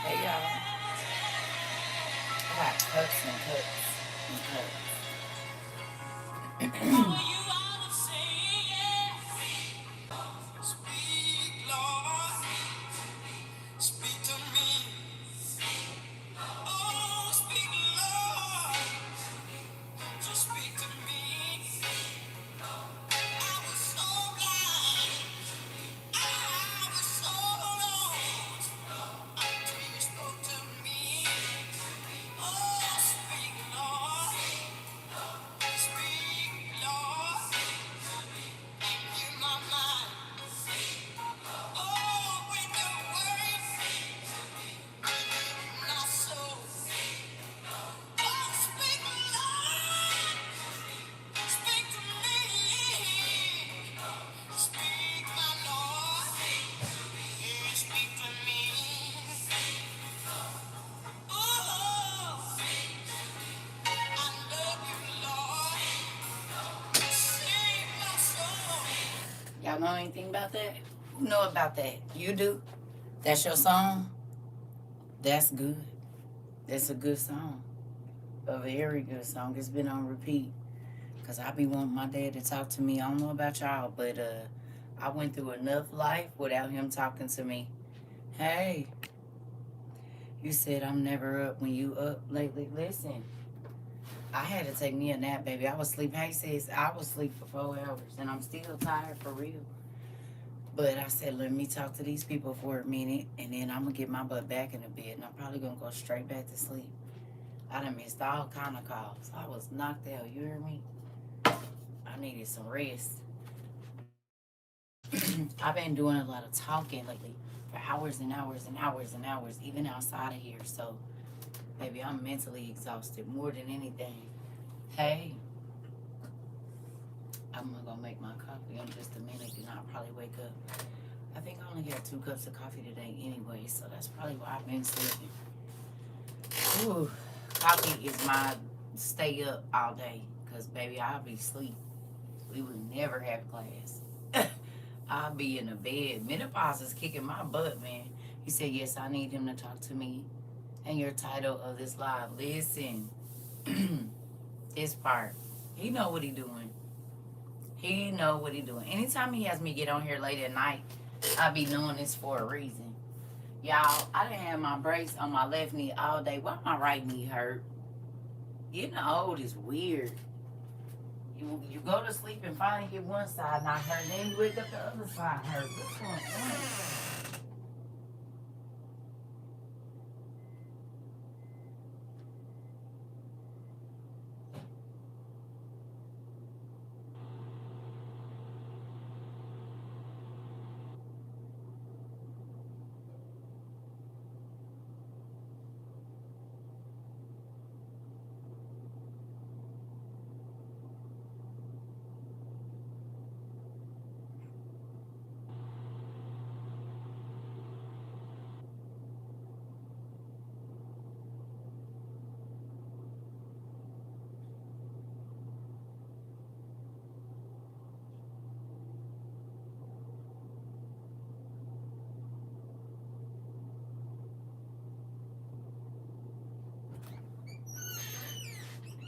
Hey y'all, I got cuts and cuts and cuts. Speak, Lord, speak to me. Oh, speak, Lord, just speak to me. I was so blind, I was so lost until you spoke to me. Oh, speak, Lord, speak, Lord, in my mind. Oh, with the words, my soul. Oh, speak, Lord, speak to me. Speak, my Lord, speak to me. Oh, I love you, Lord. Save my soul. Y'all know anything about that? Who know about that? You do? That's your song? That's good. That's a good song. A very good song. It's been on repeat. Because I be wanting my dad to talk to me. I don't know about y'all, but I went through enough life without him talking to me. Hey, you said I'm never up when you up lately. Listen, I had to take me a nap, baby. I was asleep. Hey, sis, I was asleep for 4 hours, and I'm still tired for real. But I said, let me talk to these people for a minute, and then I'm going to get my butt back in the bed, and I'm probably going to go straight back to sleep. I done missed all kind of calls. I was knocked out. You hear me? I needed some rest. I've been doing a lot of talking lately for hours and hours and hours and hours, even outside of here. So, baby, I'm mentally exhausted more than anything. Hey, I'm gonna go make my coffee in just a minute, and I'll probably wake up. I think I only got 2 cups of coffee today anyway, so that's probably why I've been sleeping. Ooh, coffee is my stay up all day, because, baby, I'll be asleep. We would never have class. I'll be in the bed. Menopause is kicking my butt, man. He said, yes, I need him to talk to me. And your title of this live, listen, this part. He know what he doing. He know what he doing. Anytime he has me get on here late at night, I be doing this for a reason. Y'all, I didn't have my brace on my left knee all day. Why my right knee hurt? Getting old is weird. You go to sleep and finally get one side not hurt, then you wake up the other side hurt. What's going on?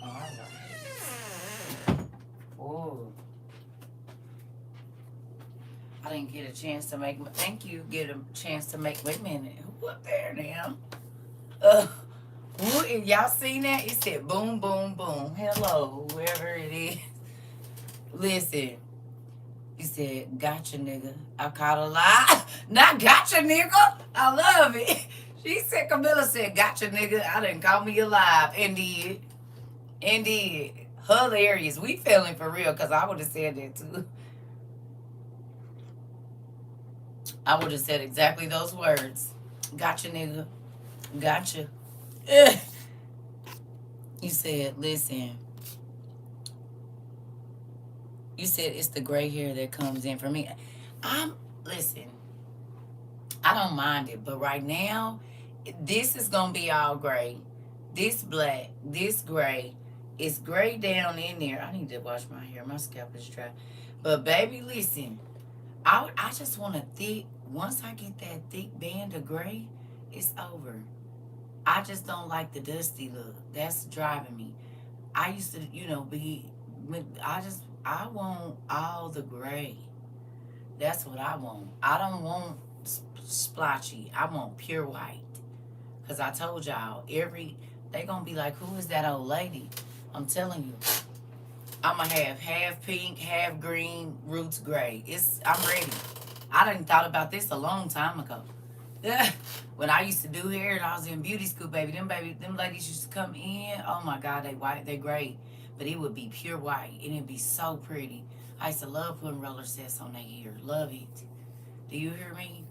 All right. Oh, I didn't get a chance to make. Thank you. Get a chance to make. Wait a minute. Who up there now? Uh, y'all seen that? It said boom, boom, boom. Hello, whoever it is. Listen, you said gotcha, nigga. I caught a lie. Not gotcha, nigga. I love it. She said, Camilla said, gotcha, nigga. I didn't call me alive. Indeed. Indeed. Hilarious. We feeling for real because I would have said that too. I would have said exactly those words. Gotcha, nigga. Gotcha. Ugh. You said, listen. You said it's the gray hair that comes in for me. Listen, I don't mind it, but right now, this is gonna be all gray. This black, this gray. It's gray down in there. I need to wash my hair. My scalp is dry. But baby, listen, I just want a thick. Once I get that thick band of gray, It's over. I just don't like the dusty look. That's driving me. I used to, be. I want all the gray. That's what I want. I don't want splotchy. I want pure white. Cause I told y'all they gonna be like, who is that old lady? I'm telling you, I'ma have half pink, half green, roots gray. I'm ready. I done thought about this a long time ago. When I used to do hair and I was in beauty school, them ladies used to come in. Oh my God, they white, they great, but it would be pure white and it'd be so pretty. I used to love putting roller sets on their hair. Love it. Do you hear me?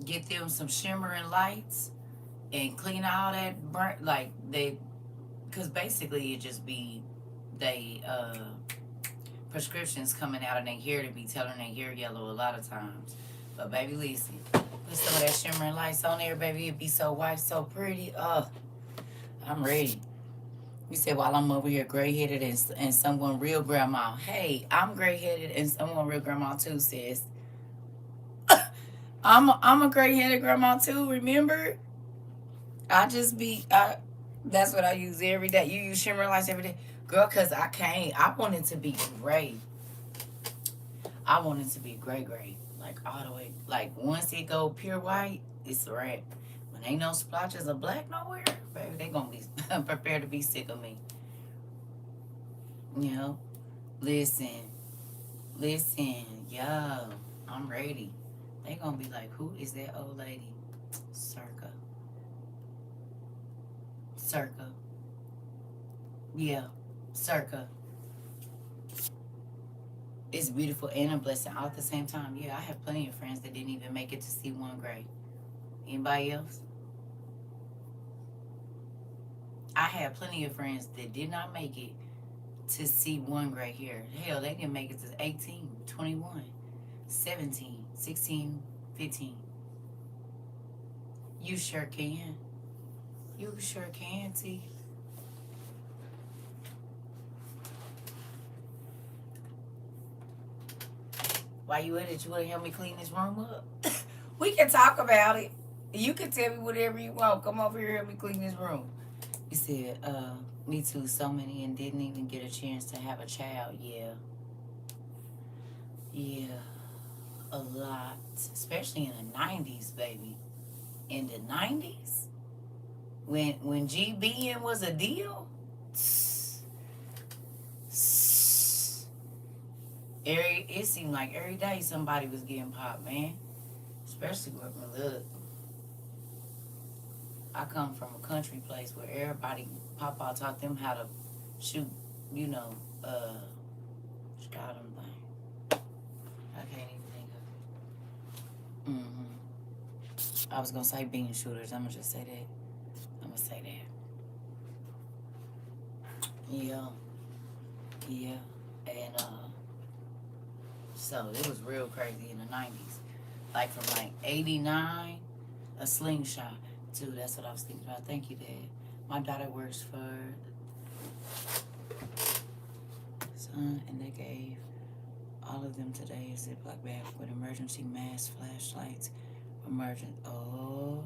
Get them some shimmering lights and clean all that burnt because basically it just be they prescriptions coming out of their hair to be telling their hair yellow a lot of times. But baby, listen, put some of that shimmering lights on there, baby. It'd be so white, so pretty. I'm ready. You said while I'm over here gray-headed and someone real grandma. Hey, I'm gray-headed and someone real grandma too, sis. I'm a gray-headed grandma too, remember? That's what I use every day. You use shimmer lights every day? Girl, because I want it to be gray. I want it to be gray. Like all the way. Like once it go pure white, it's a wrap. When ain't no splotches of black nowhere, baby, they gonna be prepared to be sick of me. You know? Listen, yo, I'm ready. They gonna be like, who is that old lady? CERCA. Yeah, CERCA. It's beautiful and a blessing all at the same time. Yeah, I have plenty of friends that didn't even make it to C1 grade. Anybody else? I have plenty of friends that did not make it to C1 grade here. Hell, they didn't make it to 18, 21, 17, 16, 15. You sure can. You sure can, T. Why you at it? You want to help me clean this room up? We can talk about it. You can tell me whatever you want. Come over here and help me clean this room. You said, me too, so many and didn't even get a chance to have a child. Yeah. Yeah. A lot. Especially in the 90s, baby. In the 90s? When GBing was a deal? It seemed like every day somebody was getting popped, man. Especially with my look. I come from a country place where everybody, Papa taught them how to shoot, shot them thing. I can't even think of it. I was gonna say bean shooters. I'm gonna just say that. Yeah. And so it was real crazy in the 90s. Like from like 89, a slingshot too. That's what I was thinking about. Thank you, Dad. My daughter works for Son, and they gave all of them today a Ziploc bag with emergency mask, flashlights, Oh.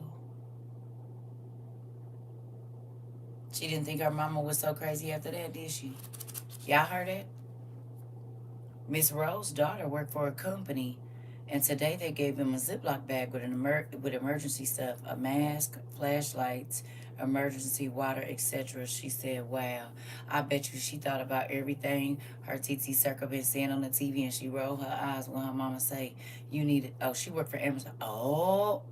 She didn't think her mama was so crazy after that, did she? Y'all heard it? Miss Rose's daughter worked for a company, and today they gave him a Ziploc bag with with emergency stuff, a mask, flashlights, emergency water, etc. She said, wow, I bet you she thought about everything her TT CERCA been saying on the TV, and she rolled her eyes when her mama say, you need it. Oh, she worked for Amazon. Oh.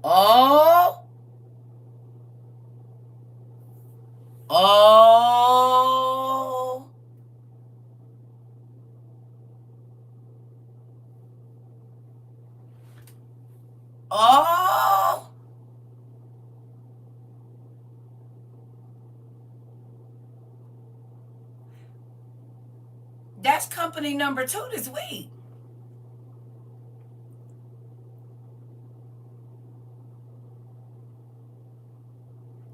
Oh. Oh. Oh. That's company number 2 this week.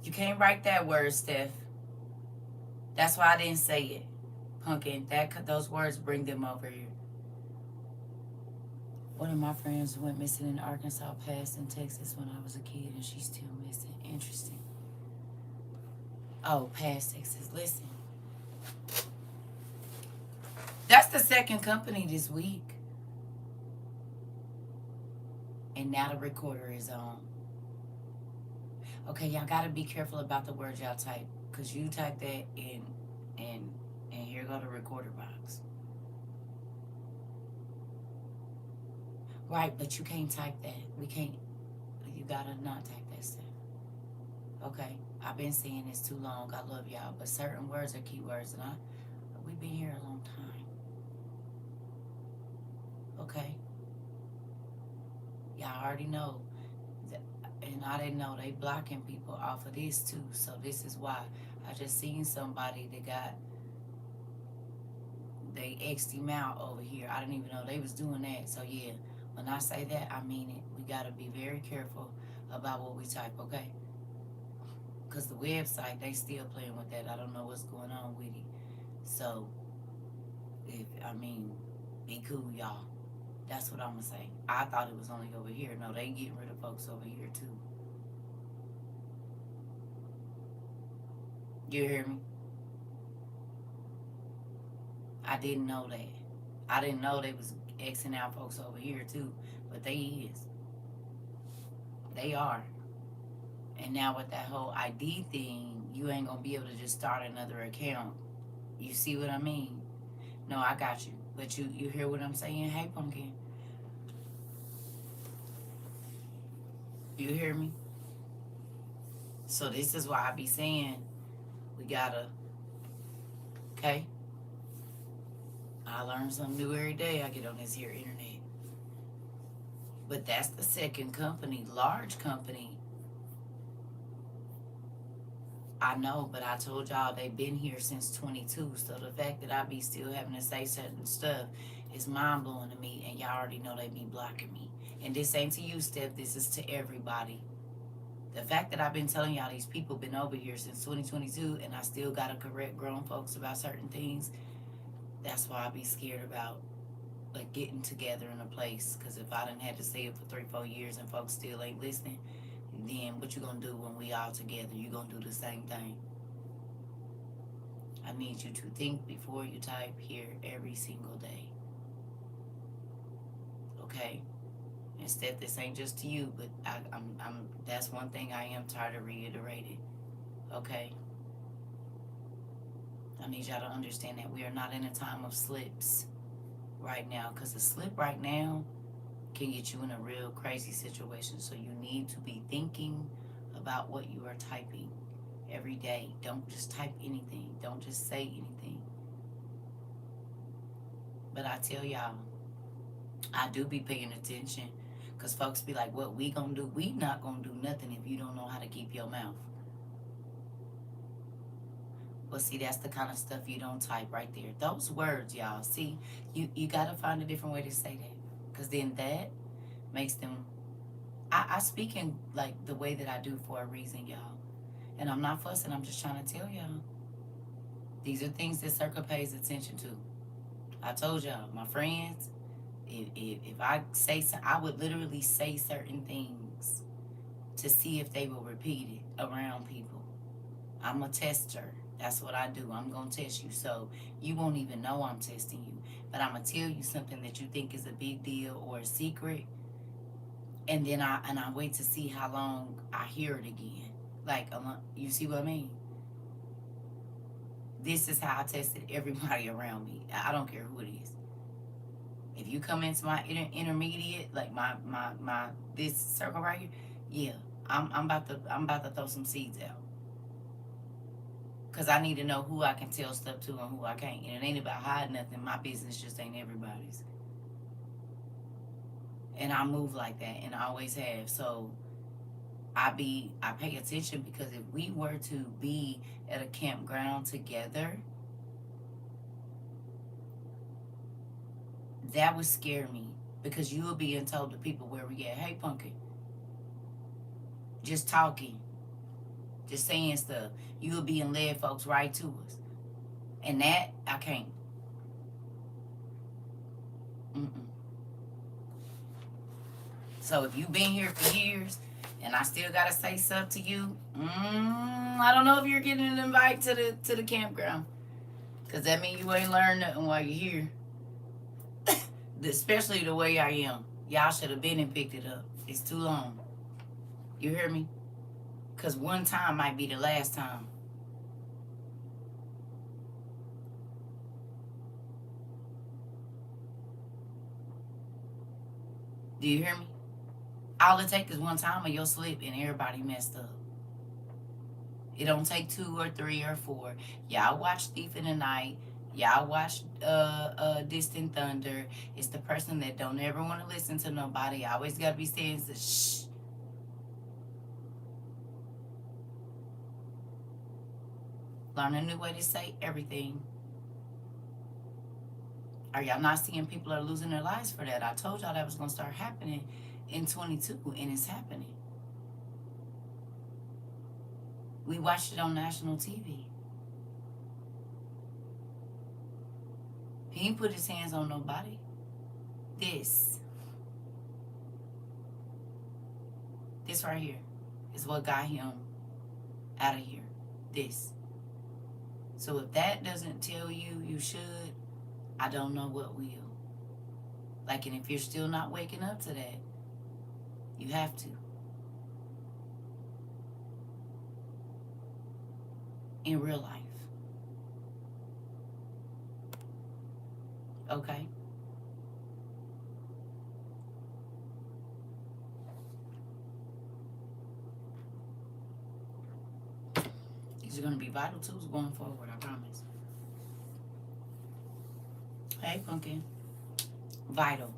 You can't write that word, Steph. That's why I didn't say it. Pumpkin, those words bring them over here. One of my friends went missing in Arkansas, passed in Texas when I was a kid, and she's still missing. Interesting. Oh, past Texas. Listen, that's the second company this week. And now the recorder is on. Okay, y'all gotta be careful about the words y'all type, cause you type that in, and here go the recorder box. Right, but you can't type that. We can't. You gotta not type that stuff. Okay, I've been saying this too long. I love y'all, but certain words are keywords, and we've been here a long time. Okay, y'all already know. And I didn't know they blocking people off of this too. So this is why I just seen somebody that they X'd him out over here. I didn't even know they was doing that. So yeah, when I say that, I mean it. We gotta be very careful about what we type, okay? Because the website, they still playing with that. I don't know what's going on with it. So, be cool, y'all. That's what I'm gonna say. I thought it was only over here. No, they getting rid of folks over here too. You hear me? I didn't know that. I didn't know they was Xing out folks over here too. But they is. They are. And now with that whole ID thing, you ain't gonna be able to just start another account. You see what I mean? No, I got you. But you hear what I'm saying? Hey, Pumpkin. You hear me? So this is why I be saying we gotta, okay? I learn something new every day I get on this here internet. But that's the second company, large company. I know, but I told y'all they've been here since 22. So the fact that I be still having to say certain stuff is mind blowing to me. And y'all already know they be blocking me. And this ain't to you, Steph. This is to everybody. The fact that I've been telling y'all these people been over here since 2022 and I still gotta correct grown folks about certain things, that's why I be scared about like getting together in a place. Because if I done had to say it for 3-4 years and folks still ain't listening, then what you gonna do when we all together? You gonna do the same thing. I need you to think before you type here every single day. Okay? And Steph, this ain't just to you, but I'm that's one thing I am tired of reiterating. Okay? I need y'all to understand that we are not in a time of slips right now, because a slip right now can get you in a real crazy situation. So you need to be thinking about what you are typing every day. Don't just type anything. Don't just say anything. But I tell y'all, I do be paying attention, because folks be like, what we gonna do? We not gonna do nothing if you don't know how to keep your mouth. Well, see, that's the kind of stuff you don't type right there. Those words, y'all. See, you gotta find a different way to say that, because then that makes them. I speak in like the way that I do for a reason, y'all. And I'm not fussing. I'm just trying to tell y'all. These are things that CERCA pays attention to. I told y'all, my friends, if I say so, I would literally say certain things to see if they will repeat it around people. I'm a tester. That's what I do. I'm going to test you. So you won't even know I'm testing you. But I'm going to tell you something that you think is a big deal or a secret. And then I wait to see how long I hear it again. Like, you see what I mean? This is how I tested everybody around me. I don't care who it is. If you come into my intermediate, like my this circle right here, yeah, I'm about to throw some seeds out. Because I need to know who I can tell stuff to and who I can't. And it ain't about hiding nothing. My business just ain't everybody's. And I move like that, and I always have. So I pay attention, because if we were to be at a campground together, that would scare me, because you will be told to people where we at. Hey, Pumpkin, just talking, just saying stuff. You will be led folks right to us, and that I can't. Mm-mm. So if you've been here for years and I still gotta say stuff to you, I don't know if you're getting an invite to the campground. Cause that means you ain't learned nothing while you're here. Especially the way I am. Y'all should have been and picked it up. It's too long. You hear me? Cause one time might be the last time. Do you hear me? All it takes is one time of your slip and everybody messed up. It don't take 2 or 3 or 4. Y'all watch Thief in the Night. Y'all watch Distant Thunder. It's the person that don't ever want to listen to nobody. I always gotta be saying shh. Learn a new way to say everything. Are y'all not seeing people are losing their lives for that? I told y'all that was gonna start happening in 22, and it's happening. We watched it on national TV. He ain't put his hands on nobody. This right here is what got him out of here. This. So if that doesn't tell you you should, I don't know what will. Like, and if you're still not waking up to that, you have to. In real life. Okay? These are going to be vital tools going forward, I promise. Hey, Pumpkin. Vital.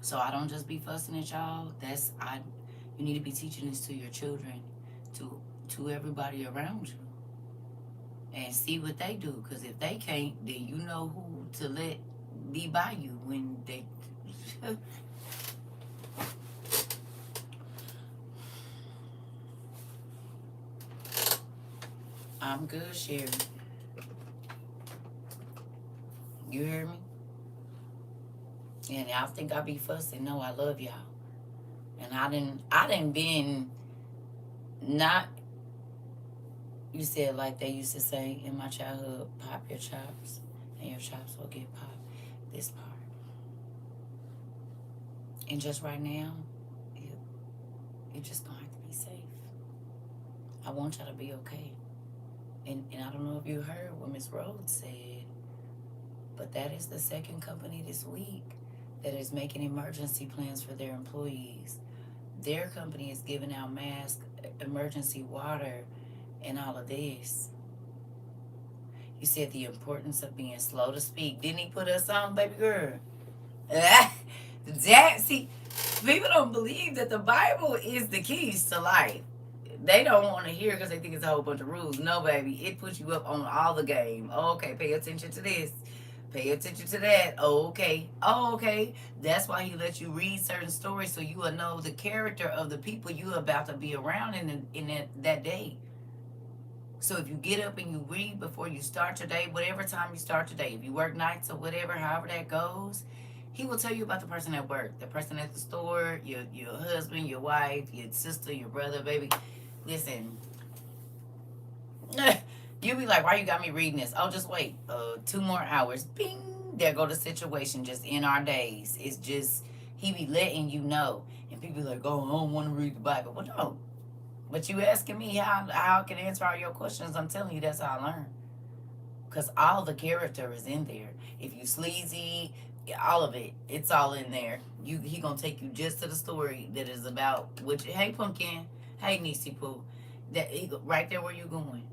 So I don't just be fussing at y'all. You need to be teaching this to your children, to everybody around you. And see what they do. Because if they can't, then you know who to let be by you when they... I'm good, Sherry. You hear me? And y'all think I be fussing. No, I love y'all. And I didn't been not... You said like they used to say in my childhood, pop your chops and your chops will get popped. This part. And just right now, you're just gonna have to be safe. I want y'all to be okay. And I don't know if you heard what Miss Rhodes said, but that is the second company this week that is making emergency plans for their employees. Their company is giving out masks, emergency water, and all of this. You said the importance of being slow to speak. Didn't he put us on, baby girl? See, people don't believe that the Bible is the keys to life. They don't want to hear because they think it's a whole bunch of rules. No, baby. It puts you up on all the game. Oh, okay, pay attention to this. Pay attention to that. Oh, okay. Oh, okay. That's why he lets you read certain stories so you will know the character of the people you are about to be around in that day. So if you get up and you read before you start your day, whatever time you start your day, if you work nights or whatever, however that goes, he will tell you about the person at work, the person at the store, your husband, your wife, your sister, your brother, baby. Listen, you be like, why you got me reading this? Oh, just wait. 2 more hours. Bing. There go the situation just in our days. It's just, he be letting you know. And people be like, oh, I don't want to read the Bible. Well, no. But you asking me how I can answer all your questions. I'm telling you, that's how I learn. Because all the character is in there. If you sleazy, all of it, it's all in there. He gonna take you just to the story that is about what you, hey Pumpkin, hey Niecy Pooh, that right there where you going.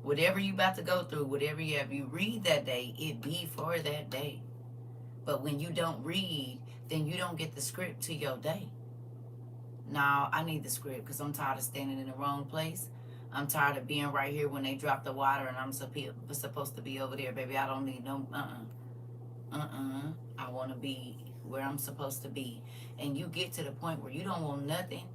Whatever you about to go through, whatever you have, you read that day, it be for that day. But when you don't read, then you don't get the script to your day. Now, I need the script because I'm tired of standing in the wrong place. I'm tired of being right here when they drop the water and I'm supposed to be over there, baby. I don't need no, I want to be where I'm supposed to be. And you get to the point where you don't want nothing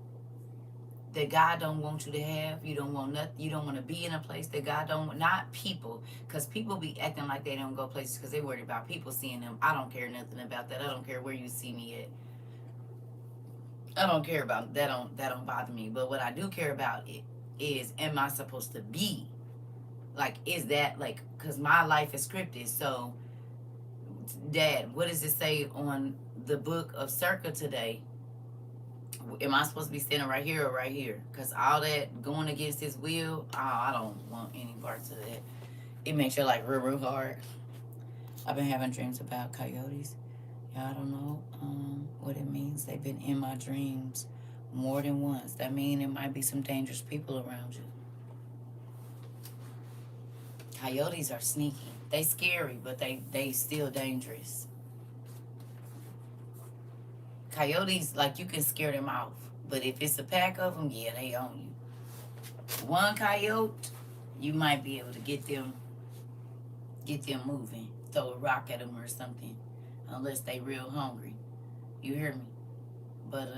that God don't want you to have. You don't want nothing. You don't want to be in a place that God don't want. Not people, because people be acting like they don't go places because they worried about people seeing them. I don't care nothing about that. I don't care where you see me at. I don't care about that. That don't bother me. But what I do care about it is, am I supposed to be like? Is that like? Because my life is scripted. So, Dad, what does it say on the book of CERCA today? Am I supposed to be standing right here or right here? Because all that going against his will, oh, I don't want any parts of that. It makes your life real, real hard. I've been having dreams about coyotes. Y'all don't know what it means. They've been in my dreams more than once. That means it might be some dangerous people around you. Coyotes are sneaky. They scary, but they still dangerous. Coyotes, like, you can scare them off. But if it's a pack of them, yeah, they own you. One coyote, you might be able to get them moving. Throw a rock at them or something. Unless they real hungry. You hear me? But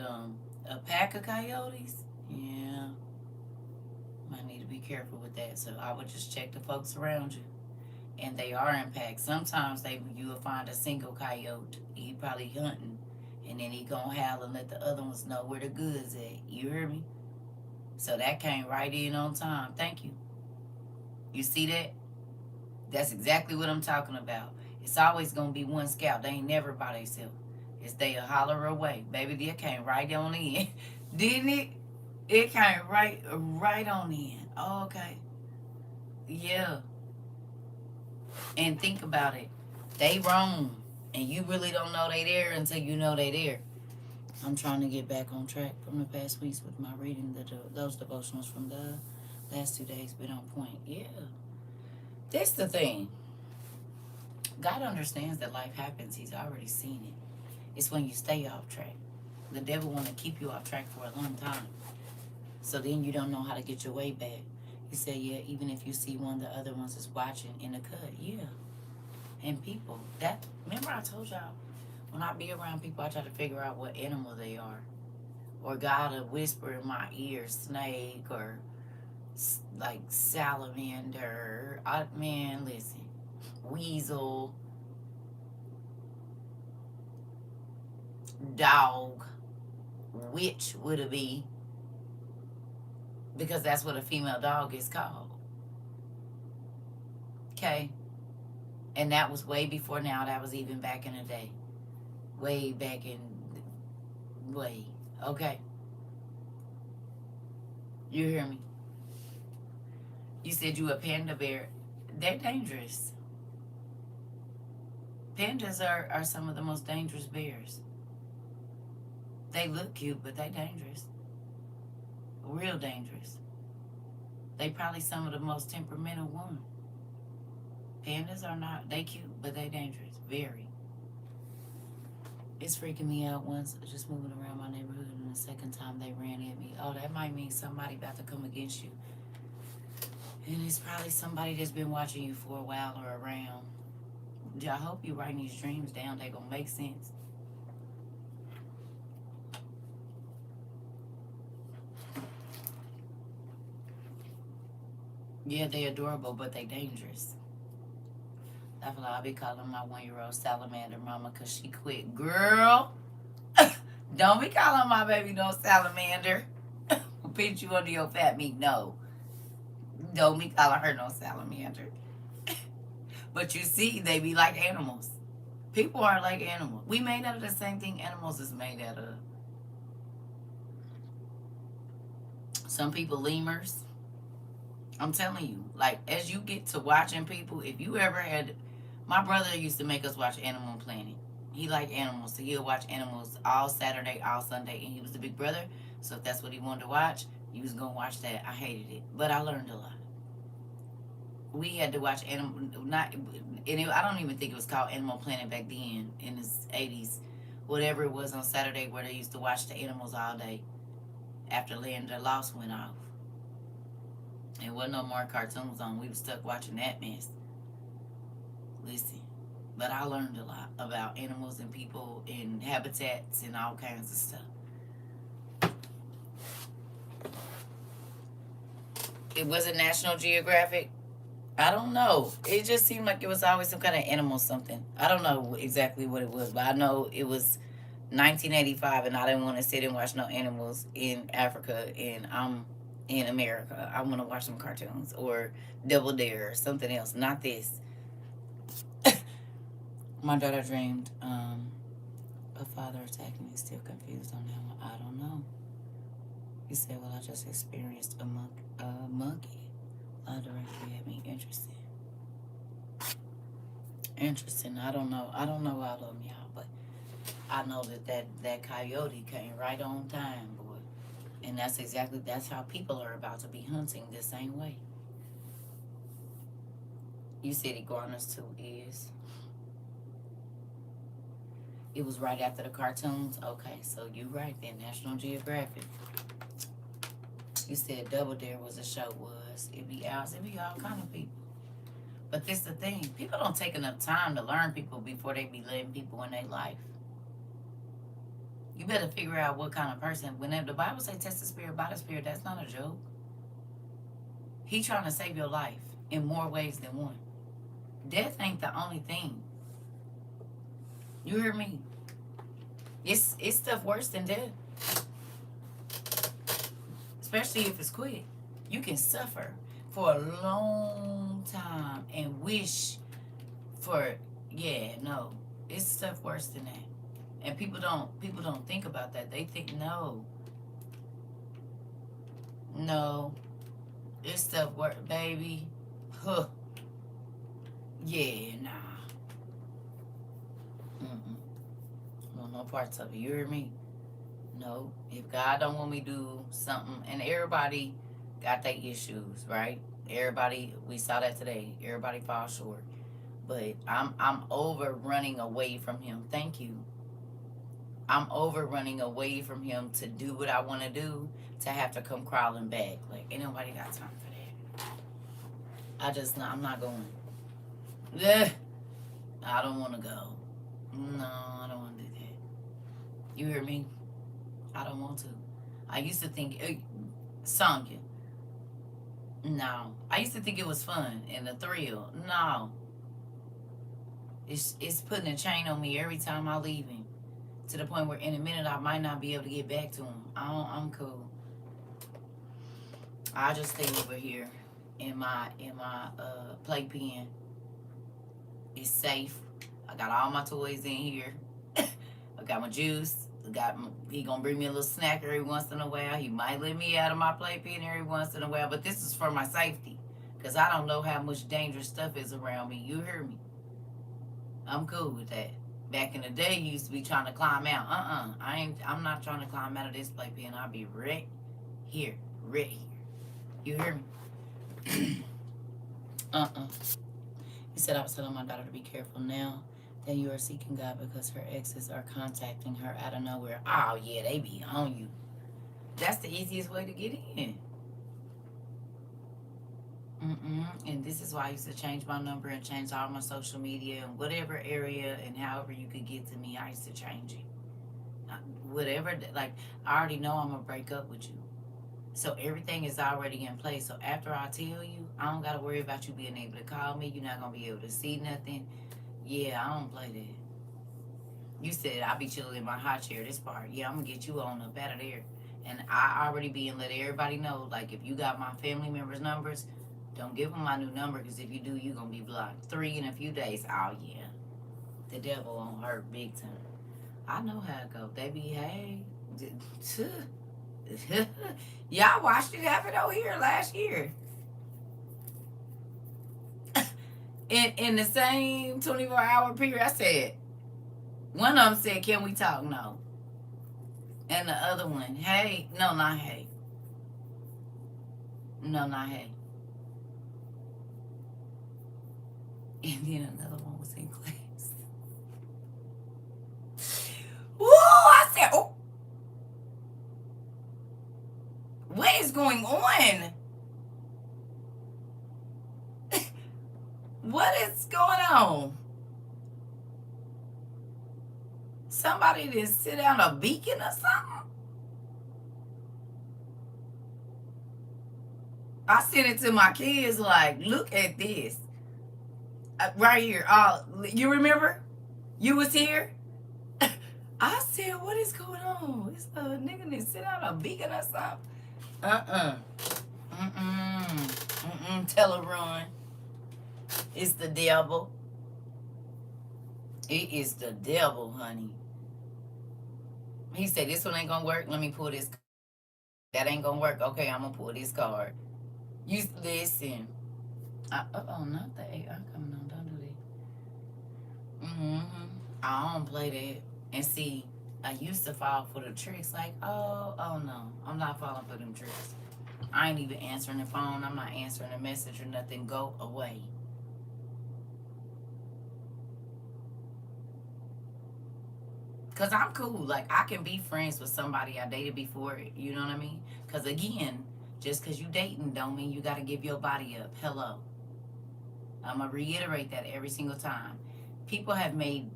a pack of coyotes, yeah, might need to be careful with that. So I would just check the folks around you. And they are in packs. Sometimes you will find a single coyote. He probably hunting. And then he gonna howl and let the other ones know where the goods at. You hear me? So that came right in on time. Thank you. You see that? That's exactly what I'm talking about. It's always gonna be one scout. They ain't never by themselves. It's they a holler away. Baby, that came right on in. Didn't it? It came right on in. Oh, okay. Yeah. And think about it. They roam. And you really don't know they there until you know they there. I'm trying to get back on track from the past weeks with my reading. Those devotionals from the last 2 days been on point. Yeah. That's the thing. God understands that life happens. He's already seen it. It's when you stay off track. The devil want to keep you off track for a long time. So then you don't know how to get your way back. He said, yeah, even if you see one, the other ones is watching in the cut. Yeah. And people, remember I told y'all, when I be around people, I try to figure out what animal they are. Or God will whisper in my ear, snake, or like salamander. Man, listen. Weasel. Dog. Witch would it be? Because that's what a female dog is called. Okay? And that was way before now. That was even back in the day. Way back in... Way. Okay? You hear me? You said you a panda bear. They're dangerous. Pandas are some of the most dangerous bears. They look cute, but they dangerous. Real dangerous. They probably some of the most temperamental ones. Pandas are not, they cute, but they dangerous. Very. It's freaking me out once, just moving around my neighborhood, and the second time they ran at me. Oh, that might mean somebody about to come against you. And it's probably somebody that's been watching you for a while or around. I hope you writing these dreams down. They gonna make sense. Yeah, they adorable, but they dangerous. That's why I be calling my 1-year-old salamander mama, because she quit. Girl, don't be calling my baby no salamander. Pinch you under your fat meat. No. Don't be calling her no salamander. But you see, they be like animals. People are like animals. We made out of the same thing animals is made out of. Some people lemurs. I'm telling you, like, as you get to watching people, if you ever had... My brother used to make us watch Animal Planet. He liked animals, so he'll watch animals all Saturday, all Sunday, and he was the big brother. So if that's what he wanted to watch, he was going to watch that. I hated it, but I learned a lot. We had to watch I don't even think it was called Animal Planet back then, in the 80s. Whatever it was on Saturday, where they used to watch the animals all day after Land of the Lost went off. And wasn't no more cartoons on. We were stuck watching that mess. Listen, but I learned a lot about animals and people and habitats and all kinds of stuff. It wasn't National Geographic. I don't know. It just seemed like it was always some kind of animal something. I don't know exactly what it was, but I know it was 1985, and I didn't want to sit and watch no animals in Africa, and I'm in America. I want to watch some cartoons or Double Dare or something else, not this. My daughter dreamed a father attacked me. Still confused on that one. I don't know. He said, "Well, I just experienced a monkey directly at me." Interesting. Interesting. I don't know. I don't know all of them, y'all, but I know that coyote came right on time, boy. And that's how people are about to be hunting the same way. You said iguanas too is. It was right after the cartoons. Okay, so you right then. National Geographic. You said Double Dare was a show. Was it be ours? It be all kind of people. But this the thing. People don't take enough time to learn people before they be letting people in their life. You better figure out what kind of person. Whenever the Bible say test the spirit by the spirit, that's not a joke. He trying to save your life in more ways than one. Death ain't the only thing. You hear me? It's stuff worse than death. Especially if it's quick. You can suffer for a long time and wish for it's stuff worse than that. And people don't think about that. They think no, it's stuff worse, baby. Huh. Yeah, nah. Well, no parts of it. You hear me? No. If God don't want me to do something, and everybody got their issues, right? Everybody, we saw that today. Everybody falls short. But I'm over running away from him. Thank you. I'm over running away from him to do what I want to do, to have to come crawling back. Like, ain't nobody got time for that. I'm not going. Ugh. I don't want to go. No, I don't want to do that. You hear me? I don't want to. I used to think, Sonya. No. I used to think it was fun and a thrill. No. It's putting a chain on me every time I leave him. To the point where in a minute I might not be able to get back to him. I'm cool. I just stay over here in my playpen. It's safe. I got all my toys in here. I got my juice. He gonna bring me a little snack every once in a while. He might let me out of my playpen every once in a while, but this is for my safety, because I don't know how much dangerous stuff is around me. You hear me? I'm cool with that. Back in the day, you used to be trying to climb out. I'm not trying to climb out of this playpen. I'll be right here. You hear me? He said, I was telling my daughter to be careful now that you are seeking God, because her exes are contacting her out of nowhere. Oh, yeah, they be on you. That's the easiest way to get in. And this is why I used to change my number and change all my social media and whatever area and however you could get to me, I used to change it. Whatever, like, I already know I'm going to break up with you. So everything is already in place. So after I tell you, I don't got to worry about you being able to call me. You're not going to be able to see nothing. Yeah, I don't play that. You said I'll be chilling in my hot chair this part. Yeah, I'm going to get you on up out of there. And I already be and let everybody know, like, if you got my family members' numbers, don't give them my new number, because if you do, you're going to be blocked. 3 in a few days. Oh, yeah. The devil on her big time. I know how it go. They behave. Y'all watched it happen over here last year. In the same 24-hour period, I said, one of them said, can we talk? No. And the other one, hey. No, not hey. No, not hey. And then another one was in class. Woo! I said, oh. What is going on? What is going on? Somebody didn't sit down a beacon or something? I sent it to my kids like, look at this. Right here. You remember? You was here? I said, what is going on? This nigga that sit out a beacon or something. Uh-uh. Mm-mm. Mm-mm. Tell her run. It's the devil. It is the devil, honey. He said, this one ain't gonna work. Let me pull this. That ain't gonna work. Okay, I'm gonna pull this card. You listen. Oh, not the AI coming on. Don't do that. I don't play that. And see, I used to fall for the tricks. Like, oh no, I'm not falling for them tricks. I ain't even answering the phone. I'm not answering a message or nothing. Go away. Cause I'm cool. Like I can be friends with somebody I dated before. You know what I mean? Cause again, just cause you dating don't mean you gotta give your body up. Hello. I'm gonna reiterate that every single time. People have made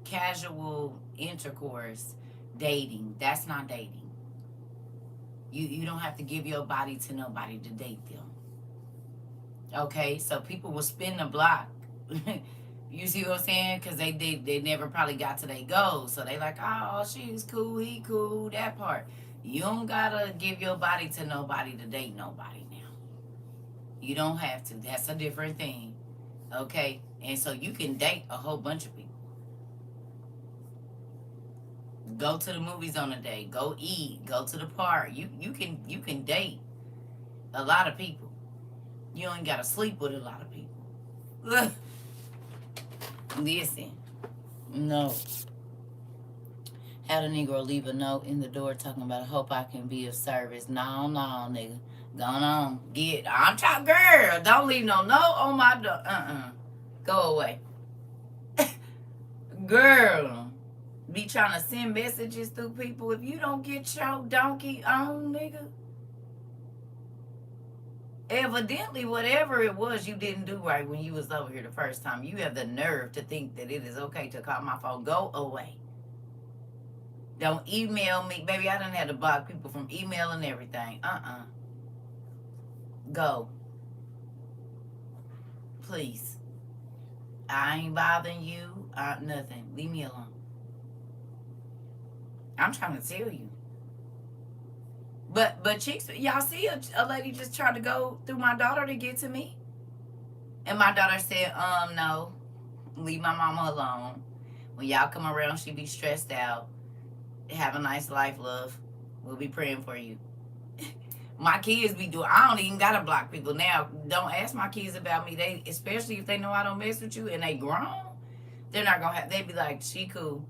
casual intercourse dating. That's not dating. You don't have to give your body to nobody to date them. Okay, so people will spin the block. You see what I'm saying? Because they never probably got to their goals. So they like, oh, she's cool, he cool, that part. You don't gotta give your body to nobody to date nobody now. You don't have to. That's a different thing. Okay? And so you can date a whole bunch of people. Go to the movies on a day. Go eat. Go to the park. You can date a lot of people. You ain't gotta sleep with a lot of people. Listen. No. Had a Negro leave a note in the door talking about, I hope I can be of service. No, nigga. Going on. I'm trying, girl. Don't leave no note on my door. Go away. Girl. Be trying to send messages through people. If you don't get your donkey on, nigga. Evidently, whatever it was you didn't do right when you was over here the first time, you have the nerve to think that it is okay to call my phone. Go away. Don't email me. Baby, I done had to block people from email and everything. Go. Please. I ain't bothering you. Nothing. Leave me alone. I'm trying to tell you. But chicks, y'all see a lady just tried to go through my daughter to get to me? And my daughter said, no. Leave my mama alone. When y'all come around, she be stressed out. Have a nice life, love. We'll be praying for you. My kids be doing. I don't even gotta block people now. Don't ask my kids about me. They, especially if they know I don't mess with you and they grown, they're not gonna have. They be like, she cool.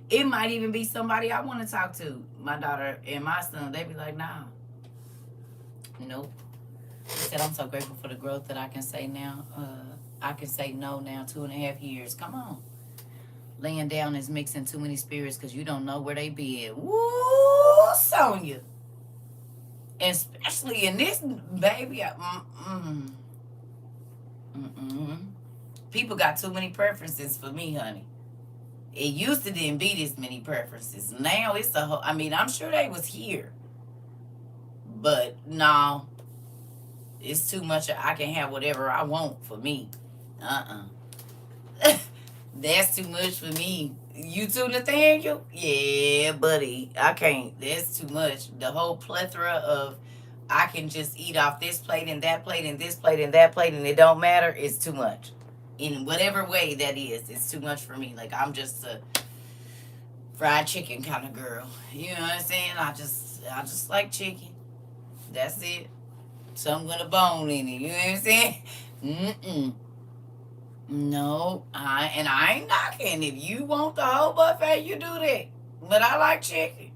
It might even be somebody I want to talk to. My daughter and my son, they be like, nah. Nope. He said, I'm so grateful for the growth that I can say now. I can say no now, 2.5 years. Come on. Laying down is mixing too many spirits because you don't know where they be at. Woo, Sonya. Especially in this, baby. People got too many preferences for me, honey. It used to didn't be this many preferences. Now it's a whole, I mean, I'm sure they was here. But no, it's too much. I can have whatever I want for me. That's too much for me. You too, Nathaniel? Yeah, buddy. I can't. That's too much. The whole plethora of I can just eat off this plate and that plate and this plate and that plate and it don't matter. It's too much. In whatever way that is, it's too much for me. Like I'm just a fried chicken kind of girl. You know what I'm saying? I just like chicken. That's it. Some with a bone in it. You know what I'm saying? No, I ain't knocking. If you want the whole buffet, you do that. But I like chicken.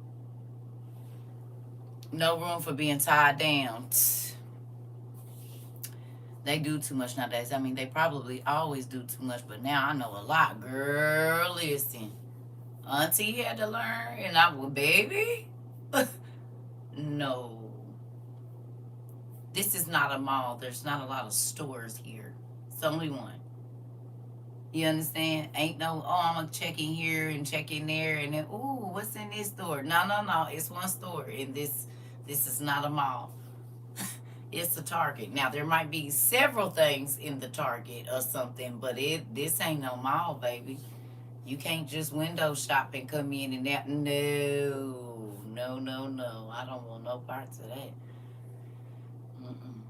No room for being tied down. They do too much nowadays. I mean, they probably always do too much, but now I know a lot. Girl, listen. Auntie had to learn, and I was, baby. No. This is not a mall. There's not a lot of stores here. It's only one. You understand? Ain't no, I'm going to check in here and check in there, and then, ooh, what's in this store? No. It's one store in this This is not a mall. It's a Target. Now there might be several things in the Target or something, but this ain't no mall, baby. You can't just window shop and come in and that. No, no, no, no. I don't want no parts of that. Mm-mm.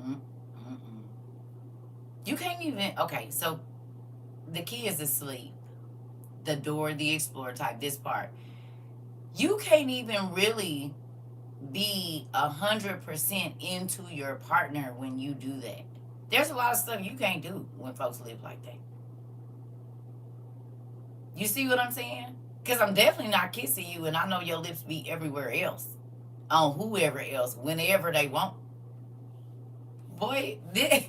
Mm-mm. You can't even. Okay, so the kids asleep. The Dora the Explorer type. This part. You can't even really be 100% into your partner when you do that. There's a lot of stuff you can't do when folks live like that. You see what I'm saying? Because I'm definitely not kissing you, and I know your lips be everywhere else, on whoever else, whenever they want. Boy, this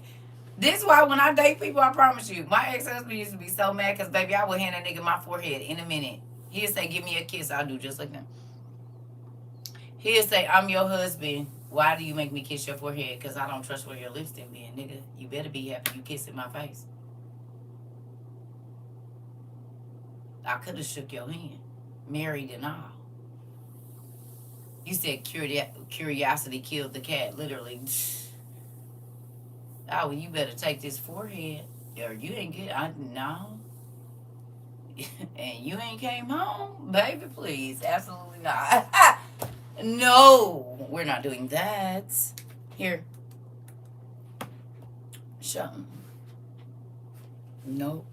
is why when I date people, I promise you, my ex-husband used to be so mad because, baby, I would hand a nigga my forehead in a minute. He'd say, give me a kiss. I'll do just like that. He'll say, I'm your husband. Why do you make me kiss your forehead? Because I don't trust where your lips done been, nigga. You better be happy you kissing my face. I could have shook your hand, married and all. You said curiosity killed the cat, literally. Oh, well, you better take this forehead, or you ain't get. No. And you ain't came home, baby. Please, absolutely not. No, we're not doing that. Here, show. Nope,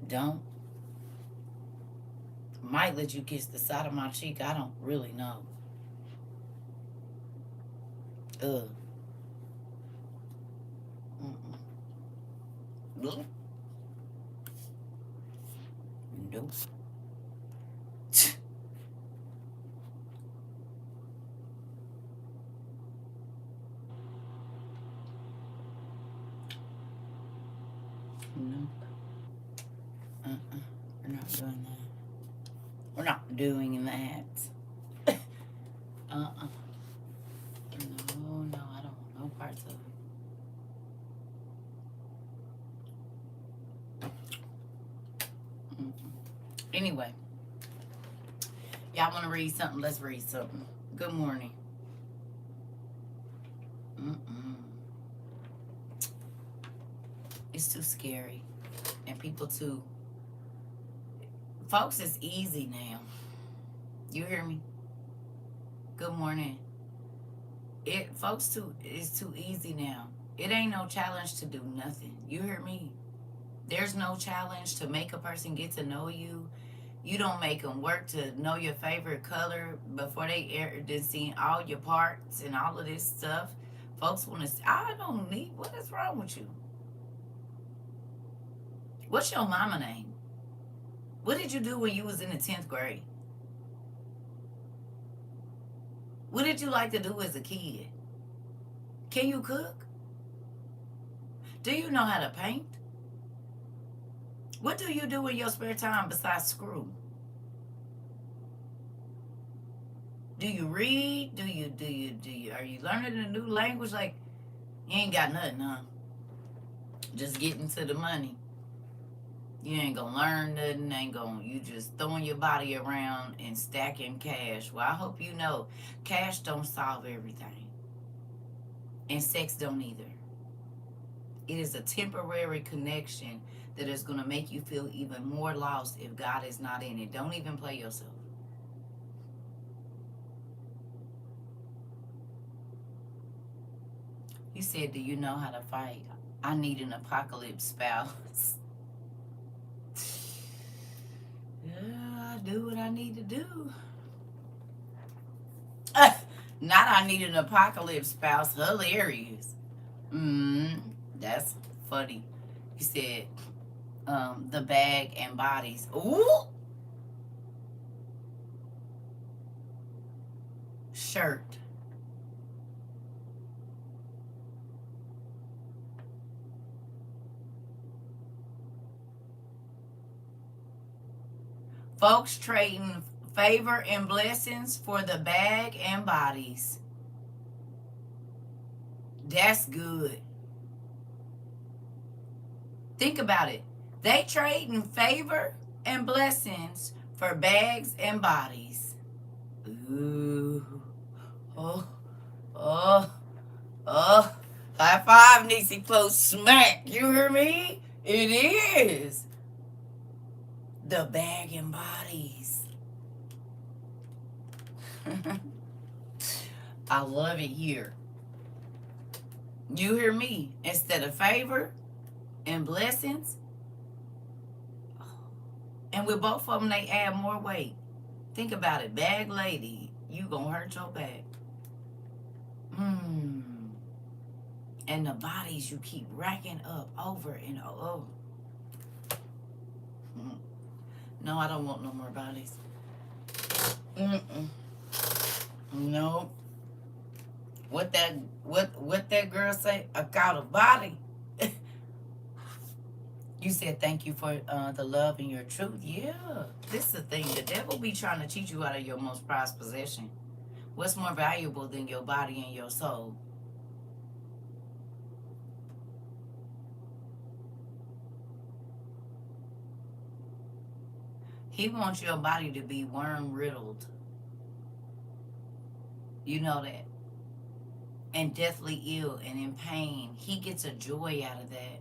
don't. Might let you kiss the side of my cheek. I don't really know. Ugh. Nope. Nope. We're not doing that. We're not doing that. No, I don't want no parts of it. Anyway, y'all want to read something? Let's read something. Good morning. It's too scary. And people too. Folks, it's easy now. You hear me? Good morning. Folks, it's too easy now. It ain't no challenge to do nothing. You hear me? There's no challenge to make a person get to know you. You don't make them work to know your favorite color before they seen all your parts and all of this stuff. Folks want to. I don't need. What is wrong with you? What's your mama name? What did you do when you was in the 10th grade? What did you like to do as a kid? Can you cook? Do you know how to paint? What do you do in your spare time besides screw? Do you read? Do you are you learning a new language? Like, you ain't got nothing, huh? Just getting to the money. You ain't gonna learn nothing, you just throwing your body around and stacking cash. Well, I hope you know cash don't solve everything. And sex don't either. It is a temporary connection that is gonna make you feel even more lost if God is not in it. Don't even play yourself. You said, do you know how to fight? I need an apocalypse spouse. Yeah, I do what I need to do. Not I need an apocalypse spouse. Hilarious. That's funny. You said the bag and bodies. Ooh. Shirt. Folks trading favor and blessings for the bag and bodies. That's good. Think about it. They trading favor and blessings for bags and bodies. Ooh. Oh, oh, oh. High five, Nixie Close. Smack. You hear me? It is. The bagging bodies. I love it here. You hear me? Instead of favor and blessings, and with both of them, they add more weight. Think about it. Bag lady, you gonna hurt your back. And the bodies you keep racking up over and over. No, I don't want no more bodies. No. What that girl say? I got a body. You said thank you for the love and your truth. Yeah. This is the thing. The devil be trying to cheat you out of your most prized possession. What's more valuable than your body and your soul? He wants your body to be worm riddled. You know that. And deathly ill and in pain. He gets a joy out of that.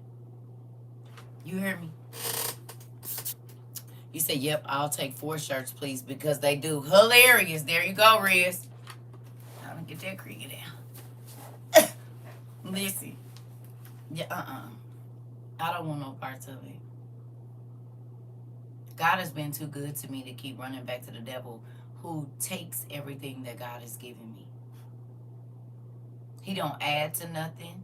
You hear me? You say, yep, I'll take 4 shirts, please, because they do. Hilarious. There you go, Riz. I'm going to get that cricket down. Listen. Yeah, I don't want no parts of it. God has been too good to me to keep running back to the devil who takes everything that God has given me. He don't add to nothing.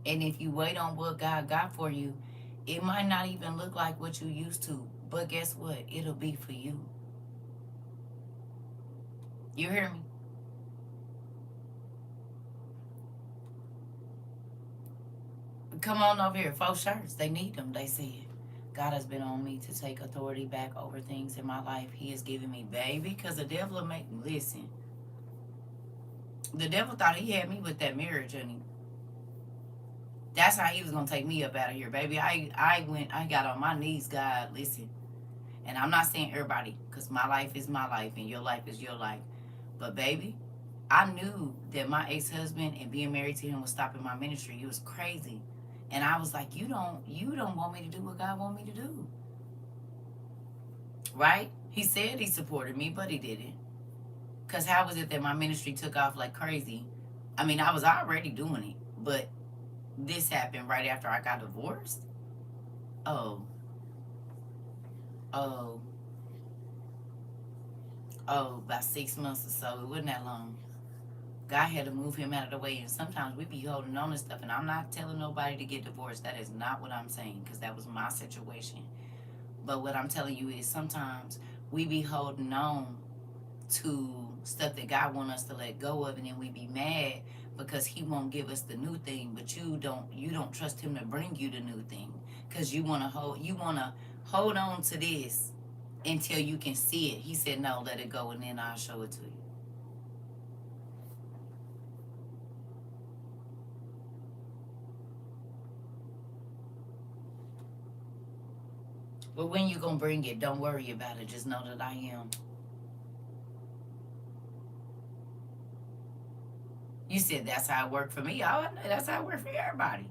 And if you wait on what God got for you, it might not even look like what you used to. But guess what? It'll be for you. You hear me? Come on over here. 4 shirts. They need them, they said. God has been on me to take authority back over things in my life. He has given me, baby, because the devil will make me listen. The devil thought he had me with that marriage, honey. That's how he was going to take me up out of here, baby. I got on my knees, God, listen. And I'm not saying everybody, because my life is my life and your life is your life. But, baby, I knew that my ex-husband and being married to him was stopping my ministry. It was crazy. And I was like, you don't want me to do what God want me to do. Right? He said he supported me, but he didn't. Because how was it that my ministry took off like crazy? I mean, I was already doing it, but this happened right after I got divorced. Oh, about 6 months or so. It wasn't that long. God had to move him out of the way, and sometimes we be holding on to stuff, and I'm not telling nobody to get divorced. That is not what I'm saying, because that was my situation. But what I'm telling you is sometimes we be holding on to stuff that God want us to let go of, and then we be mad because he won't give us the new thing, but you don't trust him to bring you the new thing, because you want to hold on to this until you can see it. He said, no, let it go, and then I'll show it to you. But when you gonna bring it, don't worry about it. Just know that I am. You said that's how it worked for me. Oh, that's how it worked for everybody.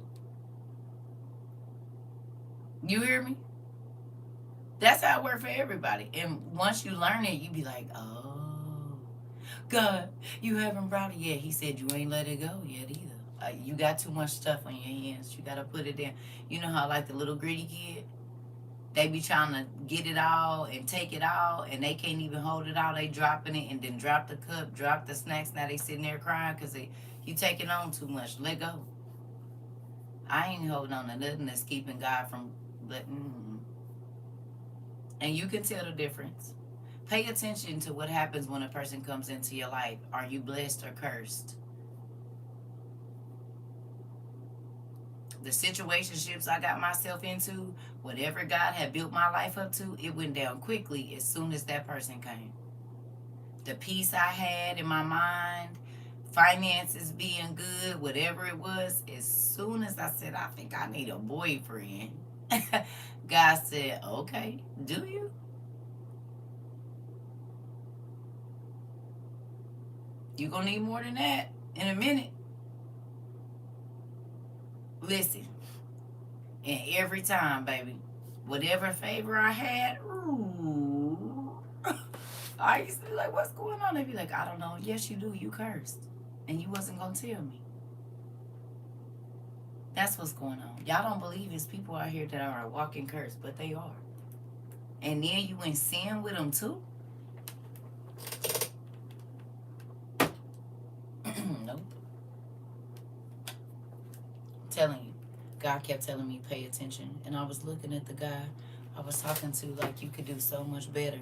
You hear me? That's how it worked for everybody. And once you learn it, you be like, oh, God, you haven't brought it yet. He said you ain't let it go yet either. You got too much stuff on your hands. You got to put it in. You know how like the little greedy kid? They be trying to get it all and take it all, and they can't even hold it all. They dropping it and then drop the cup, drop the snacks. Now they sitting there crying because you taking on too much. Let go. I ain't holding on to nothing that's keeping God from letting. And you can tell the difference. Pay attention to what happens when a person comes into your life. Are you blessed or cursed? The situationships I got myself into, whatever God had built my life up to, it went down quickly as soon as that person came. The peace I had in my mind, finances being good, whatever it was, as soon as I said, I think I need a boyfriend, God said, okay, do you? You're going to need more than that in a minute. Listen, and every time, baby, whatever favor I had, ooh, I used to be like, what's going on? They'd be like, I don't know. Yes, you do. You cursed. And you wasn't going to tell me. That's what's going on. Y'all don't believe it's people out here that are a walking curse, but they are. And then you in sin with them too? Nope. I'm telling you. God kept telling me, pay attention. And I was looking at the guy I was talking to, like, you could do so much better.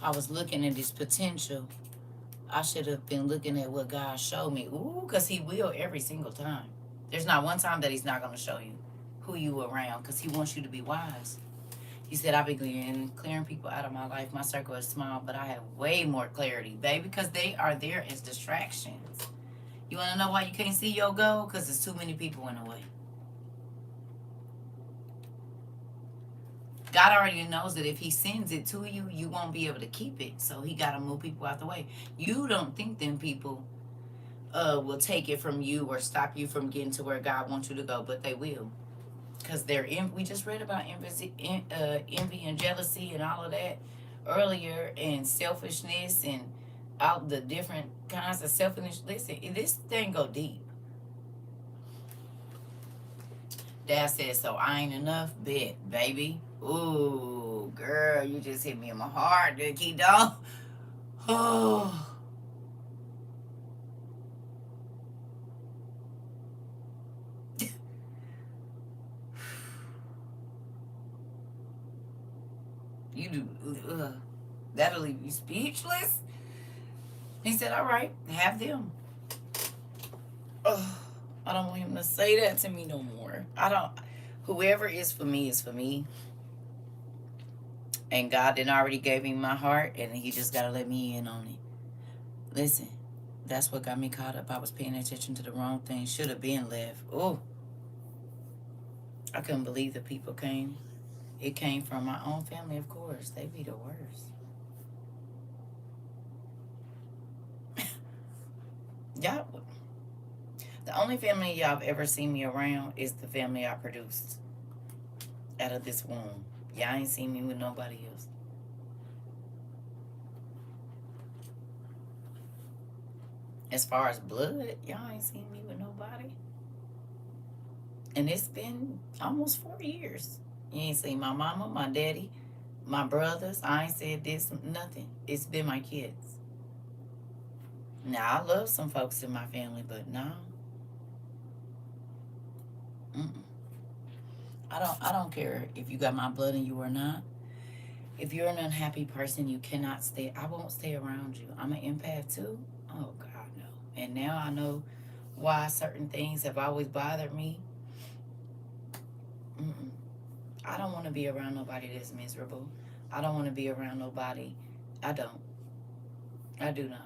I was looking at his potential. I should have been looking at what God showed me. Ooh, because he will every single time. There's not one time that he's not going to show you who you around, because he wants you to be wise. He said, I've been clearing people out of my life. My circle is small, but I have way more clarity, baby, because they are there as distractions. You want to know why you can't see your goal? Because there's too many people in the way. God already knows that if he sends it to you, you won't be able to keep it. So he got to move people out the way. You don't think them people will take it from you or stop you from getting to where God wants you to go, but they will. Because they're in, we just read about envy and jealousy and all of that earlier, and selfishness and all the different kinds of selfishness. Listen, this thing go deep. Dad said, so I ain't enough, bet, baby. Ooh, girl, you just hit me in my heart, Dookie, dog. Oh. You do. That'll leave you speechless. He said, all right, have them. Oh, I don't want him to say that to me no more. I don't. Whoever is for me is for me. And God didn't already gave me my heart, and he just got to let me in on it. Listen, that's what got me caught up. I was paying attention to the wrong thing. Should have been left. Oh, I couldn't believe the people came. It came from my own family, of course. They be the worst. Y'all, the only family y'all have ever seen me around is the family I produced out of this womb. Y'all ain't seen me with nobody else. As far as blood, y'all ain't seen me with nobody. And it's been almost 4 years. You ain't seen my mama, my daddy, my brothers. I ain't said this, nothing. It's been my kids. Now, I love some folks in my family, but no. Mm-mm. I don't care if you got my blood in you or not. If you're an unhappy person, you cannot stay. I won't stay around you. I'm an empath too. Oh God, no. And now I know why certain things have always bothered me. Mm-mm. I don't want to be around nobody that's miserable. I don't want to be around nobody. I don't. I do not.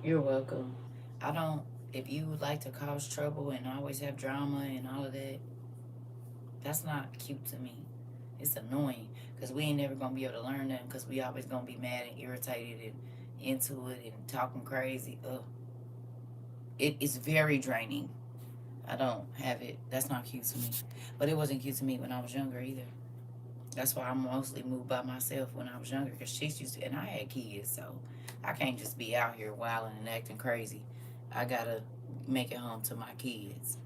You're welcome. I don't. If you would like to cause trouble and always have drama and all of that, that's not cute to me. It's annoying because we ain't never gonna be able to learn that because we always gonna be mad and irritated and into it and talking crazy. Ugh. It is very draining. I don't have it. That's not cute to me. But it wasn't cute to me when I was younger either. That's why I mostly moved by myself when I was younger because she's used to, and I had kids, so I can't just be out here wilding and acting crazy. I gotta make it home to my kids.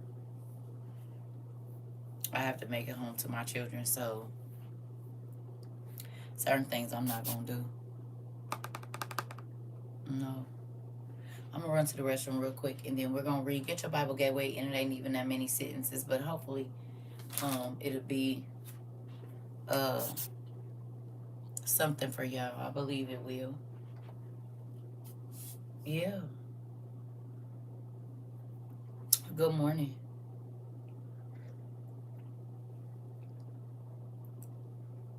I have to make it home to my children, so certain things I'm not gonna do. No. I'm gonna run to the restroom real quick and then we're gonna read Get Your Bible Gateway, and it ain't even that many sentences, but hopefully it'll be something for y'all. I believe it will. Yeah. Good morning.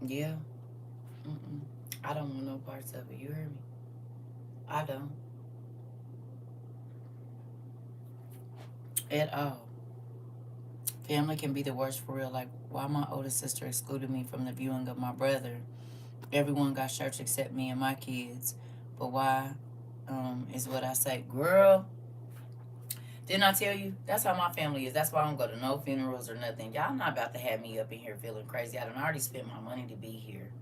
Yeah. Mm-mm. I don't want no parts of it. You heard me? I don't. At all. Family can be the worst for real. Like, why my oldest sister excluded me from the viewing of my brother Everyone got church except me and my kids. But why? Is what I say. Girl, didn't I tell you? That's how my family is. That's why I don't go to no funerals or nothing. Y'all not about to have me up in here feeling crazy. I done already spent my money to be here.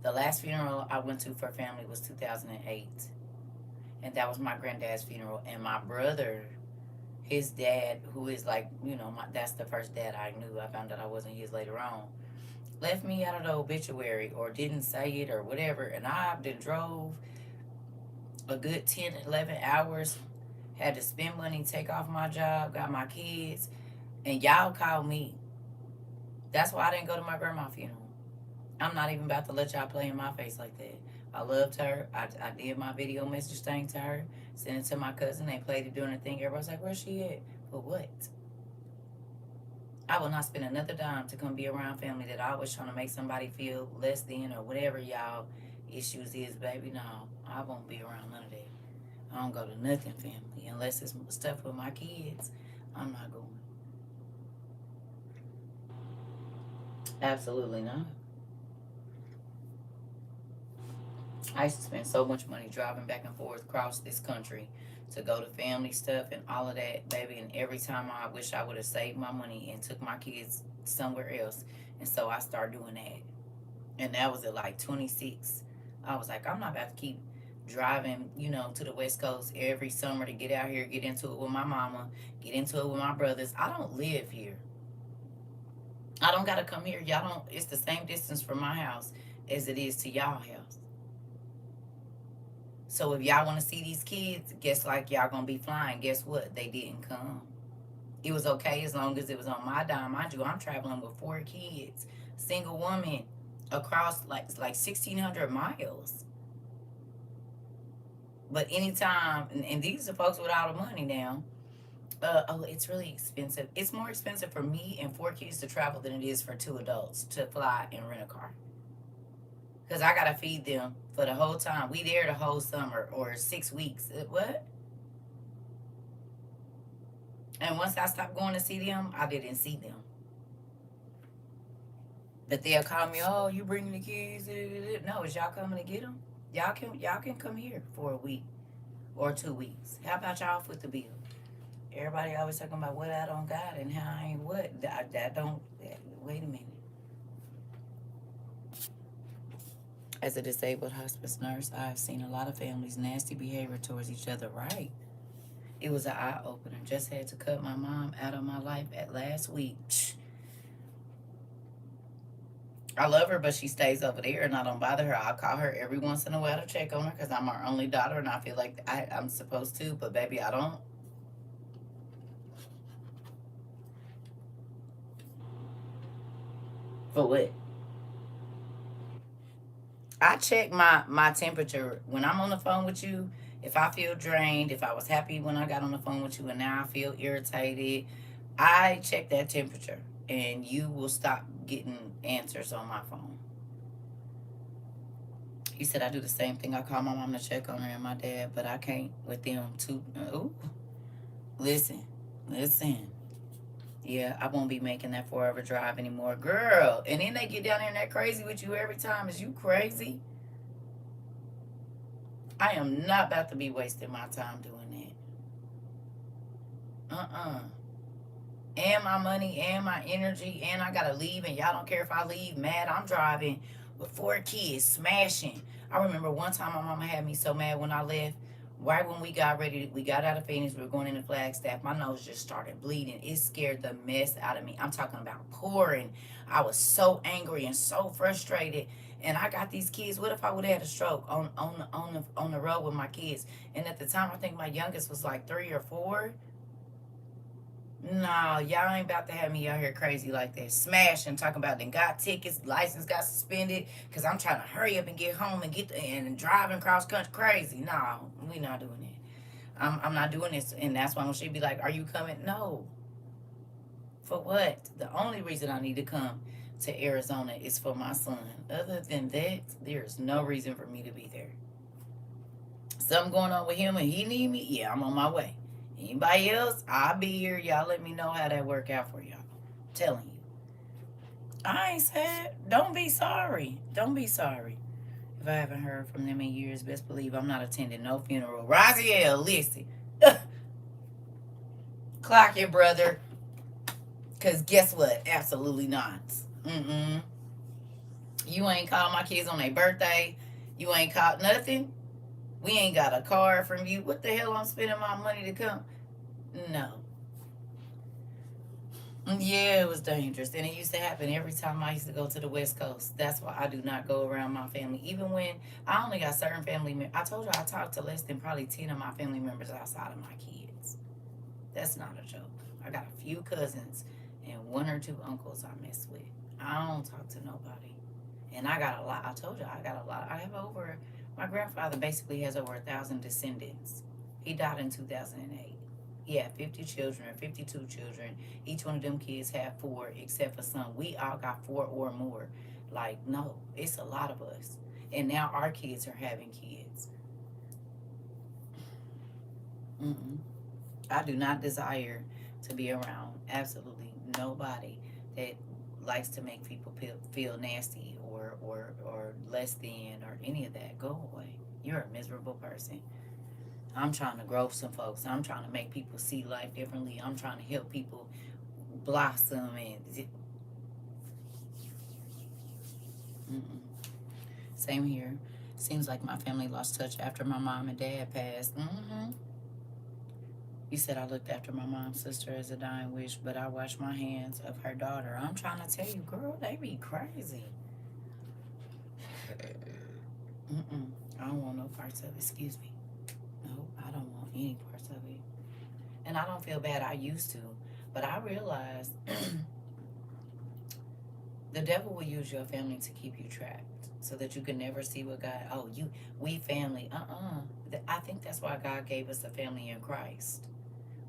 The last funeral I went to for family was 2008. And that was my granddad's funeral. And my brother, his dad, who is like, that's the first dad I knew. I found out I wasn't his later on. Left me out of the obituary or didn't say it or whatever. And I then drove a good 10, 11 hours. Had to spend money, take off my job, got my kids. And y'all called me. That's why I didn't go to my grandma's funeral. I'm not even about to let y'all play in my face like that. I loved her. I did my video message thing to her, sent it to my cousin. They played it during the thing. Everybody's like, where's she at? But what? I will not spend another dime to come be around family that I was trying to make somebody feel less than or whatever y'all issues is, baby. No, I won't be around none of that. I don't go to nothing family unless it's stuff with my kids. I'm not going. Absolutely not. I used to spend so much money driving back and forth across this country to go to family stuff and all of that, baby. And every time I wish I would have saved my money and took my kids somewhere else. And so I started doing that. And that was at like 26. I was like, I'm not about to keep driving, to the West Coast every summer to get out here, get into it with my mama, get into it with my brothers. I don't live here. I don't got to come here. Y'all don't, it's the same distance from my house as it is to y'all house. So if y'all want to see these kids, guess like y'all gonna be flying. Guess what? They didn't come. It was okay as long as it was on my dime. Mind you, I'm traveling with 4 kids, single woman, across like 1,600 miles. But anytime, and these are folks with all the money now. It's really expensive. It's more expensive for me and 4 kids to travel than it is for 2 adults to fly and rent a car. Because I got to feed them for the whole time. We there the whole summer or 6 weeks. What? And once I stopped going to see them, I didn't see them. But they'll call me, oh, you bringing the kids? No, is y'all coming to get them? Y'all can come here for a week or 2 weeks. How about y'all foot the bill? Everybody always talking about what I don't got and how I ain't what. That don't, wait a minute. As a disabled hospice nurse, I've seen a lot of families' nasty behavior towards each other, right? It was an eye-opener. Just had to cut my mom out of my life at last week. I love her, but she stays over there, and I don't bother her. I'll call her every once in a while to check on her because I'm her only daughter, and I feel like I'm supposed to, but baby, I don't. For what? I check my temperature when I'm on the phone with you. If I feel drained, if I was happy when I got on the phone with you and now I feel irritated, I check that temperature and you will stop getting answers on my phone. He said I do the same thing. I call my mom to check on her and my dad, but I can't with them too. Ooh. Listen. Yeah, I won't be making that forever drive anymore. Girl. And then they get down there and they're crazy with you every time. Is you crazy? I am not about to be wasting my time doing that. And my money and my energy, and I gotta leave, and y'all don't care if I leave mad. I'm driving with 4 kids, smashing. I remember one time my mama had me so mad when I left. Right when we got ready, we got out of Phoenix, we were going into Flagstaff. My nose just started bleeding. It scared the mess out of me. I'm talking about pouring. I was so angry and so frustrated. And I got these kids. What if I would have had a stroke on the road with my kids? And at the time, I think my youngest was like 3 or 4. No, y'all ain't about to have me out here crazy like that. Smashing, talking about then got tickets, license got suspended, because I'm trying to hurry up and get home and driving cross country crazy. No, we not doing that. I'm not doing this. And that's why when she be like, are you coming? No. For what? The only reason I need to come to Arizona is for my son. Other than that, there's no reason for me to be there. Something going on with him and he need me? Yeah, I'm on my way. Anybody else? I'll be here. Y'all let me know how that work out for y'all. I'm telling you. I ain't sad. Don't be sorry. Don't be sorry. If I haven't heard from them in years, best believe I'm not attending no funeral. Raziel, listen. Clock your brother. Because guess what? Absolutely not. Mm-mm. You ain't called my kids on their birthday. You ain't called nothing. We ain't got a card from you. What the hell I'm spending my money to come? No. Yeah, it was dangerous. And it used to happen every time I used to go to the West Coast. That's why I do not go around my family. Even when I only got certain family members. I told you I talked to less than probably 10 of my family members outside of my kids. That's not a joke. I got a few cousins and one or two uncles I mess with. I don't talk to nobody. And I got a lot. I told you I got a lot. I have over, my grandfather basically has over 1,000 descendants. He died in 2008. He had 50 children or 52 children. Each one of them kids had four, except for some. We all got four or more. Like, no, it's a lot of us. And now our kids are having kids. Mm-mm. I do not desire to be around absolutely nobody that likes to make people feel nasty or less than or any of that. Go away. You're a miserable person. I'm trying to grow some folks. I'm trying to make people see life differently. I'm trying to help people blossom and mm-mm. Same here. Seems like my family lost touch after my mom and dad passed. Mm-hmm. You said I looked after my mom's sister as a dying wish, but I washed my hands of her daughter. I'm trying to tell you, girl, they be crazy. Mm-mm. I don't want no parts of it. Excuse me. No, I don't want any parts of it. And I don't feel bad. I used to. But I realized the devil will use your family to keep you trapped so that you can never see what God, we family. I think that's why God gave us a family in Christ.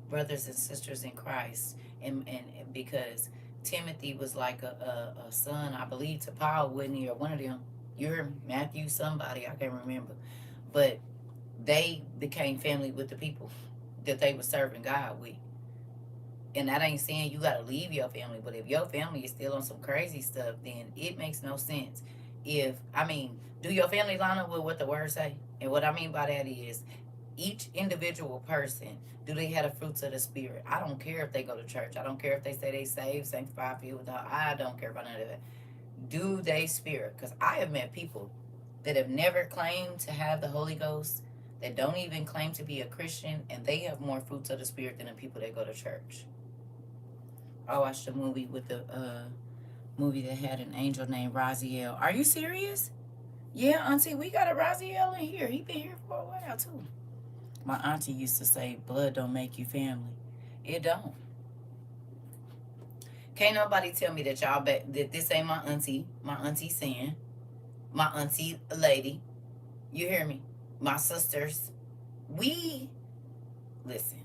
Brothers and sisters in Christ. And because Timothy was like a son, I believe, to Paul, wasn't he? Or one of them. You're Matthew somebody, I can't remember. But they became family with the people that they were serving God with. And that ain't saying you got to leave your family, but if your family is still on some crazy stuff, then it makes no sense. Do your family line up with what the word say? And what I mean by that is each individual person, do they have the fruits of the spirit? I don't care if they go to church. I don't care if they say they saved, sanctified, filled with the, I don't care about none of that. Do they spirit? Because I have met people that have never claimed to have the Holy Ghost, that don't even claim to be a Christian, and they have more fruits of the spirit than the people that go to church. I watched a movie with the movie that had an angel named Raziel. Are you serious? Yeah, Auntie, we got a Raziel in here. He been here for a while too. My auntie used to say, "Blood don't make you family." It don't. Can't nobody tell me that that this ain't my auntie. My auntie saying, my auntie lady. You hear me? My sisters. We listen.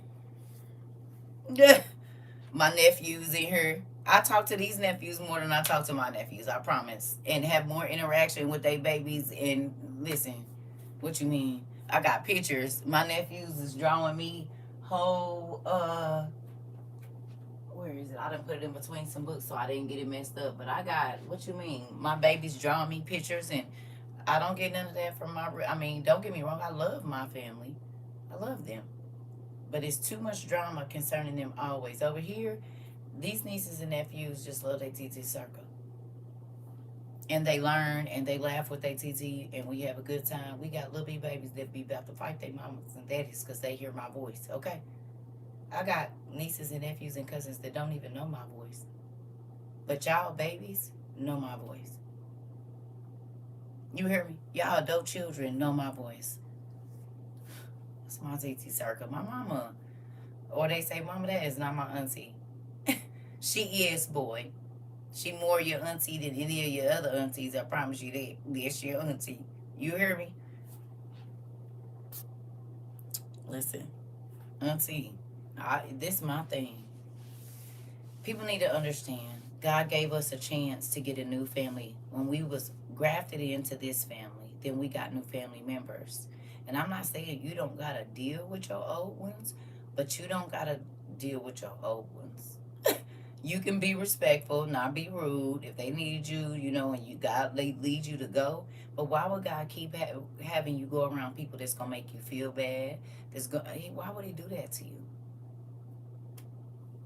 My nephews in here. I talk to these nephews more than I talk to my nephews, I promise. And have more interaction with their babies. And listen, what you mean? I got pictures. My nephews is drawing me whole, where is it? I done put it in between some books so I didn't get it messed up. But I got, what you mean? My baby's drawing me pictures, and I don't get none of that from don't get me wrong. I love my family. I love them. But it's too much drama concerning them always. Over here, these nieces and nephews just love their TT circle. And they learn and they laugh with their TT, and we have a good time. We got little babies that be about to fight their mamas and daddies because they hear my voice, okay? I got nieces and nephews and cousins that don't even know my voice. But y'all babies know my voice. You hear me? Y'all adult children know my voice. It's my TT circle. My mama, or they say, Mama, that is not my auntie. She is, boy. She more your auntie than any of your other aunties. I promise you that. That's your auntie. You hear me? Listen, auntie, this is my thing. People need to understand. God gave us a chance to get a new family. When we was grafted into this family, then we got new family members. And I'm not saying you don't got to deal with your old ones, but you don't got to deal with your old ones. You can be respectful, not be rude. If they need you, you know, and you God lead you to go. But why would God keep having you go around people that's gonna make you feel bad? Why would He do that to you?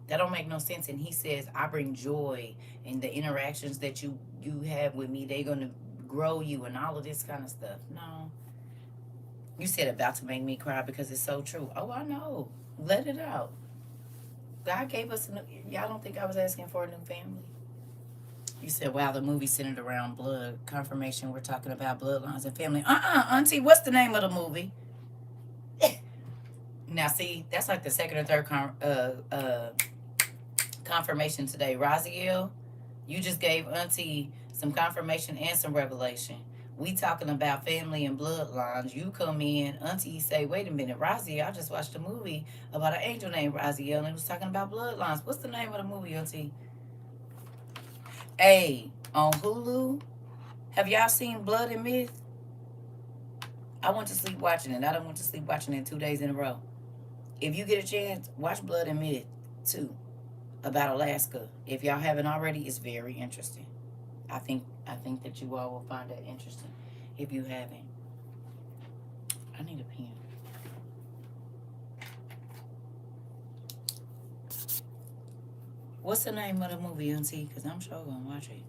That don't make no sense. And He says, "I bring joy, and the interactions that you have with me, they're gonna grow you, and all of this kind of stuff." No, you said about to make me cry because it's so true. Oh, I know. Let it out. God gave us a new. Y'all don't think I was asking for a new family? You said, wow, the movie centered around blood. Confirmation, we're talking about bloodlines and family. Auntie, what's the name of the movie? Now, see, that's like the second or third confirmation today. Raziel, you just gave Auntie some confirmation and some revelation. We talking about family and bloodlines. You come in, Auntie say, wait a minute, Raziel, I just watched a movie about an angel named Raziel, and it was talking about bloodlines. What's the name of the movie, Auntie? Hey, on Hulu, have y'all seen Blood and Myth? I went to sleep watching it. I don't want to sleep watching it 2 days in a row. If you get a chance, watch Blood and Myth too, about Alaska. If y'all haven't already, it's very interesting. I think that you all will find that interesting. If you haven't, I need a pen. What's the name of the movie, Auntie? Because I'm sure gonna watch it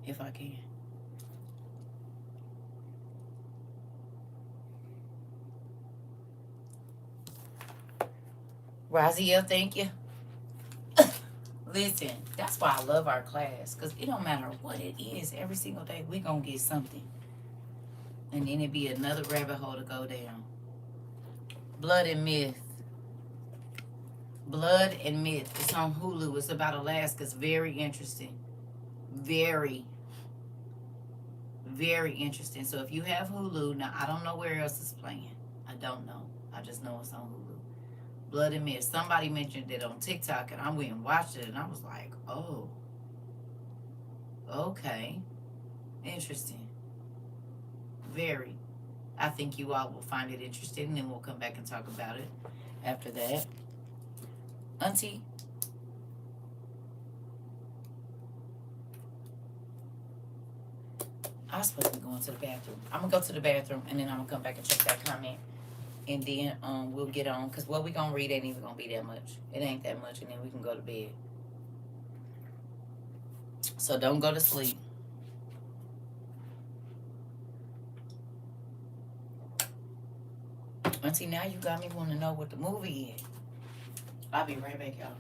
if I can. Raziel, thank you. Listen, that's why I love our class, because it don't matter what it is, every single day we gonna get something. And then it be another rabbit hole to go down. Blood and Myth. Blood and Myth. It's on Hulu. It's about Alaska. It's very interesting. Very, very interesting. So if you have Hulu, now I don't know where else it's playing. I don't know. I just know it's on Hulu. Blood and Myth. Somebody mentioned it on TikTok, and I went and watched it, and I was like, oh, okay. Interesting. Very. I think you all will find it interesting, and then we'll come back and talk about it after that. Auntie, I was supposed to be going to the bathroom. I'm gonna go to the bathroom, and then I'm gonna come back and check that comment, and then we'll get on, because what we gonna read ain't even gonna be that much. It ain't that much, and then we can go to bed. So don't go to sleep. Auntie, now you got me want to know what the movie is. I'll be right back, y'all.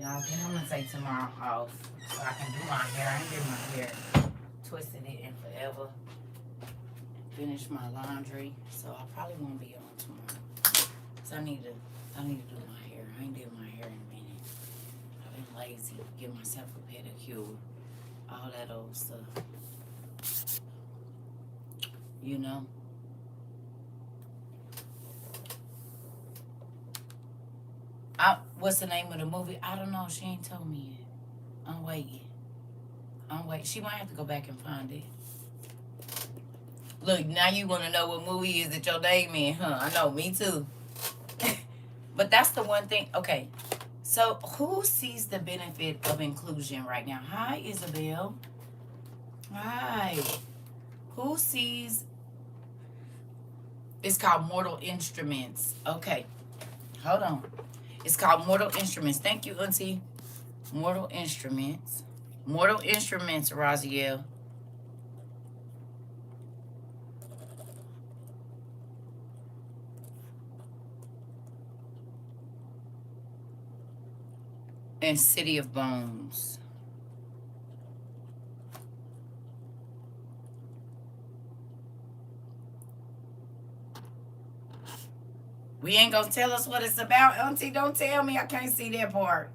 Y'all, then I'm gonna take tomorrow off so I can do my hair. I ain't getting my hair twisted it in forever. Finish my laundry, so I probably won't be on tomorrow. So I need to do my hair. I ain't did my hair in a minute. I've been lazy. Give myself a pedicure, all that old stuff. You know. What's the name of the movie? I don't know. She ain't told me yet. I'm waiting. She might have to go back and find it. Look, now you want to know what movie is that your name in, huh? I know, me too. But that's the one thing. Okay, so who sees the benefit of inclusion right now? Hi, Isabel. Hi. Who sees? It's called Mortal Instruments. Okay, hold on. It's called Mortal Instruments. Thank you, Auntie. Mortal Instruments. Mortal Instruments, Raziel. And City of Bones. We ain't gonna tell us what it's about, Auntie. Don't tell me. I can't see that part.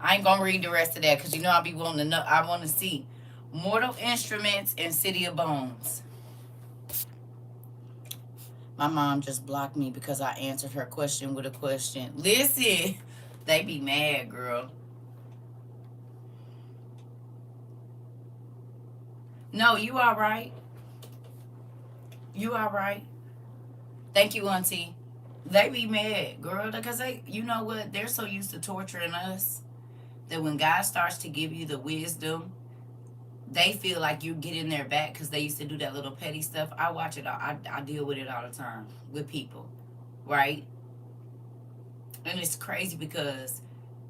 I ain't gonna read the rest of that because you know I be wanting to know. I want to see Mortal Instruments and City of Bones. My mom just blocked me because I answered her question with a question. Listen, they be mad, girl. No, you all right. You all right. Thank you, Auntie. They be mad, girl, because you know what? They're so used to torturing us that when God starts to give you the wisdom, they feel like you get in their back because they used to do that little petty stuff. I watch it all. I deal with it all the time with people, right? And it's crazy because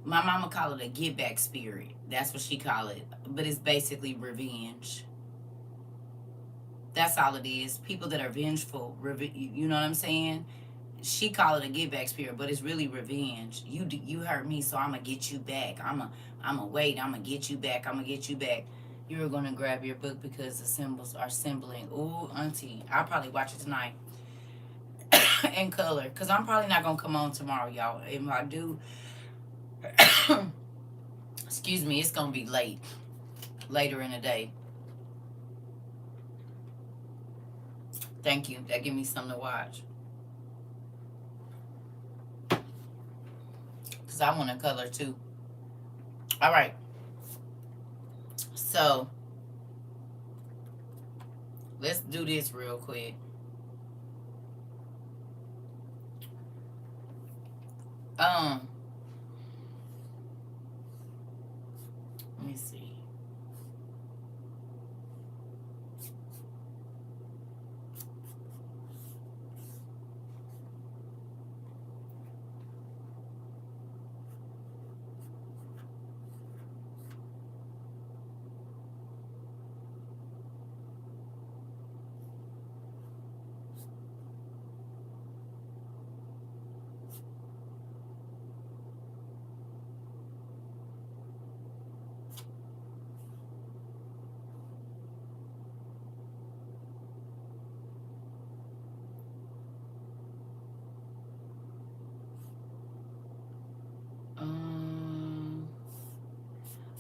my mama call it a get back spirit. That's what she call it. But it's basically revenge. That's all it is. People that are vengeful, you know what I'm saying? She call it a get back spirit, but it's really revenge. You hurt me, so I'm gonna get you back. I'm gonna wait. I'm gonna get you back. I'm gonna get you back. You're gonna grab your book because the symbols are symboling. Ooh, Auntie, I'll probably watch it tonight in color because I'm probably not gonna come on tomorrow, y'all. If I do, excuse me, it's gonna be later in the day. Thank you. That give me something to watch. Because I want to color too. All right. So, let's do this real quick. Let me see.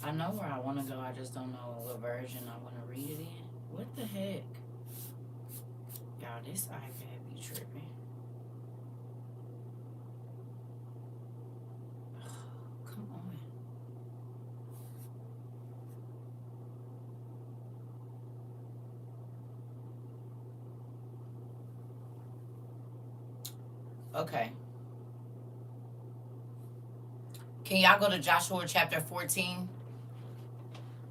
I know where I want to go. I just don't know what version I want to read it in. What the heck? Y'all, this iPad be tripping. Oh, come on. Okay. Can y'all go to Joshua chapter 14?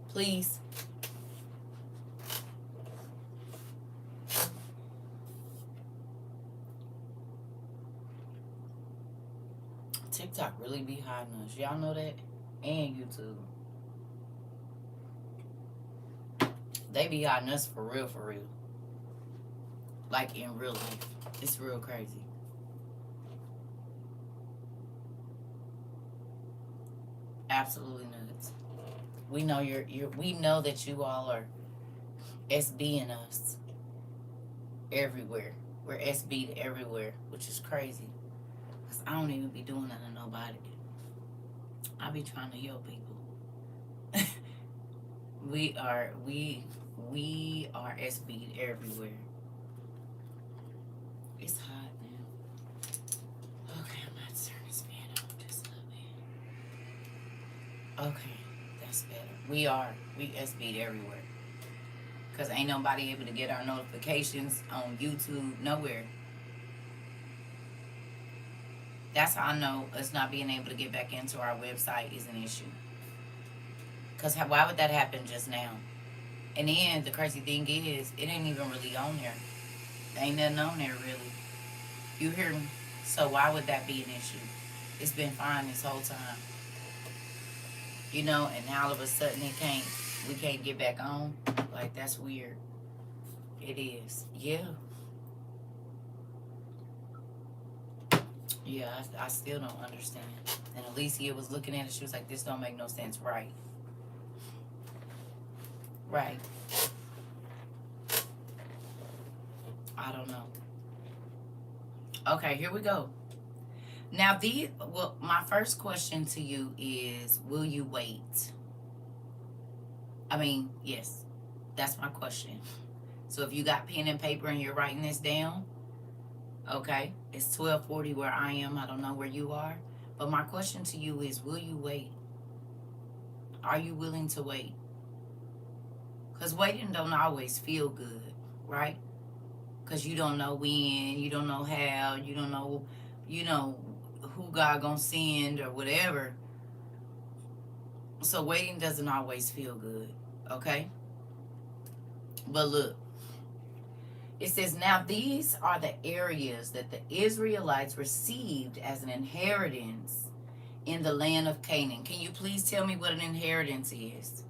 Please. TikTok really be hiding us. Y'all know that? And YouTube. They be hiding us for real, for real. Like in real life. It's real crazy. Absolutely nuts. We know we know that you all are SBing us everywhere. We're SB'd everywhere, which is crazy. Cause I don't even be doing that to nobody. I be trying to help people. we are we are SB'd everywhere. It's hot now. Okay, I'm not turning this fan on just a little bit. Okay, that's better. We SB'd everywhere. Cause ain't nobody able to get our notifications on YouTube nowhere. That's how I know us not being able to get back into our website is an issue. Cause why would that happen just now? And then the crazy thing is, it ain't even really on there. Ain't nothing on there really. You hear me? So why would that be an issue? It's been fine this whole time. You know, and now all of a sudden we can't get back on. Like, that's weird. It is. Yeah. Yeah, I still don't understand. And Alicia was looking at it. She was like, this don't make no sense. Right. Right. I don't know. Okay, here we go. Now, my first question to you is, will you wait? I mean, yes, that's my question. So if you got pen and paper and you're writing this down, okay, it's 12:40 where I am. I don't know where you are. But my question to you is, will you wait? Are you willing to wait? Because waiting don't always feel good, right? Because you don't know when, you don't know how, you don't know, who God gonna send or whatever. So waiting doesn't always feel good, okay? But look, it says, now these are the areas that the Israelites received as an inheritance in the land of Canaan. Can you please tell me what an inheritance is?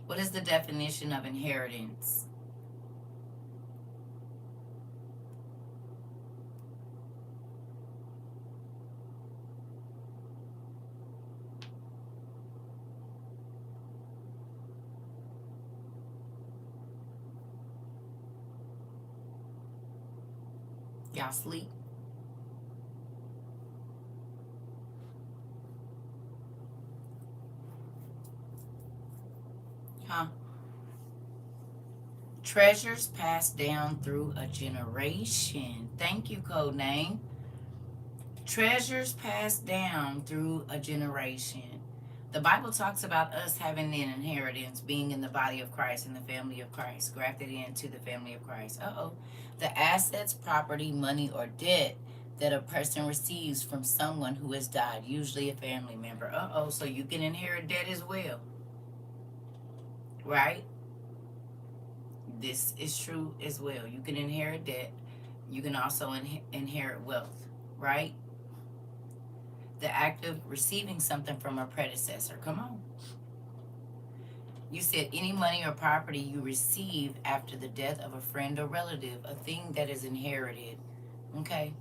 What is the definition of inheritance? Y'all sleep? Huh? Treasures passed down through a generation. Thank you, code name. Treasures passed down through a generation. The Bible talks about us having an inheritance, being in the body of Christ, in the family of Christ, grafted into the family of Christ. The assets, property, money, or debt that a person receives from someone who has died, usually a family member. So you can inherit debt as well, right? This is true as well. You can inherit debt. You can also inherit wealth, right? The act of receiving something from a predecessor. Come on. You said any money or property you receive after the death of a friend or relative, a thing that is inherited. Okay.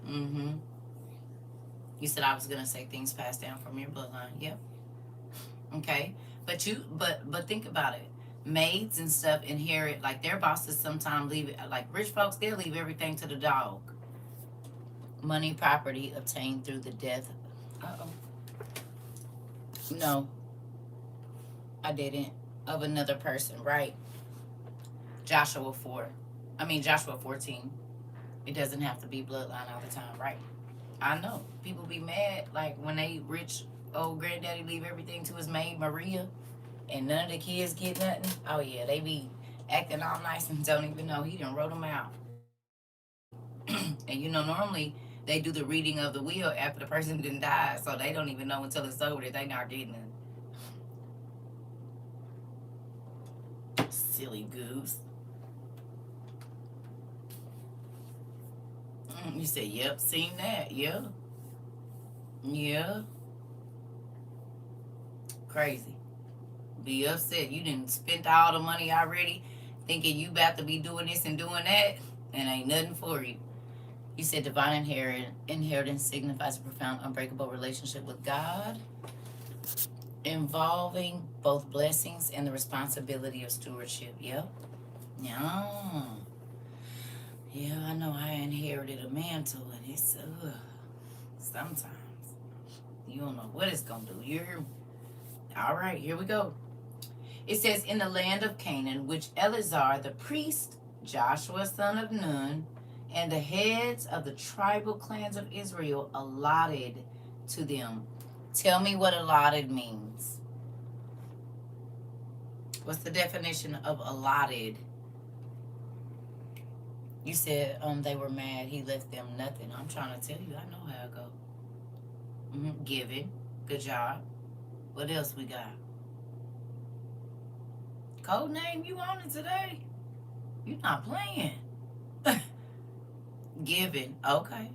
Mm-hmm. You said I was gonna say things passed down from your bloodline. Yep. Okay. But think about it. Maids and stuff inherit, like their bosses sometimes leave it, like rich folks, they'll leave everything to the dog. Money, property obtained through the death. No, I didn't. Of another person, right? Joshua 4. Joshua 14. It doesn't have to be bloodline all the time, right? I know. People be mad, like when they rich old granddaddy leave everything to his maid Maria and none of the kids get nothing. Oh yeah, they be acting all nice and don't even know he done wrote them out. And normally they do the reading of the will after the person didn't die, so they don't even know until it's over that they not getting it. Silly goose. You said, yep, seen that. Yeah. Yeah. Crazy. Be upset. You didn't spend all the money already thinking you about to be doing this and doing that, and ain't nothing for you. You said divine inheritance signifies a profound, unbreakable relationship with God, involving both blessings and the responsibility of stewardship. Yep. Yeah. Yeah, I know I inherited a mantle, and it's sometimes you don't know what it's gonna do. You're all right. Here we go. It says, in the land of Canaan, which Eleazar the priest, Joshua son of Nun, and the heads of the tribal clans of Israel allotted to them. Tell me what allotted means. What's the definition of allotted? You said they were mad. He left them nothing. I'm trying to tell you. I know how it go. Given. Good job. What else we got? Code name, you on it today? You not playing. Given. Okay.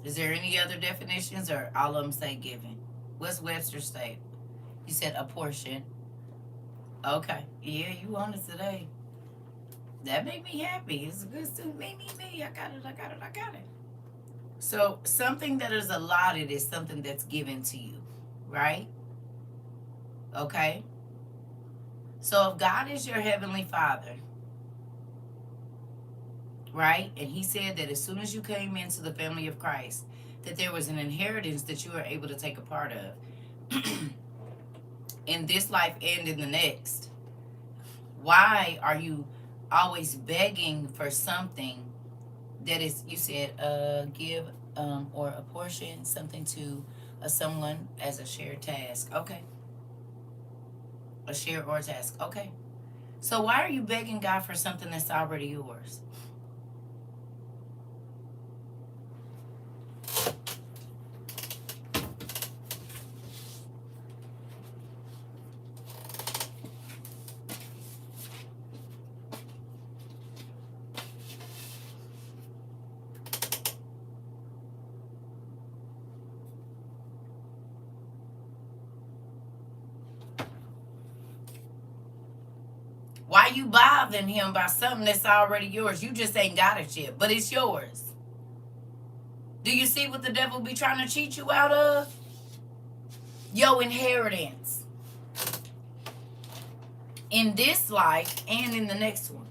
Is there any other definitions, or all of them say given? What's Webster state? You said a portion. Okay. Yeah, you on it today. That make me happy. It's good to me. I got it. So something that is allotted is something that's given to you, right? Okay. So if God is your heavenly Father, right? And he said that as soon as you came into the family of Christ, that there was an inheritance that you were able to take a part of in this life and in the next. Why are you always begging for something that is, you said, give or a portion, something to someone as a shared task? Okay. A share or task. Okay. So why are you begging God for something that's already yours? Why you bothering him about something that's already yours? You just ain't got it yet, but it's yours. Do you see what the devil be trying to cheat you out of? Your inheritance. In this life and in the next one.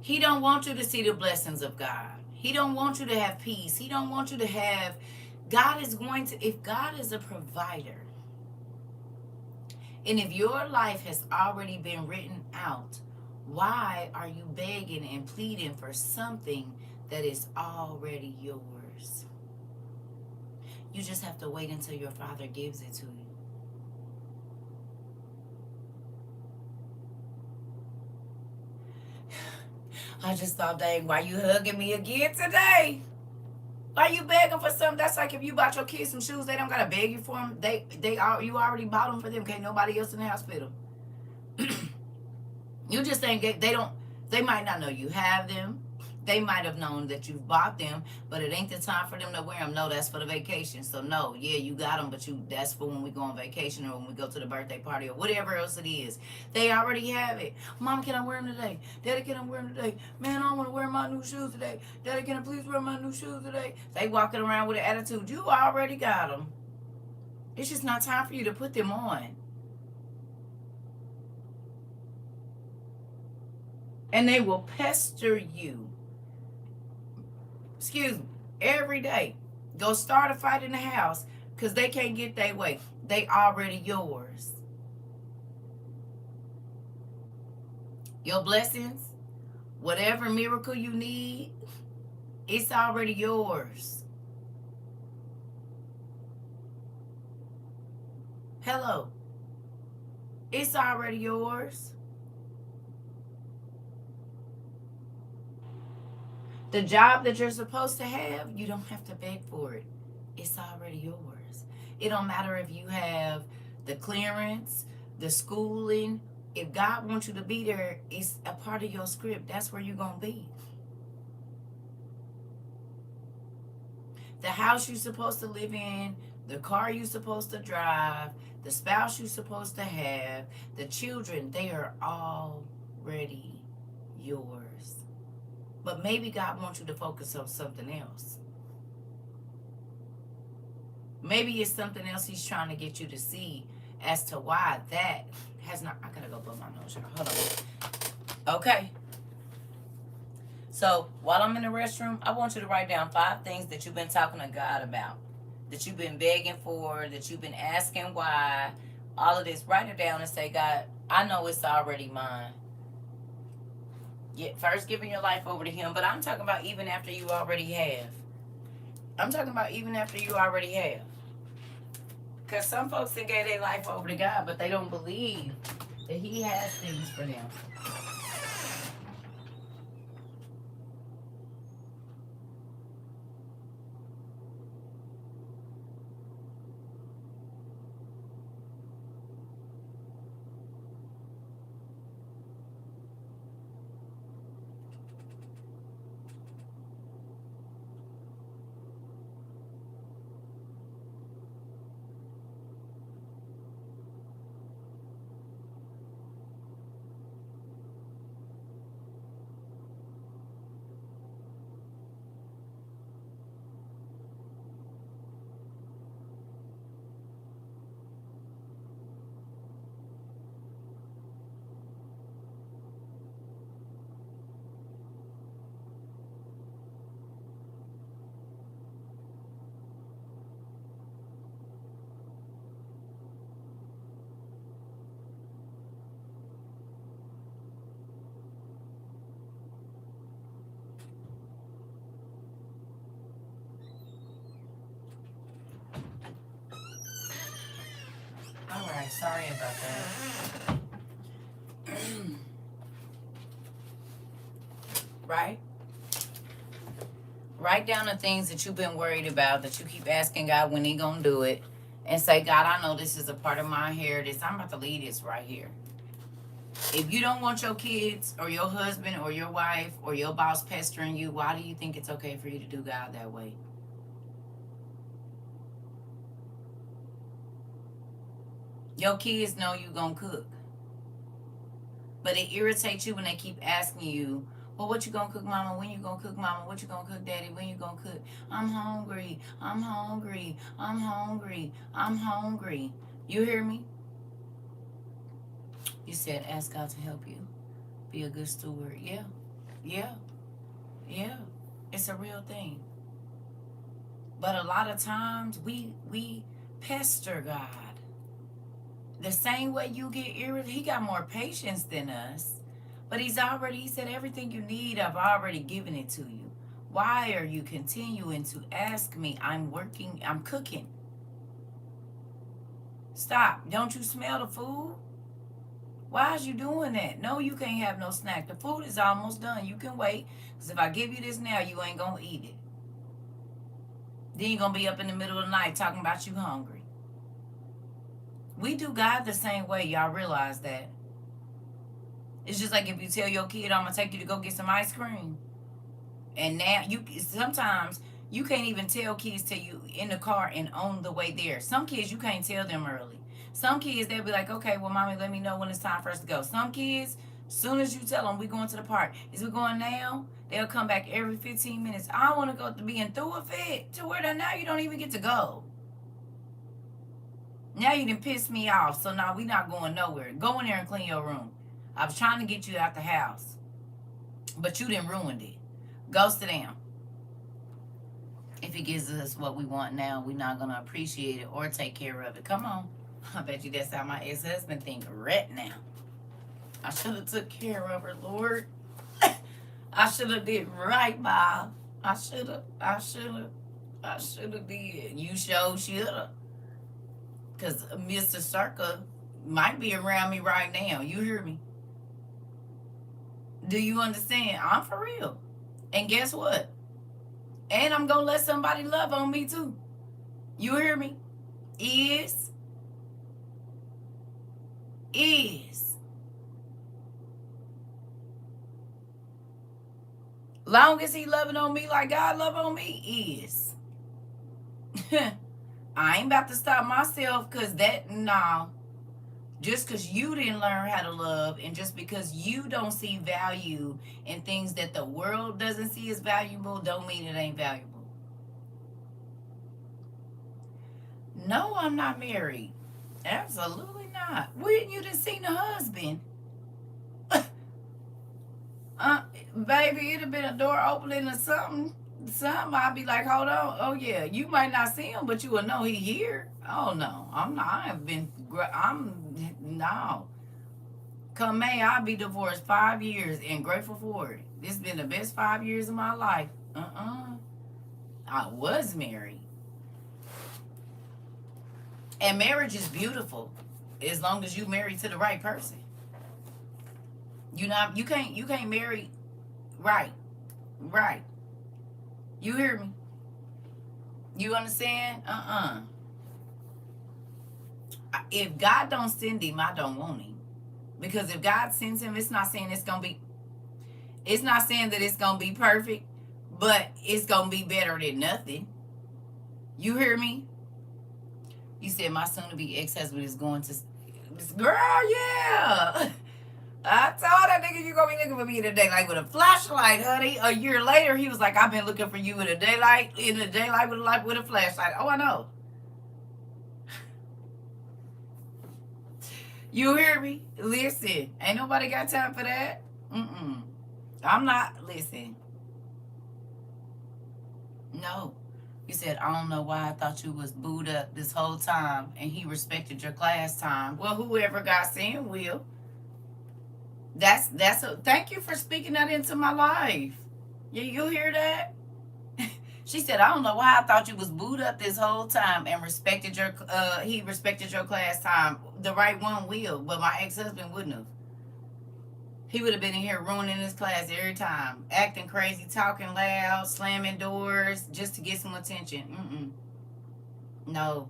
He don't want you to see the blessings of God. He don't want you to have peace. He don't want you to have... God is going to... If God is a provider, and if your life has already been written out, why are you begging and pleading for something that is already yours? You just have to wait until your Father gives it to you. I just thought, dang, why you hugging me again today? Why you begging for something? That's like if you bought your kids some shoes, they don't gotta beg you for them. You already bought them for them. Can't nobody else in the house fit them. You just think they might not know you have them. They might have known that you've bought them, but it ain't the time for them to wear them. No, that's for the vacation. So no, yeah, you got them, but that's for when we go on vacation or when we go to the birthday party or whatever else it is. They already have it. Mom, can I wear them today? Daddy, can I wear them today? Man, I want to wear my new shoes today. Daddy, can I please wear my new shoes today? They walking around with an attitude. You already got them. It's just not time for you to put them on. And they will pester you. Excuse me, every day. Go start a fight in the house because they can't get their way. They already yours. Your blessings, whatever miracle you need, it's already yours. Hello. It's already yours. The job that you're supposed to have, you don't have to beg for it. It's already yours. It don't matter if you have the clearance, the schooling. If God wants you to be there, it's a part of your script. That's where you're going to be. The house you're supposed to live in, the car you're supposed to drive, the spouse you're supposed to have, the children, they are already yours. But maybe God wants you to focus on something else. Maybe it's something else he's trying to get you to see as to why that has not. I gotta go blow my nose. Hold on. Okay. So while I'm in the restroom, I want you to write down 5 things that you've been talking to God about, that you've been begging for, that you've been asking why. All of this, write it down and say, God, I know it's already mine. First giving your life over to him, but I'm talking about even after you already have. I'm talking about even after you already have. Because some folks think gave their life over to God, but they don't believe that he has things for them. All right, sorry about that. Right? Write down the things that you've been worried about, that you keep asking God when he gonna do it, and say, God, I know this is a part of my inheritance. I'm about to leave this right here. If you don't want your kids or your husband or your wife or your boss pestering you, why do you think it's okay for you to do God that way? Your kids know you gonna cook, but it irritates you when they keep asking you, well, what you gonna cook, mama? When you gonna cook, mama? What you gonna cook, daddy? When you gonna cook? I'm hungry. I'm hungry. I'm hungry. I'm hungry. You hear me? You said ask God to help you. Be a good steward. Yeah. Yeah. Yeah. It's a real thing. But a lot of times we pester God. The same way you get irritated, he got more patience than us. But he said, everything you need, I've already given it to you. Why are you continuing to ask me? I'm working, I'm cooking. Stop. Don't you smell the food? Why is you doing that? No, you can't have no snack. The food is almost done. You can wait. Because if I give you this now, you ain't going to eat it. Then you're going to be up in the middle of the night talking about you hungry. We do God the same way. Y'all realize that? It's just like if you tell your kid, I'm going to take you to go get some ice cream. And now, sometimes you can't even tell kids till you in the car and on the way there. Some kids, you can't tell them early. Some kids, they'll be like, okay, well, mommy, let me know when it's time for us to go. Some kids, soon as you tell them, we going to the park. Is we going now? They'll come back every 15 minutes. I want to go to being through a fit to where now you don't even get to go. Now you done piss me off, so now we not going nowhere. Go in there and clean your room. I was trying to get you out the house, but you done ruined it. Go sit down. If he gives us what we want now, we're not going to appreciate it or take care of it. Come on. I bet you that's how my ex-husband think right now. I should have took care of her, Lord. I should have did right, Bob. I should have did. You sure should have. Because Mr. CERCA might be around me right now. You hear me? Do you understand? I'm for real. And guess what? And I'm going to let somebody love on me too. You hear me? Is. Long as he loving on me like God love on me, is. I ain't about to stop myself because that, no. Just because you didn't learn how to love, and just because you don't see value in things that the world doesn't see as valuable, don't mean it ain't valuable. No, I'm not married. Absolutely not. When you done seen the husband? uh, Baby, it'd have been a door opening or something. I'd be like, hold on. Oh yeah, you might not see him, but you will know he here. Oh no, I'm not. I have been. No. Come May, I'll be divorced 5 years and grateful for it. This has been the best 5 years of my life. I was married, and marriage is beautiful, as long as you married to the right person. You can't marry. Right, right. You hear me? You understand? If God don't send him, I don't want him. Because if God sends him, it's not saying it's gonna be. It's not saying that it's gonna be perfect, but it's gonna be better than nothing. You hear me? You said my soon-to-be ex-husband is going to. Girl, yeah. I told that nigga you gonna be looking for me in the daylight with a flashlight, honey. A year later, he was like, I've been looking for you in the daylight, with a flashlight. Oh, I know. You hear me? Listen, ain't nobody got time for that. I'm not. Listen. No. You said, I don't know why I thought you was booed up this whole time and he respected your class time. Well, whoever got sent will. Thank you for speaking that into my life. You hear that? She said, I don't know why I thought you was booed up this whole time and he respected your class time. The right one will, but my ex-husband wouldn't have. He would have been in here ruining his class every time, acting crazy, talking loud, slamming doors just to get some attention. No.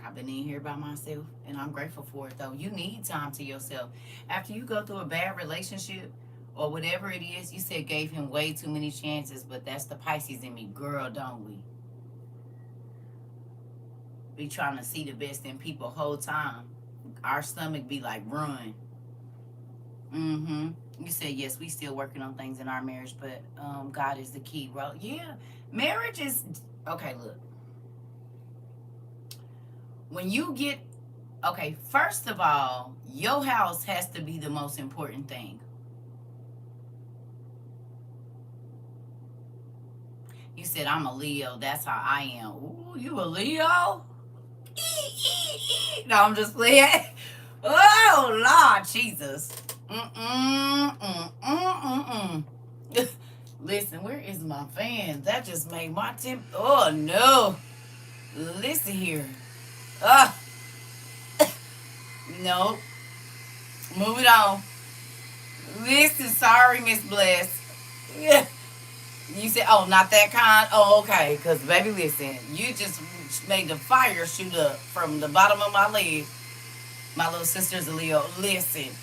I've been in here by myself, and I'm grateful for it, though. You need time to yourself. After you go through a bad relationship or whatever it is, you said gave him way too many chances, but that's the Pisces in me. Girl, don't we? We trying to see the best in people whole time. Our stomach be like, run. You said, yes, we still working on things in our marriage, but God is the key. Well, yeah, marriage is... Okay, look. When you get... Okay, first of all, your house has to be the most important thing. You said, I'm a Leo. That's how I am. Ooh, you a Leo? No, I'm just playing. Oh, Lord Jesus. Listen, where is my fan? That just made my temp... Oh, no. Listen here. No. Move it on. Listen, sorry, Miss Bless. Yeah. You said, oh, not that kind? Oh, okay. Because, baby, listen, you just made the fire shoot up from the bottom of my leg. My little sister's a Leo. Listen,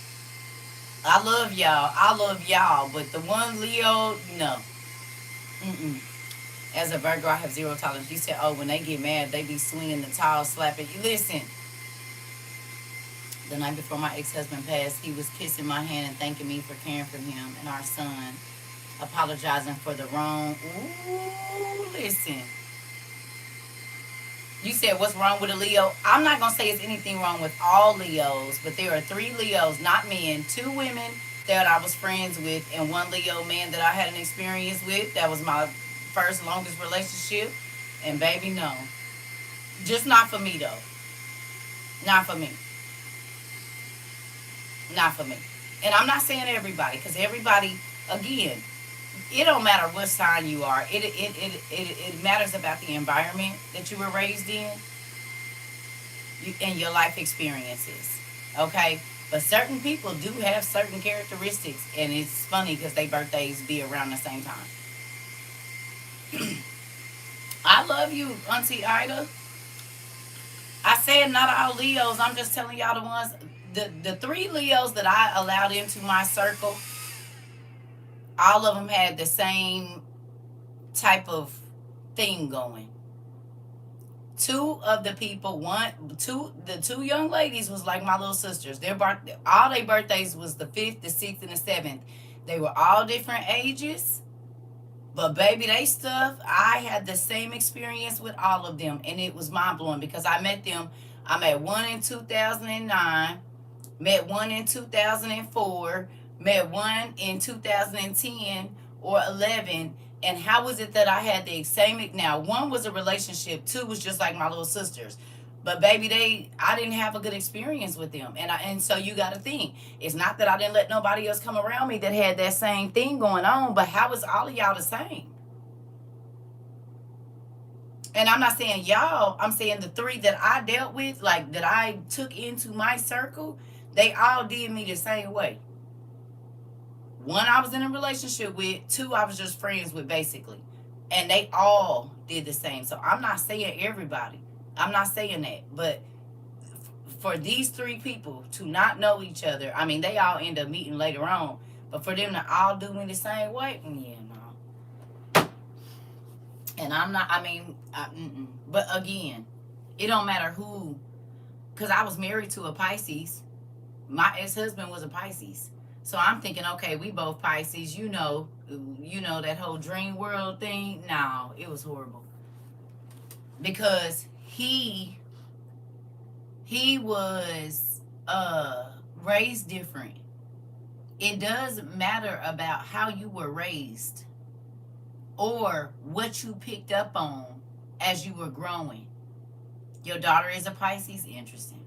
I love y'all. But the one Leo, no. As a Virgo, I have zero tolerance. You said, oh, when they get mad, they be swinging the towel, slapping you. Listen. The night before my ex-husband passed, he was kissing my hand and thanking me for caring for him and our son. Apologizing for the wrong. Ooh, listen. You said, what's wrong with a Leo? I'm not going to say it's anything wrong with all Leos, but there are 3 Leos, not men, 2 women that I was friends with, and 1 Leo man that I had an experience with. That was my first longest relationship. And baby, no. Just not for me, though. Not for me. Not for me. And I'm not saying everybody, because everybody, again, it don't matter what sign you are. It matters about the environment that you were raised in and your life experiences. Okay? But certain people do have certain characteristics, and it's funny because their birthdays be around the same time. I love you, Auntie Ida. I said not all Leos. I'm just telling y'all the ones, the 3 Leos that I allowed into my circle, all of them had the same type of thing going. Two of the people, the two young ladies was like my little sisters. All their birthdays was the 5th, the 6th, and the 7th. They were all different ages. But baby, they stuff, I had the same experience with all of them. And it was mind blowing because I met them. I met one in 2009, met one in 2004, met one in 2010 or 11. And how was it that I had the same? Now, one was a relationship, two was just like my little sisters. But baby, I didn't have a good experience with them. And so you got to think, it's not that I didn't let nobody else come around me that had that same thing going on, but how is all of y'all the same? And I'm not saying y'all, I'm saying the three that I dealt with, like that I took into my circle, they all did me the same way. One I was in a relationship with, two I was just friends with basically. And they all did the same. So I'm not saying everybody. I'm not saying that. But for these three people to not know each other, I mean, they all end up meeting later on. But for them to all do me the same way, yeah, no. And I'm not, I mean, but again, it don't matter who, because I was married to a Pisces. My ex-husband was a Pisces. So I'm thinking, okay, we both Pisces, you know that whole dream world thing. No, it was horrible. Because he was raised different. It does matter about how you were raised or what you picked up on as you were growing. Your daughter is a Pisces, interesting.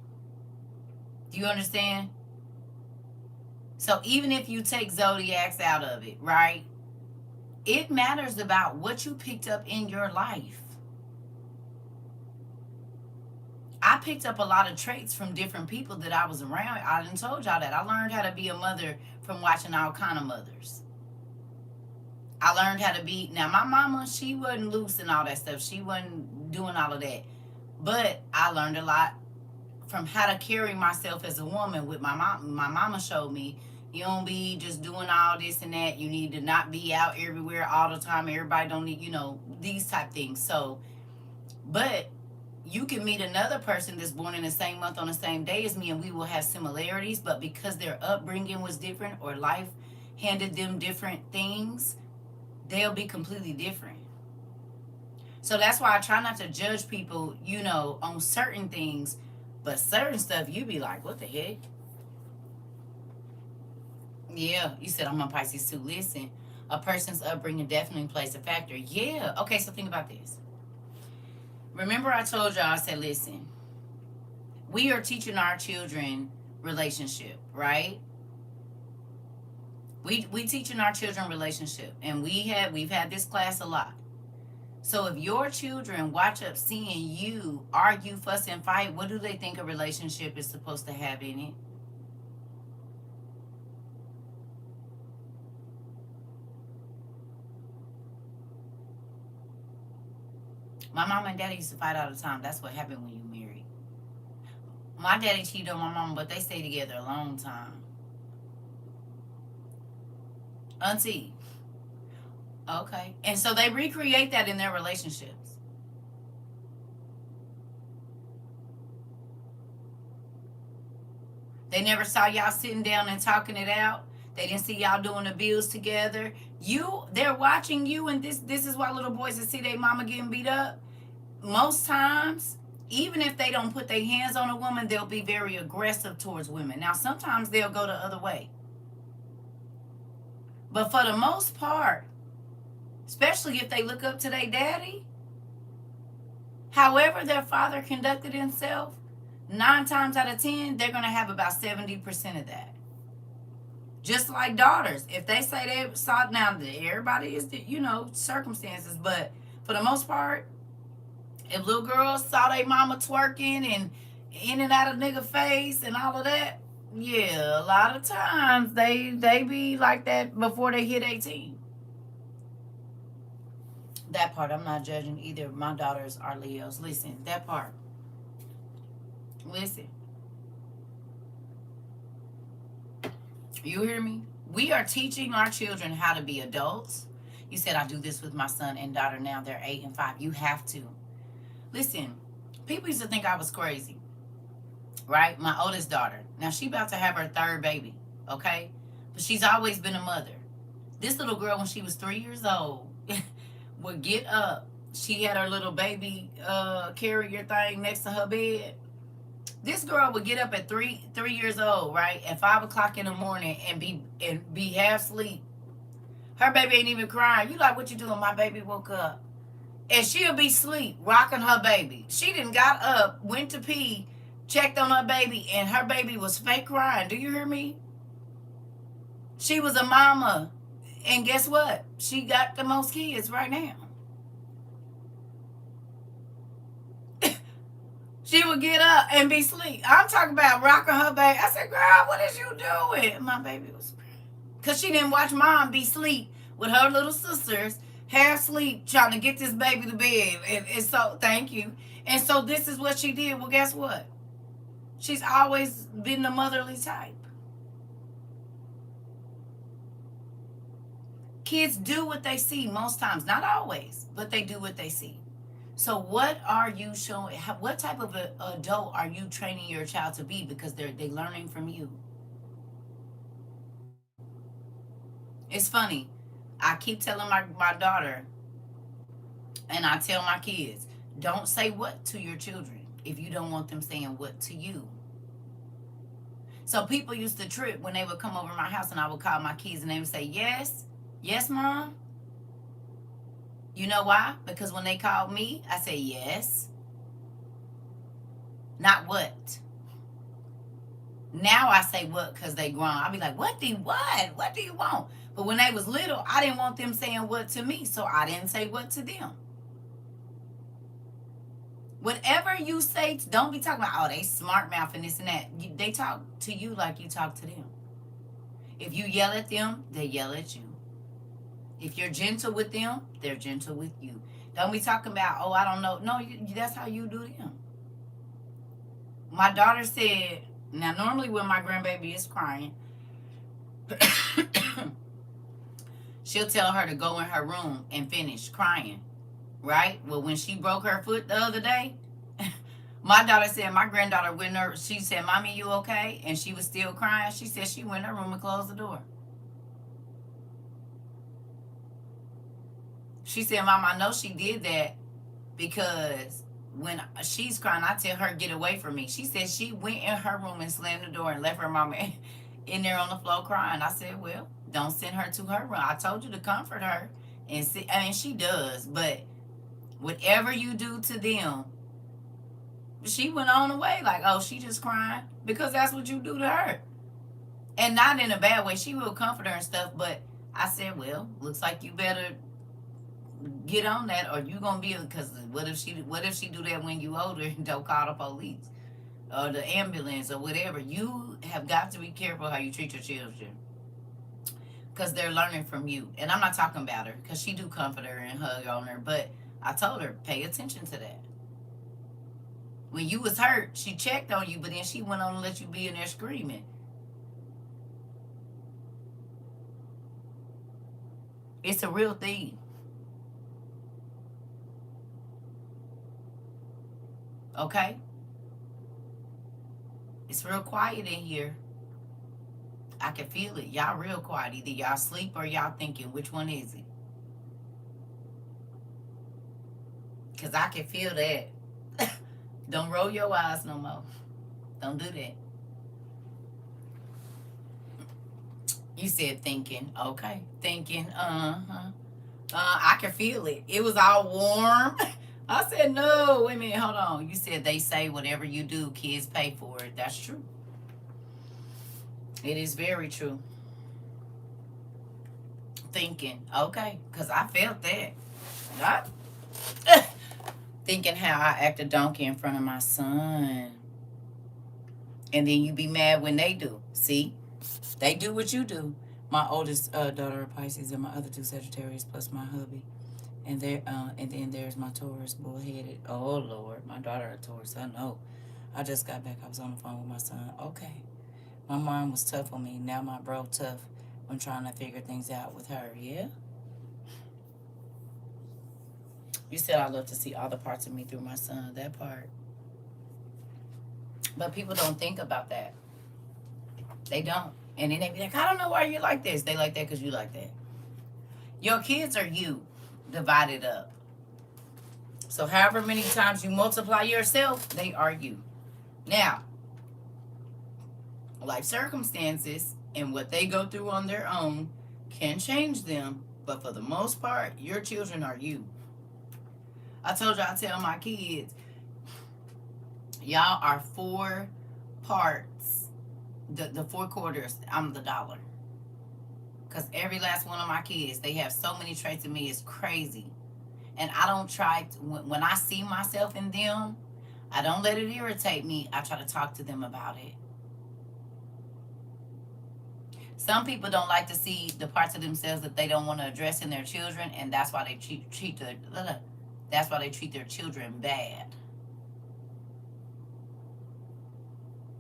Do you understand? So even if you take zodiacs out of it, right? It matters about what you picked up in your life. I picked up a lot of traits from different people that I was around. I done told y'all that. I learned how to be a mother from watching all kind of mothers. I learned how to be, now my mama, she wasn't loose and all that stuff. She wasn't doing all of that. But I learned a lot from how to carry myself as a woman with my mom. My mama showed me, you don't be just doing all this and that. You need to not be out everywhere all the time. Everybody don't need, these type things. So, but you can meet another person that's born in the same month on the same day as me and we will have similarities, but because their upbringing was different or life handed them different things, they'll be completely different. So that's why I try not to judge people, on certain things, but certain stuff you be like, what the heck? Yeah, you said I'm a Pisces too. Listen, a person's upbringing definitely plays a factor. Yeah. Okay, so think about this. Remember I told y'all, I said, listen, we are teaching our children relationship, right? We teaching our children relationship, and we've had this class a lot. So if your children watch up seeing you argue, fuss, and fight, what do they think a relationship is supposed to have in it? My mom and daddy used to fight all the time. That's what happened when you married. My daddy cheated on my mom, but they stayed together a long time. Auntie. Okay. And so they recreate that in their relationships. They never saw y'all sitting down and talking it out. They didn't see y'all doing the bills together. They're watching you, and this is why little boys that see their mama getting beat up, most times, even if they don't put their hands on a woman, they'll be very aggressive towards women. Now, sometimes they'll go the other way. But for the most part, especially if they look up to their daddy, however their father conducted himself, 9 times out of 10, they're going to have about 70% of that. Just like daughters. If they say they saw, now everybody is, circumstances, but for the most part, if little girls saw their mama twerking and in and out of nigga face and all of that, yeah, a lot of times they be like that before they hit 18. That part, I'm not judging either. My daughters are Leos. Listen, that part. Listen. You hear me? We are teaching our children how to be adults. You said I do this with my son and daughter now. They're 8 and 5. You have to. Listen, People used to think I was crazy, right? My oldest daughter. Now she about to have her third baby, okay? But she's always been a mother. This little girl, when she was 3 years old, would get up. She had her little baby carrier thing next to her bed. This girl would get up at 3 years old, right, at 5 o'clock in the morning and be half asleep. Her baby ain't even crying. You like, what you doing? My baby woke up, and she'll be asleep rocking her baby. She didn't got up, went to pee, checked on her baby, and her baby was fake crying. Do you hear me? She was a mama, and guess what? She got the most kids right now. She would get up and be asleep. I'm talking about rocking her baby. I said, girl, what is you doing? My baby was, because she didn't watch mom be asleep with her little sisters, half asleep, trying to get this baby to bed. And so, thank you. And so this is what she did. Well, guess what? She's always been the motherly type. Kids do what they see most times. Not always, but they do what they see. So what are you showing? What type of adult are you training your child to be? Because they're learning from you. It's funny. I keep telling my daughter, and I tell my kids, don't say what to your children if you don't want them saying what to you. So people used to trip when they would come over my house and I would call my kids and they would say, yes, yes, mom. You know why? Because when they called me, I say yes. Not what. Now I say what because they grown. I'll be like, what do you want? What do you want? But when they was little, I didn't want them saying what to me, so I didn't say what to them. Whatever you say, don't be talking about, oh, they smart mouth and this and that. They talk to you like you talk to them. If you yell at them, they yell at you. If you're gentle with them, they're gentle with you. Don't be talking about, oh, I don't know. No, that's how you do them. My daughter said, now normally when my grandbaby is crying, she'll tell her to go in her room and finish crying, right? Well, when she broke her foot the other day, my daughter said, my granddaughter went in her, she said, Mommy, you okay? And she was still crying. She said she went in her room and closed the door. She said, Mom, I know she did that because when she's crying, I tell her, get away from me. She said she went in her room and slammed the door and left her mama in there on the floor crying. I said, well, don't send her to her room. I told you to comfort her. And see, I mean, she does. But whatever you do to them, she went on away like, oh, she just crying. Because that's what you do to her. And not in a bad way. She will comfort her and stuff. But I said, well, looks like you better get on that, or you gonna be, because what if she do that when you older and don't call the police or the ambulance or whatever? You have got to be careful how you treat your children, because they're learning from you. And I'm not talking about her, because she do comfort her and hug on her, but I told her, pay attention to that. When you was hurt, she checked on you, but then she went on and let you be in there screaming. It's a real thing. Okay? It's real quiet in here. I can feel it. Y'all real quiet. Either y'all sleep or y'all thinking. Which one is it? Because I can feel that. Don't roll your eyes no more. Don't do that. You said thinking. Okay. Thinking. I can feel it. It was all warm. I said, no, wait a minute, hold on. You said they say whatever you do, kids pay for it. That's true. It is very true. Thinking, okay, because I felt that. Not thinking how I act a donkey in front of my son. And then you be mad when they do. See? They do what you do. My oldest daughter of Pisces and my other two Sagittarius plus my hubby. And then there's my Taurus, bullheaded. Oh, Lord. My daughter a Taurus. I know. I just got back. I was on the phone with my son. Okay. My mom was tough on me. Now my bro tough when trying to figure things out with her. Yeah? You said I love to see all the parts of me through my son. That part. But people don't think about that. They don't. And then they be like, I don't know why you're like this. They like that because you like that. Your kids are you divided up. So however many times you multiply yourself, they are you. Now, life circumstances and what they go through on their own can change them. But for the most part, your children are you. I told you I tell my kids, y'all are 4 parts. The 4 quarters, I'm the dollar. Because every last one of my kids, they have so many traits in me, it's crazy. And I don't try to, when I see myself in them, I don't let it irritate me. I try to talk to them about it. Some people don't like to see the parts of themselves that they don't want to address in their children, and that's why they treat their children bad.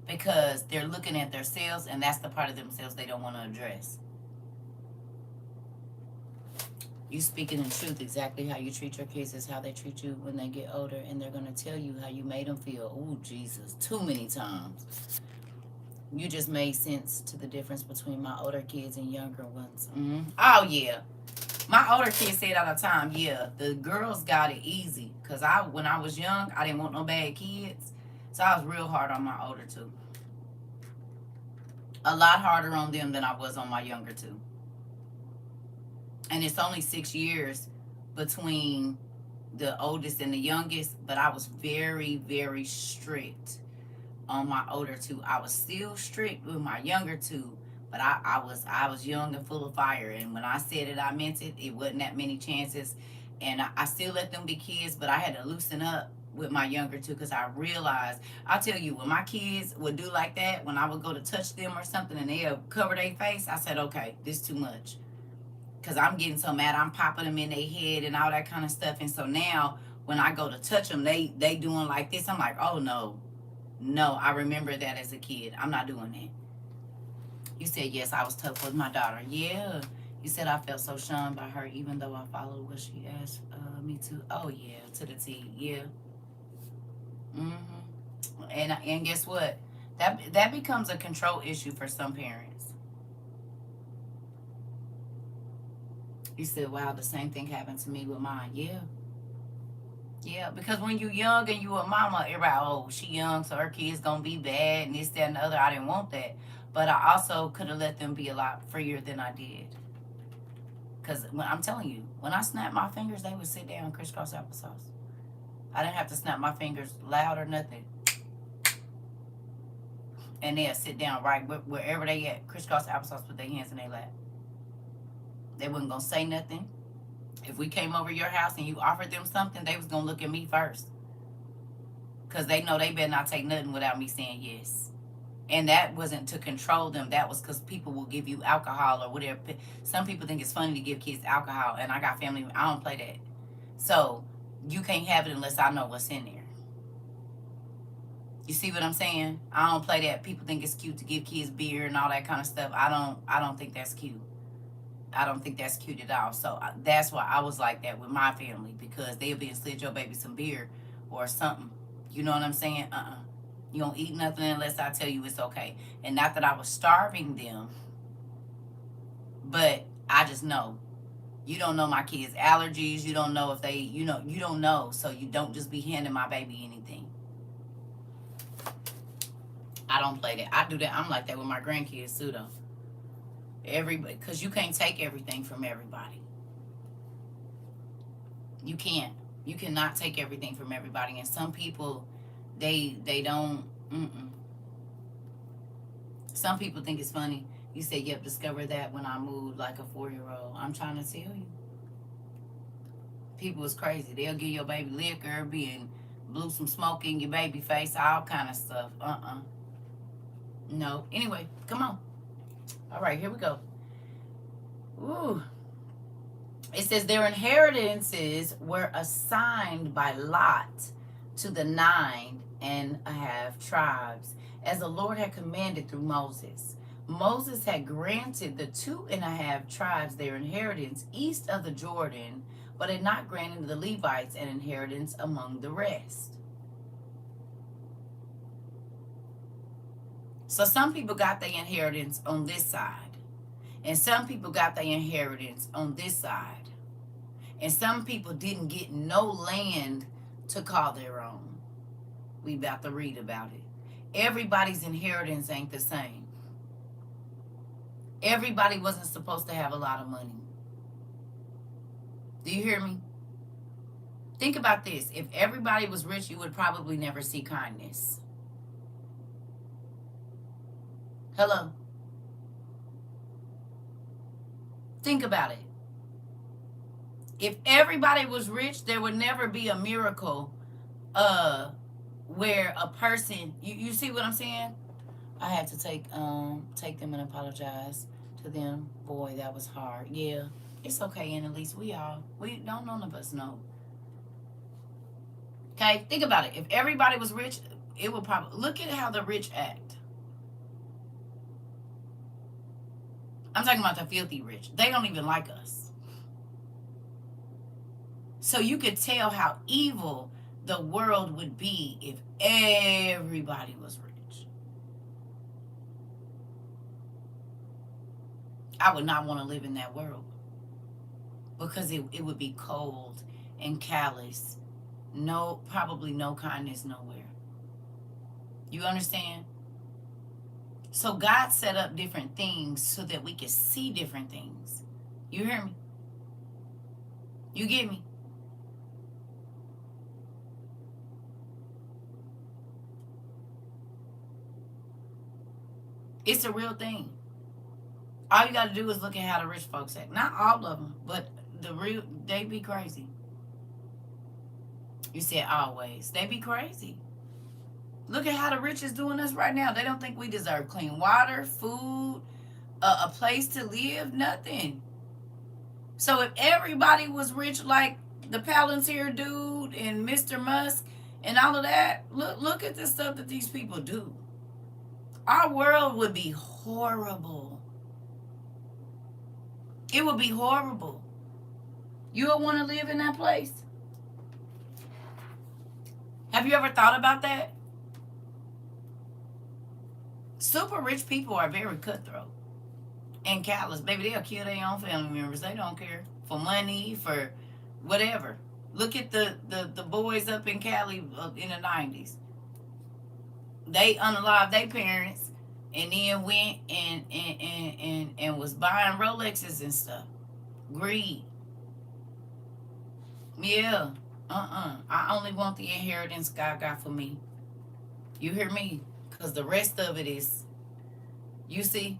Because they're looking at themselves, and that's the part of themselves they don't want to address. You speaking in truth, exactly how you treat your kids is how they treat you when they get older, and they're going to tell you how you made them feel. Oh, Jesus, too many times. You just made sense to the difference between my older kids and younger ones. Oh, yeah. My older kids say it all the time. Yeah, the girls got it easy. Because when I was young, I didn't want no bad kids. So I was real hard on my older two. A lot harder on them than I was on my younger two. And it's only 6 years between the oldest and the youngest, but I was very, very strict on my older two. I was still strict with my younger two, but I was young and full of fire. And when I said it, I meant it. It wasn't that many chances. And I still let them be kids, but I had to loosen up with my younger two because I realized, I'll tell you, when my kids would do like that, when I would go to touch them or something and they'll cover their face, I said, okay, this is too much. Because I'm getting so mad, I'm popping them in their head and all that kind of stuff. And so now when I go to touch them, they doing like this. I'm like, oh, no, I remember that as a kid. I'm not doing that. You said, yes, I was tough with my daughter. Yeah. You said I felt so shunned by her, even though I followed what she asked me to. Oh, yeah, to the T. Yeah. And guess what? That becomes a control issue for some parents. You said, wow, the same thing happened to me with mine. Yeah. Yeah, because when you young and you a mama, everybody, oh, she young, so her kid's going to be bad and this, that, and the other. I didn't want that. But I also could have let them be a lot freer than I did. Because I'm telling you, when I snapped my fingers, they would sit down crisscross applesauce. I didn't have to snap my fingers loud or nothing. And they'll sit down right wherever they at, crisscross applesauce with their hands in their lap. They wasn't going to say nothing. If we came over your house and you offered them something, they was going to look at me first. Because they know they better not take nothing without me saying yes. And that wasn't to control them. That was because people will give you alcohol or whatever. Some people think it's funny to give kids alcohol. And I got family, I don't play that. So you can't have it unless I know what's in there. You see what I'm saying? I don't play that. People think it's cute to give kids beer and all that kind of stuff. I don't think that's cute. I don't think that's cute at all. So that's why I was like that with my family, because they'll be and slid your baby some beer or something. You know what I'm saying? You don't eat nothing unless I tell you it's okay. And not that I was starving them, but I just know. You don't know my kids' allergies. You don't know if they, you don't know. So you don't just be handing my baby anything. I don't play that. I do that. I'm like that with my grandkids too, though. Everybody, because you can't take everything from everybody. You can't. You cannot take everything from everybody. And some people, they don't. Some people think it's funny. You say, yep, discover that when I moved like a 4-year-old. I'm trying to tell you. People is crazy. They'll give your baby liquor, blew some smoke in your baby face, all kind of stuff. No. Anyway, come on. All right, here we go. Ooh. It says their inheritances were assigned by lot to the 9.5 tribes, as the Lord had commanded through Moses. Moses had granted the 2.5 tribes their inheritance east of the Jordan, but had not granted the Levites an inheritance among the rest. So some people got their inheritance on this side, and some people got their inheritance on this side, and some people didn't get no land to call their own. We about to read about it. Everybody's inheritance ain't the same. Everybody wasn't supposed to have a lot of money. Do you hear me? Think about this. If everybody was rich, you would probably never see kindness. Hello? Think about it. If everybody was rich, there would never be a miracle where a person, you see what I'm saying? I had to take them and apologize to them. Boy, that was hard. Yeah. It's okay, and at least we don't, none of us know. Okay, think about it. If everybody was rich, it would probably, look at how the rich act. I'm talking about the filthy rich. They don't even like us. So you could tell how evil the world would be if everybody was rich. I would not want to live in that world, because it would be cold and callous. No, probably no kindness nowhere. You understand? So God set up different things so that we can see different things. You hear me? You get me? It's a real thing. All you got to do is look at how the rich folks act. Not all of them, but they be crazy. You said always. They be crazy. Look at how the rich is doing us right now. They don't think we deserve clean water, food, a place to live, nothing. So if everybody was rich like the Palantir dude and Mr. Musk and all of that, look at the stuff that these people do. Our world would be horrible. It would be horrible. You would want to live in that place? Have you ever thought about that? Super rich people are very cutthroat and callous. Baby, they'll kill their own family members. They don't care. For money, for whatever. Look at the boys up in Cali in the 90s. They unalived their parents and then went and was buying Rolexes and stuff. Greed. Yeah. I only want the inheritance God got for me. You hear me? Because the rest of it is, you see?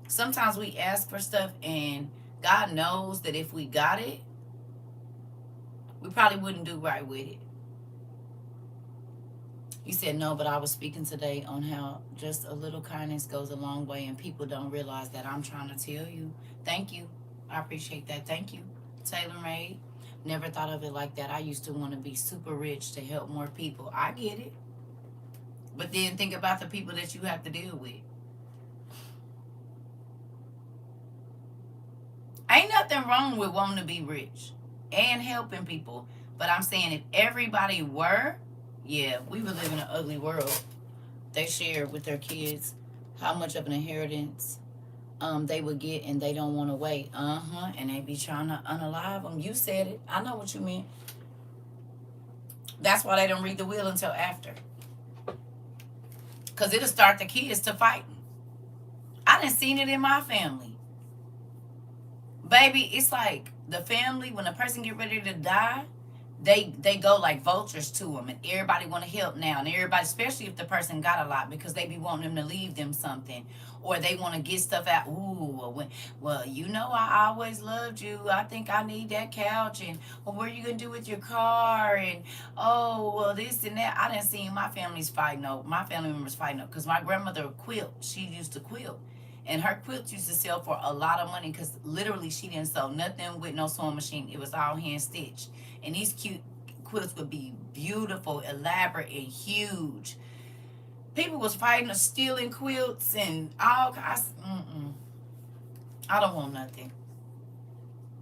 Sometimes we ask for stuff and God knows that if we got it, we probably wouldn't do right with it. You said no, but I was speaking today on how just a little kindness goes a long way, and people don't realize that. I'm trying to tell you. Thank you. I appreciate that. Thank you. Tailor made. Never thought of it like that. I used to want to be super rich to help more people. I get it. But then think about the people that you have to deal with. Ain't nothing wrong with wanting to be rich and helping people. But I'm saying if everybody were, yeah, we would live in an ugly world. They share with their kids how much of an inheritance they would get, and they don't want to wait. And they be trying to unalive them. You said it. I know what you meant. That's why they don't read the will until after. Because it'll start the kids to fighting. I done seen it in my family. Baby, it's like the family, when a person get ready to die, they go like vultures to them, and everybody want to help now, and everybody, especially if the person got a lot, because they be wanting them to leave them something, or they want to get stuff out. Ooh, well, you know, I always loved you. I think I need that couch, and well, what are you gonna do with your car? And oh, well, this and that. I didn't see my family's fighting. No, my family members fighting. No, because my grandmother quilt. She used to quilt. And her quilts used to sell for a lot of money, because literally she didn't sew nothing with no sewing machine. It was all hand stitched. And these cute quilts would be beautiful, elaborate, and huge. People was fighting or stealing quilts and all kinds. I don't want nothing.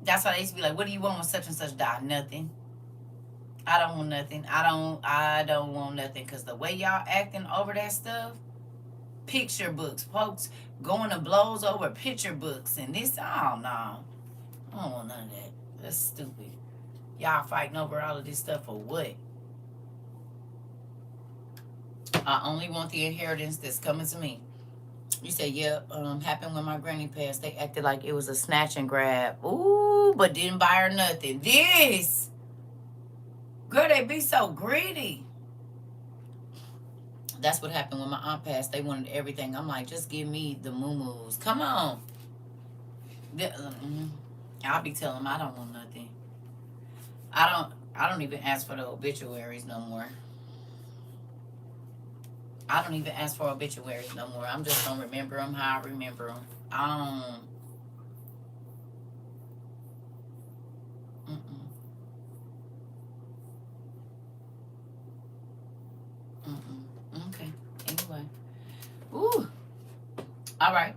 That's why they used to be like, what do you want when such and such died? Nothing. I don't want nothing. I don't want nothing. Cause the way y'all acting over that stuff, picture books, folks going to blows over picture books and this. Oh no. I don't want none of that. That's stupid. Y'all fighting over all of this stuff for what? I only want the inheritance that's coming to me. You say, yeah, happened when my granny passed. They acted like it was a snatch and grab. Ooh, but didn't buy her nothing. This. Girl, they be so greedy. That's what happened when my aunt passed. They wanted everything. I'm like, just give me the moo-moos. Come on. I'll be telling them I don't want nothing. I don't even ask for the obituaries no more. I don't even ask for obituaries no more. I'm just gonna remember them how I remember them. Mm-mm, mm-mm. Okay. Anyway. Ooh. All right.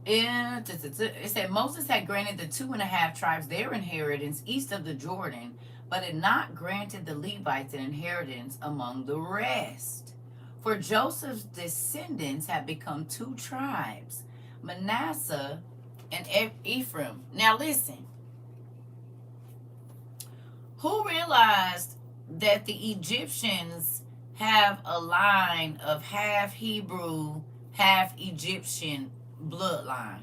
It said Moses had granted the 2.5 tribes their inheritance east of the Jordan, but had not granted the Levites an inheritance among the rest. For Joseph's descendants had become 2 tribes, Manasseh and Ephraim. Now listen, who realized that the Egyptians have a line of half Hebrew, half Egyptian bloodline?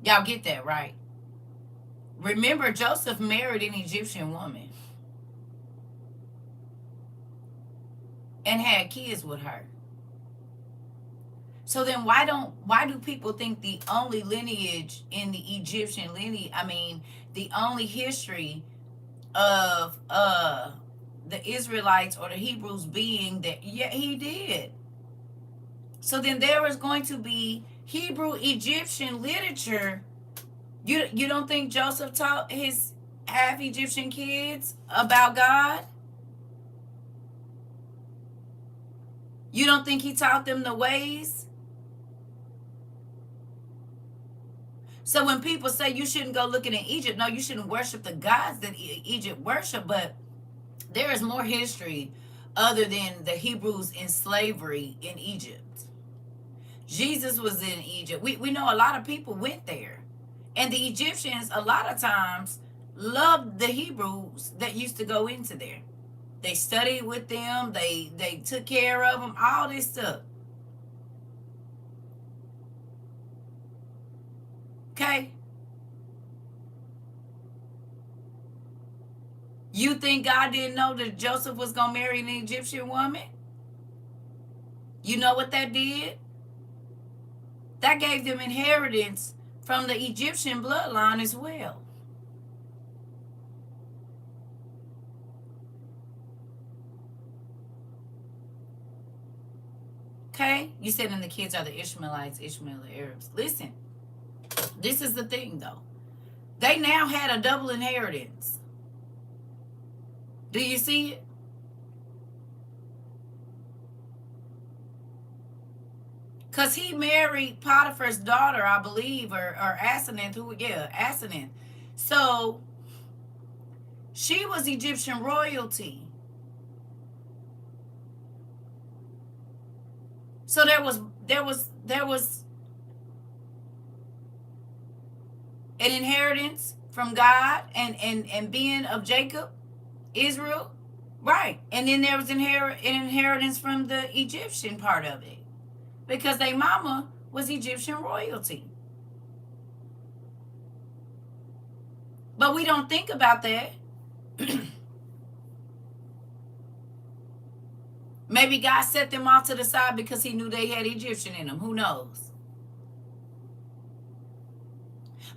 Y'all get that, right? Remember, Joseph married an Egyptian woman and had kids with her. So then why do people think the only lineage in the Egyptian lineage, the only history of the Israelites or the Hebrews being that, yeah, he did. So then there is going to be Hebrew Egyptian literature. You don't think Joseph taught his half Egyptian kids about God? You don't think he taught them the ways? So when people say you shouldn't go looking in Egypt, no, you shouldn't worship the gods that Egypt worship, but there is more history other than the Hebrews in slavery in Egypt. Jesus was in Egypt. We know a lot of people went there. And the Egyptians, a lot of times, loved the Hebrews that used to go into there. They studied with them. They took care of them, all this stuff. Okay? You think God didn't know that Joseph was going to marry an Egyptian woman? You know what that did? That gave them inheritance from the Egyptian bloodline as well. Okay? You said, and the kids are the Ishmaelites, Ishmael, the Arabs. Listen, this is the thing though. They now had a double inheritance. Do you see it? Because he married Potiphar's daughter, I believe, or Asenath, Asenath. So she was Egyptian royalty. So there was an inheritance from God and being of Jacob, Israel, right? And then there was an inheritance from the Egyptian part of it, because their mama was Egyptian royalty. But we don't think about that. Maybe God set them off to the side because he knew they had Egyptian in them. Who knows?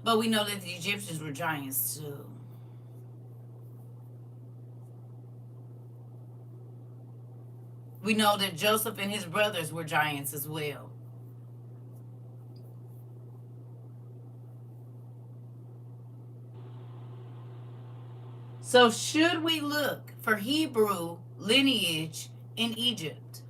But we know that the Egyptians were giants too. We know that Joseph and his brothers were giants as well. So should we look for Hebrew lineage in Egypt?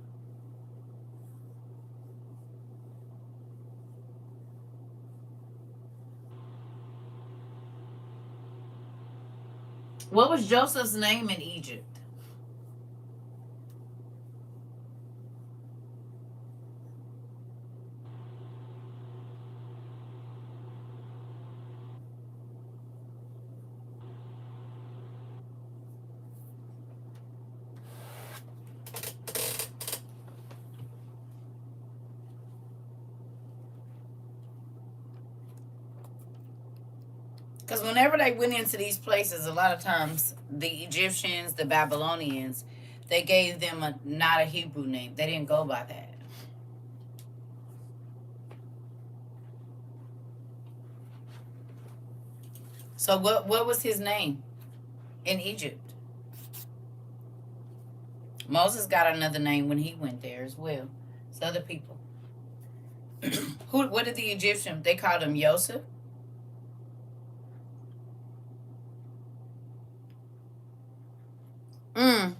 What was Joseph's name in Egypt? Because whenever they went into these places, a lot of times the Egyptians, the Babylonians, they gave them not a Hebrew name. They didn't go by that. So what was his name in Egypt? Moses got another name when he went there as well. It's other people. What did the Egyptians? They called him Joseph. Mm.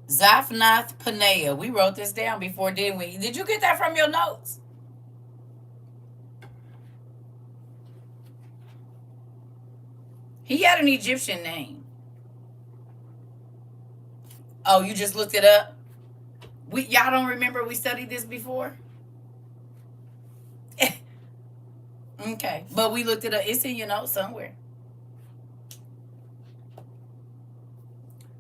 Zaphnath Paneah. We wrote this down before, didn't we? Did you get that from your notes? He had an Egyptian name. Oh, you just looked it up? Y'all don't remember we studied this before? Okay. But we looked it up. It's in your notes somewhere.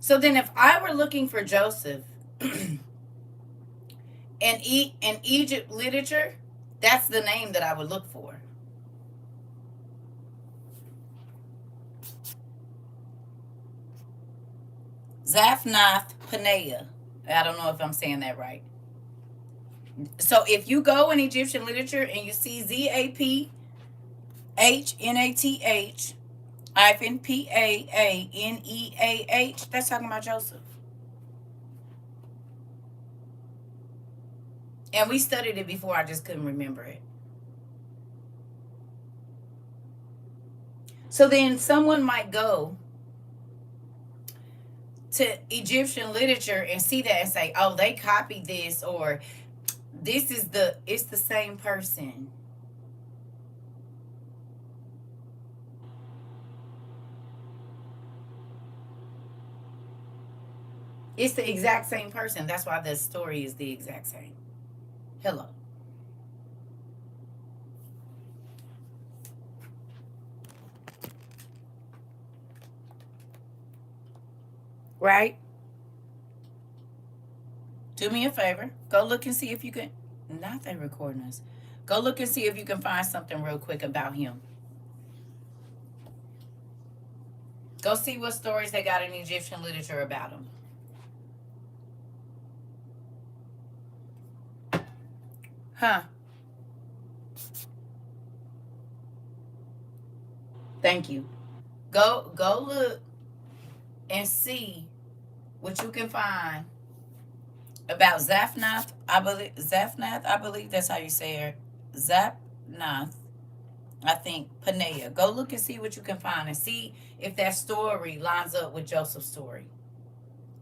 So then if I were looking for Joseph in Egypt literature, that's the name that I would look for. Zaphnath Paneah. I don't know if I'm saying that right. So if you go in Egyptian literature and you see ZAPHNATH -PAANEAH, that's talking about Joseph. And we studied it before, I just couldn't remember it. So then someone might go to Egyptian literature and see that and say, oh, they copied this, or it's the same person. It's the exact same person. That's why the story is the exact same. Hello. Right? Do me a favor. Go look and see if you can. Not they recording us. Go look and see if you can find something real quick about him. Go see what stories they got in Egyptian literature about him. Huh. Thank you. Go look and see what you can find about Zaphnath. I believe that's how you say it. Zaphnath. I think Paneah. Go look and see what you can find and see if that story lines up with Joseph's story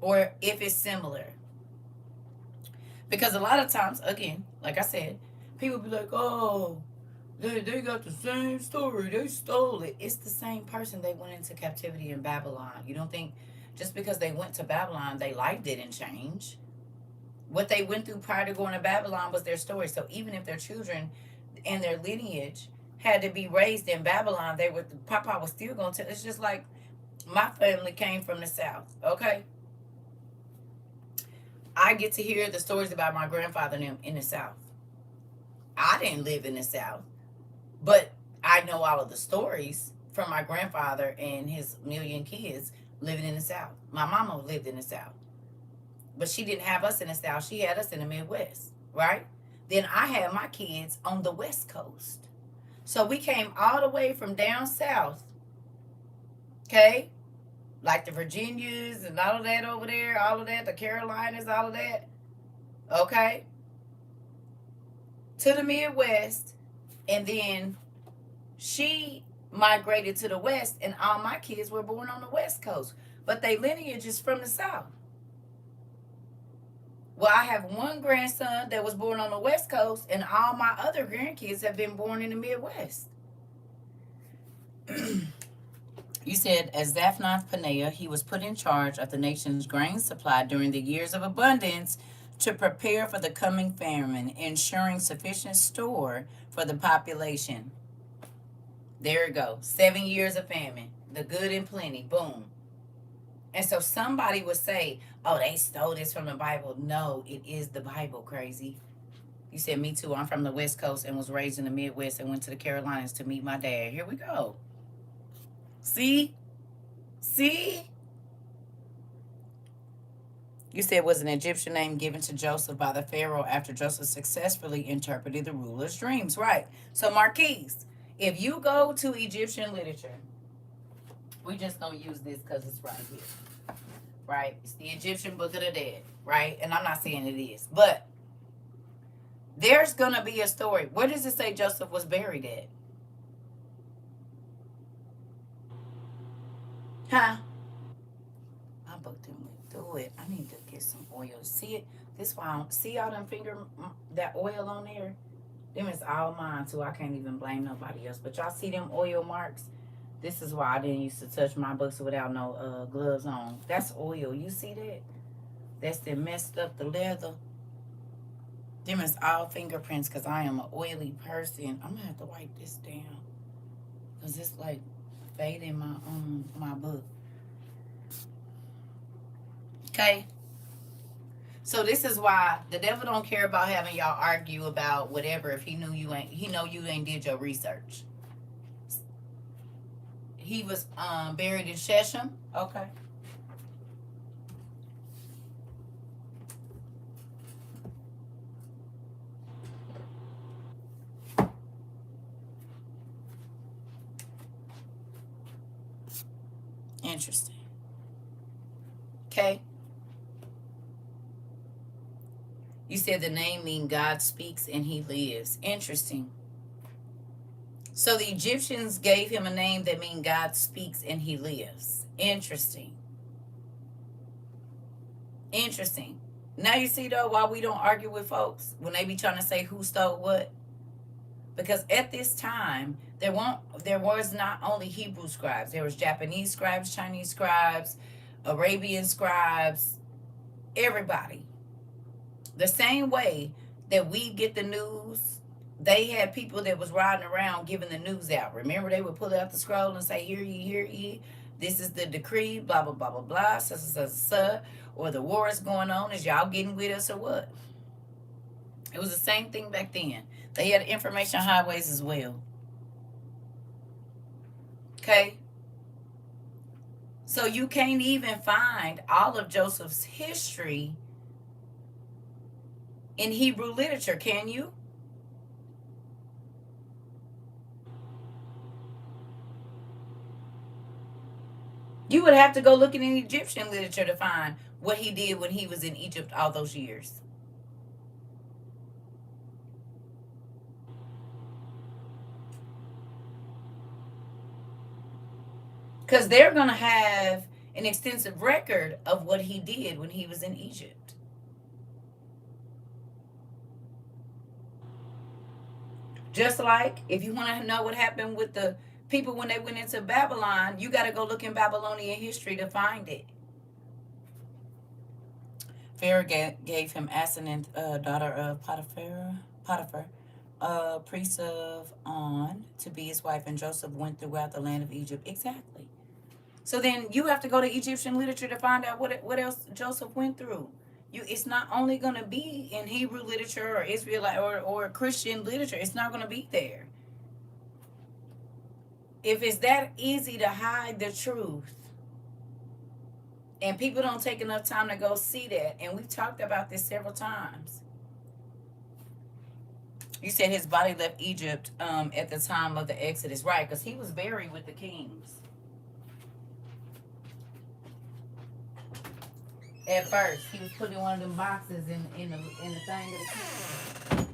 or if it's similar. Because a lot of times, again, like I said, people be like, oh, they got the same story. They stole it. It's the same person. They went into captivity in Babylon. You don't think just because they went to Babylon, their life didn't change. What they went through prior to going to Babylon was their story. So even if their children and their lineage had to be raised in Babylon, Papa was still going to. It's just like my family came from the South, okay? I get to hear the stories about my grandfather and them in the South. I didn't live in the South, but I know all of the stories from my grandfather and his million kids living in the South. My mama lived in the South, but she didn't have us in the South. She had us in the Midwest, right? Then I had my kids on the West Coast. So we came all the way from down south, okay? Like the Virginias and all of that over there, all of that, the Carolinas, all of that, okay? To the Midwest. And then she migrated to the West, and all my kids were born on the West Coast, but they lineage is from the South. Well, I have one grandson that was born on the West Coast, and all my other grandkids have been born in the Midwest. You said, as Zaphnath Paneah, he was put in charge of the nation's grain supply during the years of abundance to prepare for the coming famine, ensuring sufficient store for the population. There it goes. 7 years of famine. The good and plenty. Boom. And so somebody would say, oh, they stole this from the Bible. No, it is the Bible, crazy. You said, me too. I'm from the West Coast and was raised in the Midwest and went to the Carolinas to meet my dad. Here we go. See? See? You said, was an Egyptian name given to Joseph by the Pharaoh after Joseph successfully interpreted the ruler's dreams. Right. So, Marquise, if you go to Egyptian literature, we just don't use this because it's right here. Right? It's the Egyptian Book of the Dead. Right? And I'm not saying it is. But there's going to be a story. Where does it say Joseph was buried at? Huh? My book didn't do it. I need to get some oil. See it? This why I don't see all them finger, that oil on there? Them is all mine too. I can't even blame nobody else. But y'all see them oil marks? This is why I didn't used to touch my books without no gloves on. That's oil. You see that? That's that messed up the leather. Them is all fingerprints because I am an oily person. I'm going to have to wipe this down. Because it's like fading my book. Okay? So this is why the devil don't care about having y'all argue about whatever if he know you ain't did your research. He was buried in Shechem. Okay. Interesting. Okay. You said the name mean God speaks and he lives. Interesting. So the Egyptians gave him a name that mean God speaks and he lives. Interesting. Interesting. Now you see though why we don't argue with folks when they be trying to say who stole what. Because at this time there was not only Hebrew scribes. There was Japanese scribes, Chinese scribes, Arabian scribes, everybody. The same way that we get the news, they had people that was riding around giving the news out. Remember, they would pull out the scroll and say, hear ye, this is the decree, blah, blah, blah, blah, blah, or the war is going on. Is y'all getting with us or what? It was the same thing back then. They had information highways as well. Okay? So you can't even find all of Joseph's history in Hebrew literature, can you? You would have to go look in Egyptian literature to find what he did when he was in Egypt all those years. Because they're going to have an extensive record of what he did when he was in Egypt. Just like if you want to know what happened with the people when they went into Babylon, you got to go look in Babylonian history to find it. Pharaoh gave him Asenath, daughter of Potiphar, priest of On, to be his wife, and Joseph went throughout the land of Egypt. Exactly. So then you have to go to Egyptian literature to find out what else Joseph went through. It's not only going to be in Hebrew literature or Israelite or Christian literature. It's not going to be there. If it's that easy to hide the truth, and people don't take enough time to go see that, and we've talked about this several times. You said his body left Egypt at the time of the Exodus, right? Because he was buried with the kings. At first, he was put in one of them boxes in the thing of the king.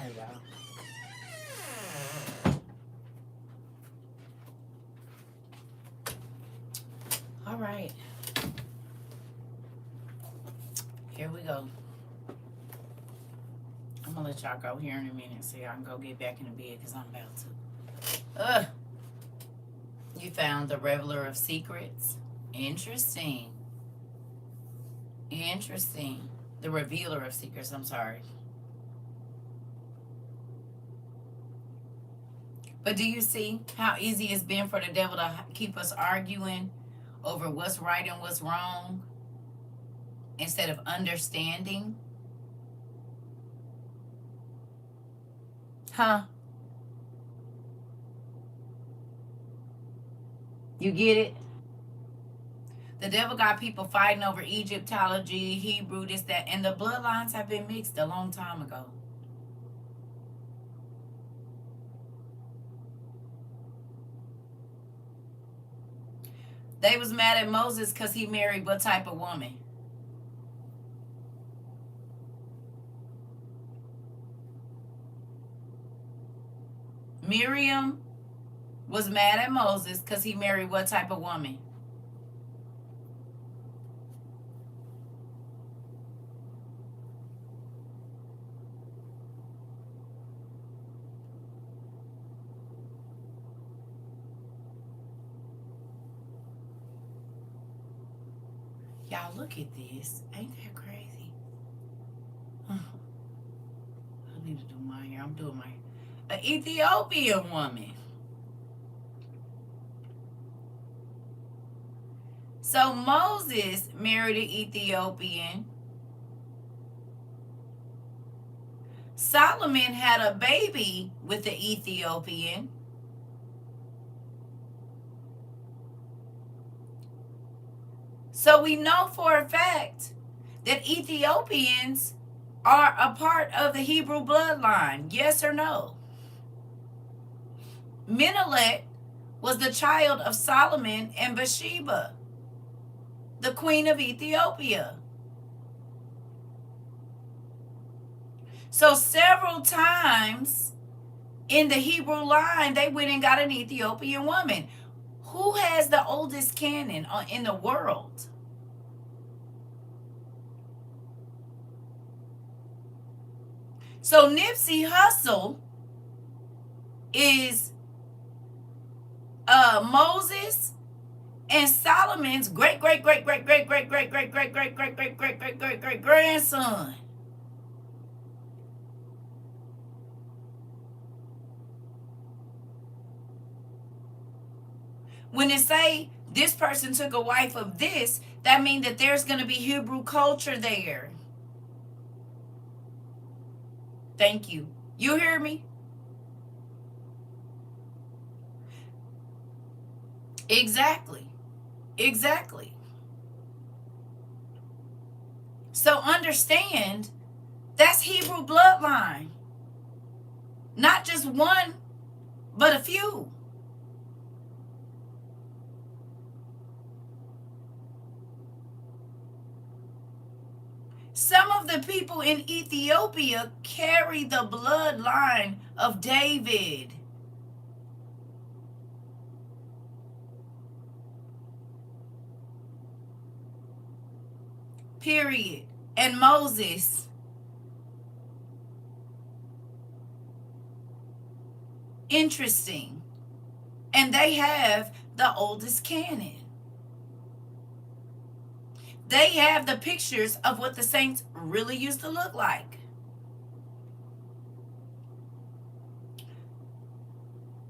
right, y'all. All right. Here we go. I'm gonna let y'all go here in a minute so y'all can go get back in the bed because I'm about to. You found the Reveler of Secrets. Interesting. Interesting. The Revealer of Secrets, I'm sorry. But do you see how easy it's been for the devil to keep us arguing over what's right and what's wrong instead of understanding? Huh? You get it? The devil got people fighting over Egyptology, Hebrew, this, that, and the bloodlines have been mixed a long time ago. They was mad at Moses because he married what type of woman? Miriam was mad at Moses because he married what type of woman? Y'all look at this. Ain't that crazy? I need to do my hair. I'm doing my hair. An Ethiopian woman. So Moses married an Ethiopian. Solomon had a baby with the Ethiopian. So we know for a fact that Ethiopians are a part of the Hebrew bloodline. Yes or no? Menelik was the child of Solomon and Bathsheba, the queen of Ethiopia. So several times in the Hebrew line, they went and got an Ethiopian woman. Who has the oldest canon in the world? So Nipsey Hussle is Moses and Solomon's great great great great great great great great great great great great great great great great grandson. When they say this person took a wife of this, that means that there's going to be Hebrew culture there. Thank you. You hear me? Exactly. Exactly. So understand, that's Hebrew bloodline. Not just one, but a few. Some of the people in Ethiopia carry the bloodline of David. Period. And Moses. Interesting. And they have the oldest canon. They have the pictures of what the saints really used to look like.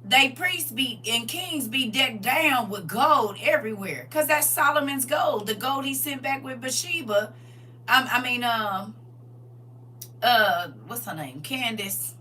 They priests be and kings be decked down with gold everywhere, because that's Solomon's gold, the gold he sent back with Bathsheba. What's her name? Candace.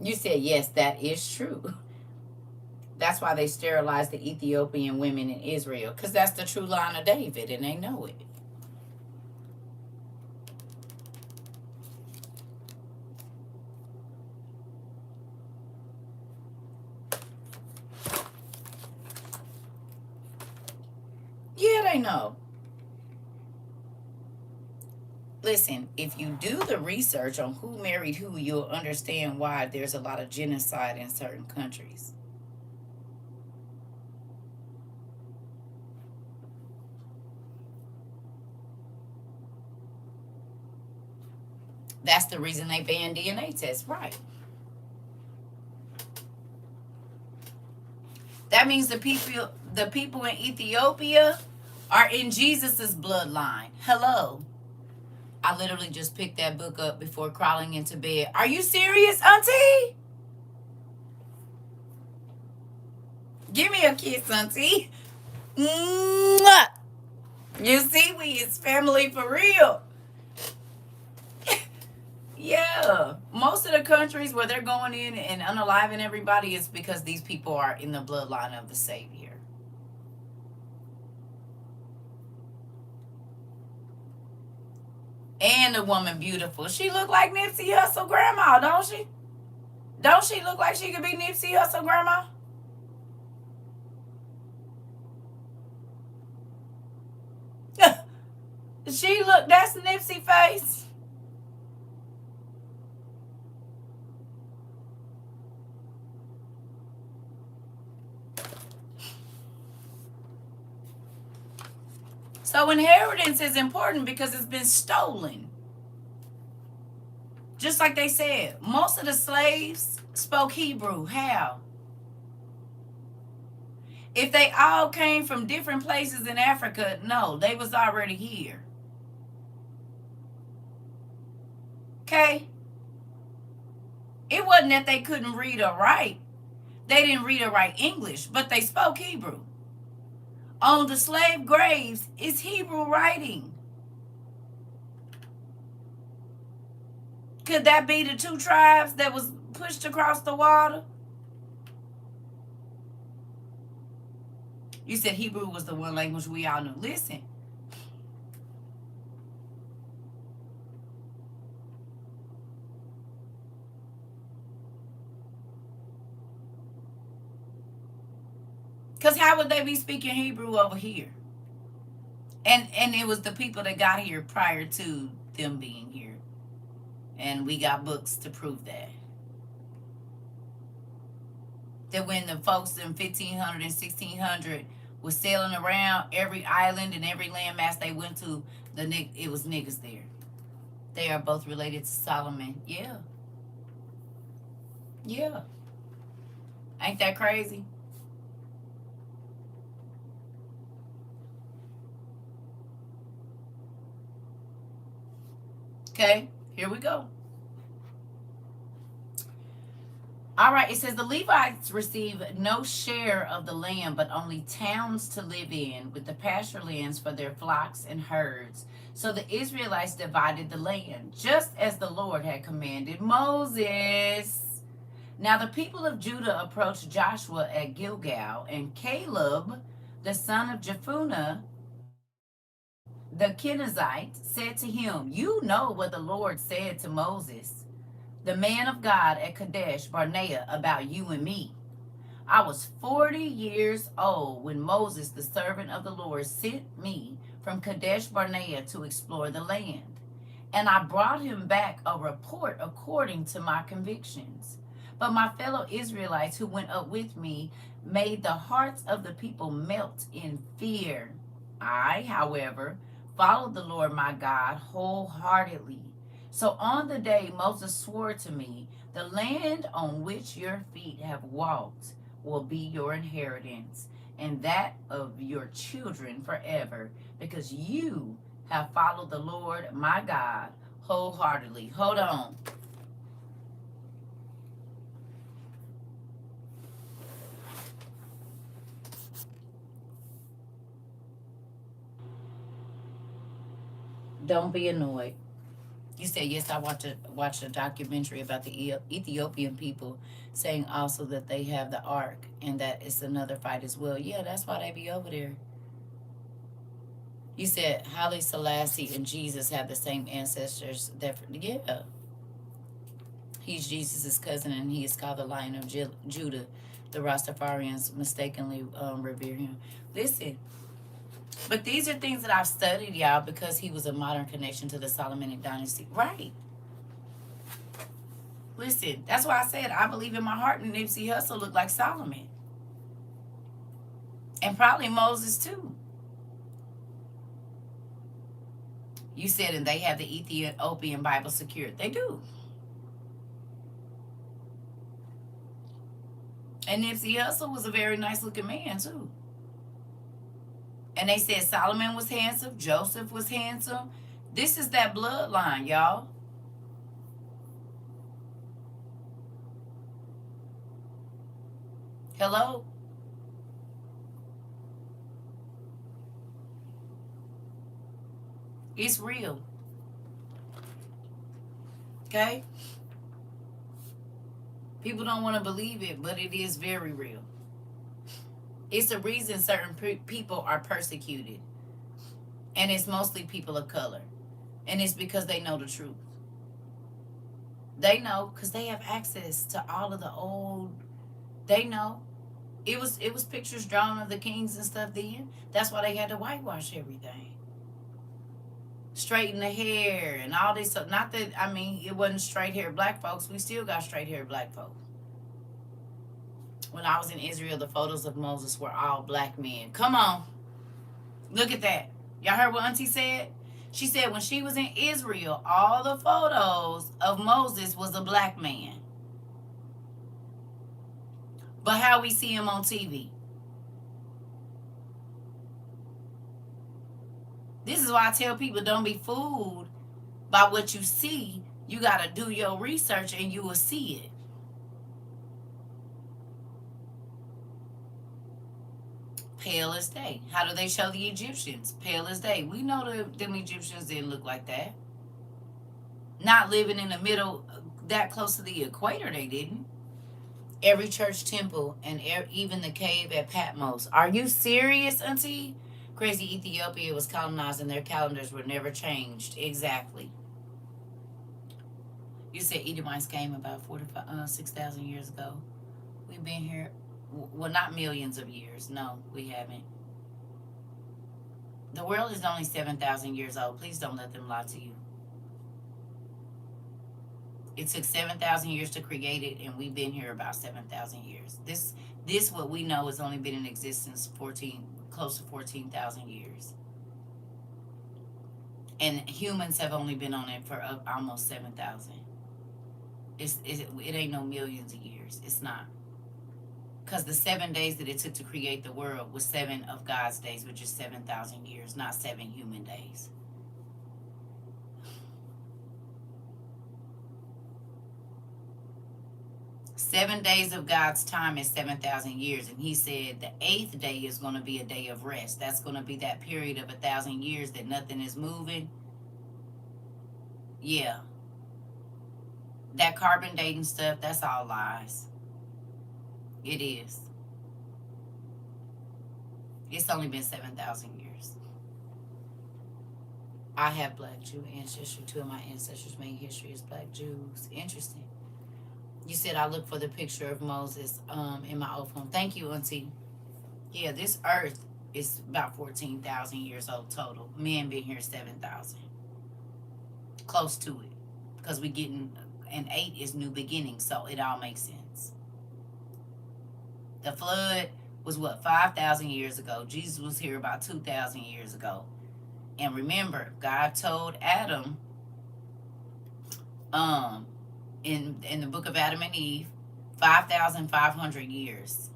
You said, yes, that is true. That's why they sterilized the Ethiopian women in Israel, because that's the true line of David, and they know it. Yeah, they know. Listen, if you do the research on who married who, you'll understand why there's a lot of genocide in certain countries. That's the reason they banned DNA tests, right? That means the people in Ethiopia are in Jesus's bloodline. Hello. I literally just picked that book up before crawling into bed. Are you serious, Auntie? Give me a kiss, Auntie. Mwah! You see, we is family for real. Yeah. Most of the countries where they're going in and unaliving everybody is because these people are in the bloodline of the Savior. And the woman beautiful. She look like Nipsey Hussle grandma, don't she? Don't she look like she could be Nipsey Hussle grandma? She look, that's Nipsey face. So inheritance is important because it's been stolen. Just like they said, most of the slaves spoke Hebrew. How? If they all came from different places in Africa, no, they was already here. Okay? It wasn't that they couldn't read or write. They didn't read or write English, but they spoke Hebrew. On the slave graves is Hebrew writing. Could that be the two tribes that was pushed across the water? You said Hebrew was the one language we all knew. Listen. Because how would they be speaking Hebrew over here? And it was the people that got here prior to them being here. And we got books to prove that. That when the folks in 1500 and 1600 was sailing around every island and every landmass they went to, it was niggas there. They are both related to Solomon. Yeah. Yeah. Ain't that crazy? Okay, here we go. All right, it says the Levites receive no share of the land, but only towns to live in, with the pasture lands for their flocks and herds. So the Israelites divided the land, just as the Lord had commanded Moses. Now the people of Judah approached Joshua at Gilgal, and Caleb, the son of Jephunneh, the Kenizzite, said to him, "You know what the Lord said to Moses, the man of God at Kadesh Barnea, about you and me. I was 40 years old when Moses, the servant of the Lord, sent me from Kadesh Barnea to explore the land. And I brought him back a report according to my convictions. But my fellow Israelites who went up with me made the hearts of the people melt in fear. I, however, followed the Lord my God wholeheartedly. So on the day Moses swore to me, the land on which your feet have walked will be your inheritance, and that of your children forever, because you have followed the Lord my God wholeheartedly." Hold on. Don't be annoyed. You said, yes, I watched a documentary about the Ethiopian people saying also that they have the ark and that it's another fight as well. Yeah, that's why they be over there. You said Haile Selassie and Jesus have the same ancestors. Yeah, he's Jesus' cousin and he is called the Lion of Judah. The Rastafarians mistakenly revere him. Listen, but these are things that I've studied, y'all, because he was a modern connection to the Solomonic dynasty. Right. Listen, that's why I said I believe in my heart and Nipsey Hussle looked like Solomon. And probably Moses too. You said, and they have the Ethiopian Bible secured. They do. And Nipsey Hussle was a very nice looking man too. And they said Solomon was handsome, Joseph was handsome. This is that bloodline, y'all. Hello? It's real. Okay? People don't want to believe it, but it is very real. It's the reason certain people are persecuted. And it's mostly people of color. And it's because they know the truth. They know because they have access to all of the old. They know. It was pictures drawn of the kings and stuff then. That's why they had to whitewash everything. Straighten the hair and all this stuff. Not that, I mean, it wasn't straight hair black folks. We still got straight hair black folks. When I was in Israel, the photos of Moses were all black men. Come on. Look at that. Y'all heard what Auntie said? She said when she was in Israel, all the photos of Moses was a black man. But how we see him on TV. This is why I tell people don't be fooled by what you see. You got to do your research and you will see it. Pale as day. How do they show the Egyptians? Pale as day. We know them Egyptians didn't look like that. Not living in the middle, that close to the equator, they didn't. Every church temple and even the cave at Patmos. Are you serious, Auntie? Crazy Ethiopia was colonized and their calendars were never changed. Exactly. You said Edomites came about 6,000 years ago. We've been here, well, not millions of years. No, we haven't. The world is only 7,000 years old. Please don't let them lie to you. It took 7,000 years to create it, and we've been here about 7,000 years. This what we know has only been in existence close to 14,000 years. And humans have only been on it for almost 7,000. It ain't no millions of years. It's not. Because the 7 days that it took to create the world was 7 of God's days, which is 7,000 years, not 7 human days. Seven days of God's time is 7,000 years. And he said the 8th day is going to be a day of rest. That's going to be that period of 1,000 years that nothing is moving. Yeah. That carbon dating stuff, that's all lies. It is. It's only been 7,000 years. I have black Jew ancestry. 2 of my ancestors' main history is black Jews. Interesting. You said I look for the picture of Moses in my old home. Thank you, Auntie. Yeah, this earth is about 14,000 years old total. Men been here 7,000. Close to it. Because we getting, and 8 is new beginning, so it all makes sense. The flood was 5,000 years ago. Jesus was here about 2,000 years ago. And remember, God told Adam, in the book of Adam and Eve, 5,500 years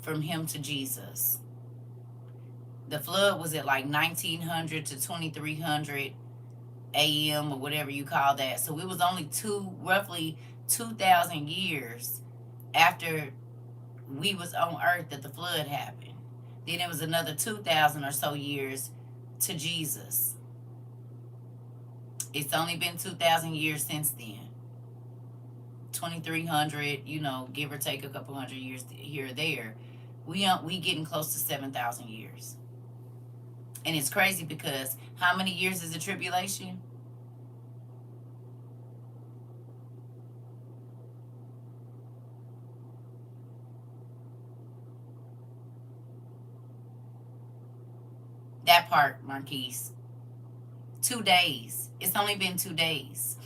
from him to Jesus. The flood was at like 1900 to 2300 AM or whatever you call that. So it was only roughly 2,000 years after we was on earth that the flood happened. Then it was another 2,000 or so years to Jesus. It's only been 2,000 years since then. 2,300, give or take a couple hundred years here or there. We getting close to 7,000 years. And it's crazy because how many years is the tribulation? That part, Marquise. 2 days. It's only been 2 days.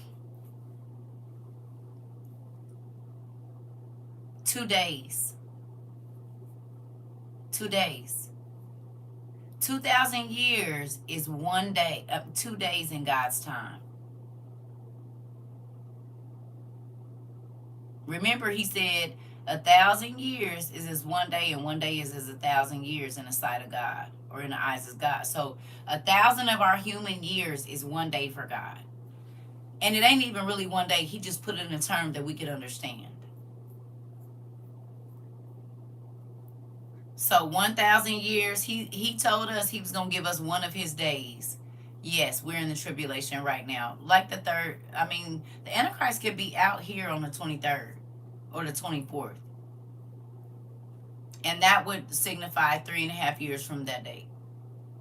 2 days. 2 days. 2,000 years is 1 day, 2 days in God's time. Remember, he said 1,000 years is as 1 day, and 1 day is as 1,000 years in the sight of God, or in the eyes of God. So 1,000 of our human years is 1 day for God. And it ain't even really 1 day. He just put it in a term that we could understand. So 1,000 years, he told us he was going to give us one of his days. Yes, we're in the tribulation right now. Like the Antichrist could be out here on the 23rd or the 24th. And that would signify 3.5 years from that date.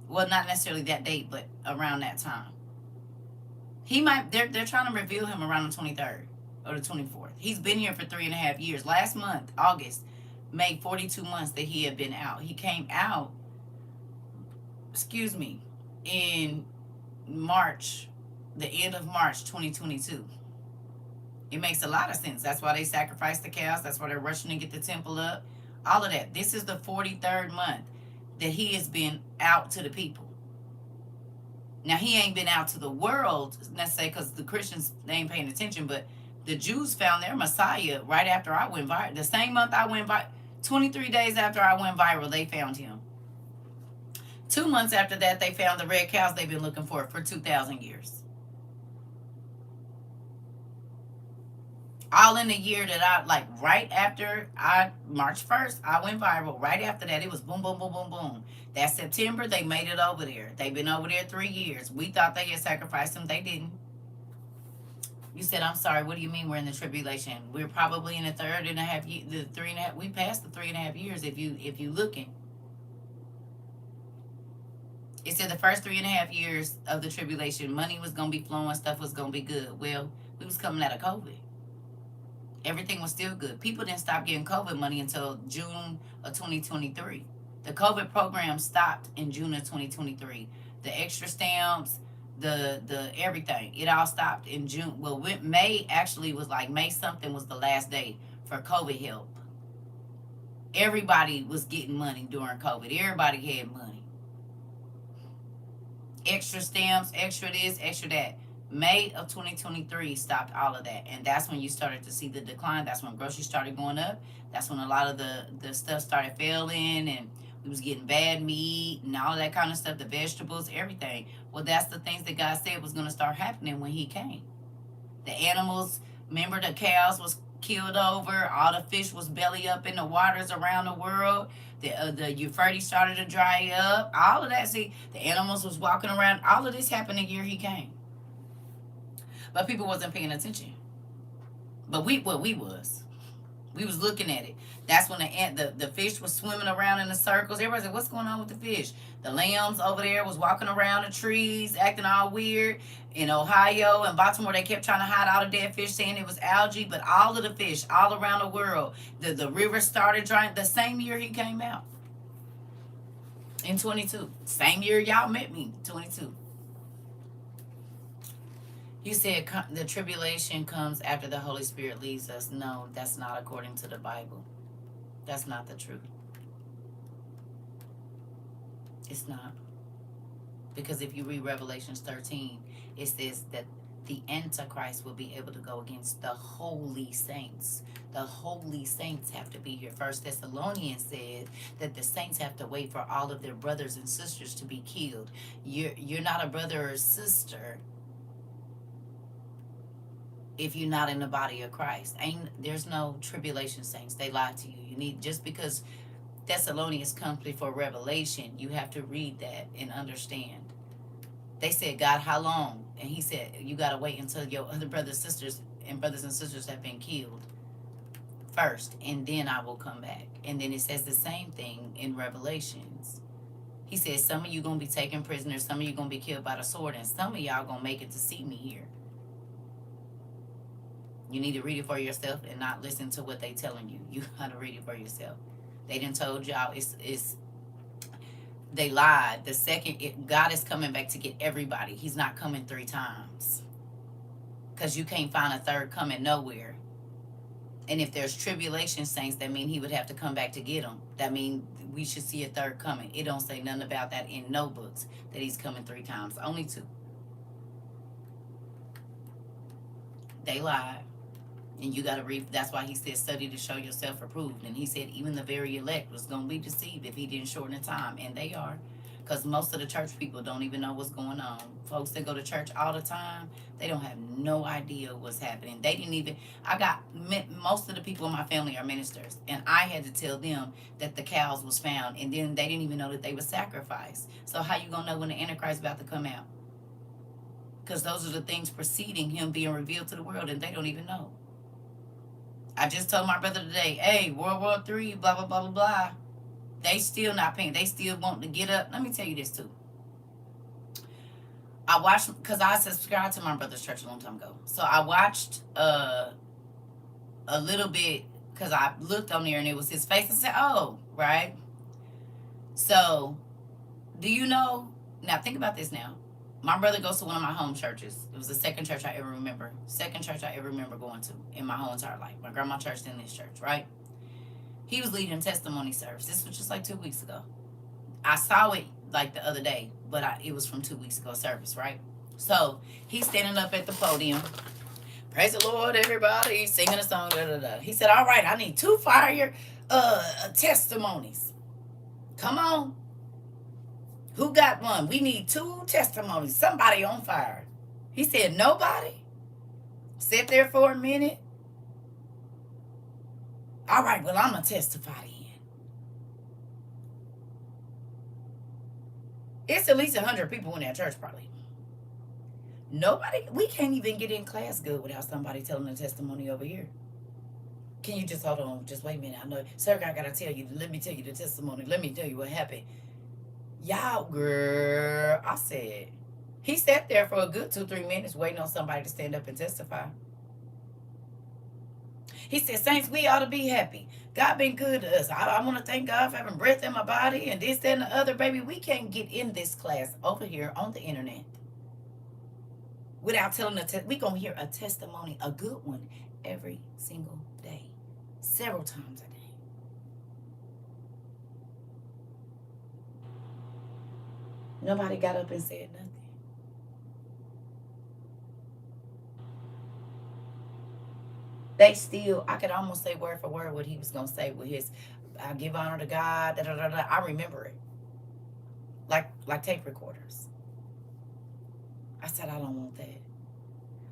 Well, not necessarily that date, but around that time. They're trying to reveal him around the 23rd or the 24th. He's been here for 3.5 years. Last month, August, made 42 months that he had been out. He came out, in March, the end of March 2022. It makes a lot of sense. That's why they sacrificed the cows. That's why they're rushing to get the temple up. All of that. This is the 43rd month that he has been out to the people. Now, he ain't been out to the world, necessarily, because the Christians, they ain't paying attention, but the Jews found their Messiah right after I went viral. The same month I went viral, 23 days after I went viral, they found him. 2 months after that, they found the red cows they've been looking for 2,000 years. All in the year that right after March 1st, I went viral. Right after that, it was boom, boom, boom, boom, boom. That September, they made it over there. They've been over there 3 years. We thought they had sacrificed them. They didn't. You said, I'm sorry, what do you mean we're in the tribulation? We're probably in the 3.5, we passed the 3.5 years if you looking. It said the first 3.5 years of the tribulation, money was going to be flowing, stuff was going to be good. Well, we was coming out of COVID. Everything was still good. People didn't stop getting COVID money until June of 2023. The COVID program stopped in June of 2023. The extra stamps, the everything, it all stopped in June. Well, May actually was May something was the last day for COVID help. Everybody was getting money during COVID. Everybody had money. Extra stamps, extra this, extra that. May of 2023 stopped all of that, and that's when you started to see the decline. That's when groceries started going up. That's when a lot of the stuff started failing, and we was getting bad meat and all of that kind of stuff, the vegetables, everything. Well, that's the things that God said was going to start happening when he came. The animals, remember the cows was killed over, all the fish was belly up in the waters around the world. The Euphrates started to dry up. All of that, see, the animals was walking around. All of this happened the year he came. But people wasn't paying attention. But we was looking at it. That's when the fish was swimming around in the circles. Everybody said, what's going on with the fish? The lambs over there was walking around the trees, acting all weird. In Ohio and Baltimore, they kept trying to hide all the dead fish, saying it was algae. But all of the fish all around the world, the river started drying the same year he came out. In 22. Same year y'all met me, 22. You said the tribulation comes after the Holy Spirit leaves us. No, that's not according to the Bible. That's not the truth. It's not. Because if you read Revelations 13, it says that the Antichrist will be able to go against the holy saints. The holy saints have to be here. 1 Thessalonians said that the saints have to wait for all of their brothers and sisters to be killed. You're not a brother or sister if you're not in the body of Christ. There's no tribulation saints. They lie to you. You need, just because Thessalonians comes before Revelation, you have to read that and understand. They said, God, how long? And he said, you got to wait until your other brothers and sisters have been killed first, and then I will come back. And then it says the same thing in Revelations. He says, some of you going to be taken prisoners, some of you going to be killed by the sword, and some of y'all going to make it to see me here. You need to read it for yourself and not listen to what they telling you. You got to read it for yourself. They done told y'all they lied. The second God is coming back to get everybody. He's not coming 3 times. Because you can't find a third coming nowhere. And if there's tribulation saints, that mean he would have to come back to get them. That mean we should see a third coming. It don't say nothing about that in no books, that he's coming 3 times. Only 2. They lied. And you got to read. That's why he said, study to show yourself approved. And he said even the very elect was going to be deceived if he didn't shorten the time. And they are. Because most of the church people don't even know what's going on. Folks that go to church all the time, they don't have no idea what's happening. They didn't even, most of the people in my family are ministers. And I had to tell them that the cows was found. And then they didn't even know that they were sacrificed. So how you going to know when the Antichrist is about to come out? Because those are the things preceding him being revealed to the world. And they don't even know. I just told my brother today, hey, World War III, blah, blah, blah, blah, blah. They still not paying. They still want to get up. Let me tell you this, too. I watched, because I subscribed to my brother's church a long time ago. So I watched a little bit, because I looked on there, and it was his face, and said, oh, right? So, do you know, now think about this now. My brother goes to one of my home churches. It was the second church I ever remember. Second church I ever remember going to in my whole entire life. My grandma church, then this church, right? He was leading testimony service. This was just like 2 weeks ago. I saw it like the other day, but it was from 2 weeks ago service, right? So he's standing up at the podium. Praise the Lord, everybody. Singing a song. Da, da, da. He said, all right, I need 2 fire testimonies. Come on. Who got one? We need 2 testimonies. Somebody on fire. He said, nobody? Sit there for a minute. All right, well, I'm going to testify then. It's at least 100 people in that church, probably. Nobody, we can't even get in class good without somebody telling a testimony over here. Can you just hold on? Just wait a minute. I know, sir, I got to tell you. Let me tell you the testimony. Let me tell you what happened. Y'all, girl, I said, he sat there for a good 2-3 minutes waiting on somebody to stand up and testify. He said, saints, we ought to be happy. God been good to us. I want to thank God for having breath in my body and this, that, and the other. Baby, we can't get in this class over here on the internet without telling we're going to hear a testimony, a good one, every single day, several times a day. Nobody got up and said nothing. They still, I could almost say word for word what he was going to say with his, I give honor to God, da, da, da, da. I remember it. Like tape recorders. I said, I don't want that.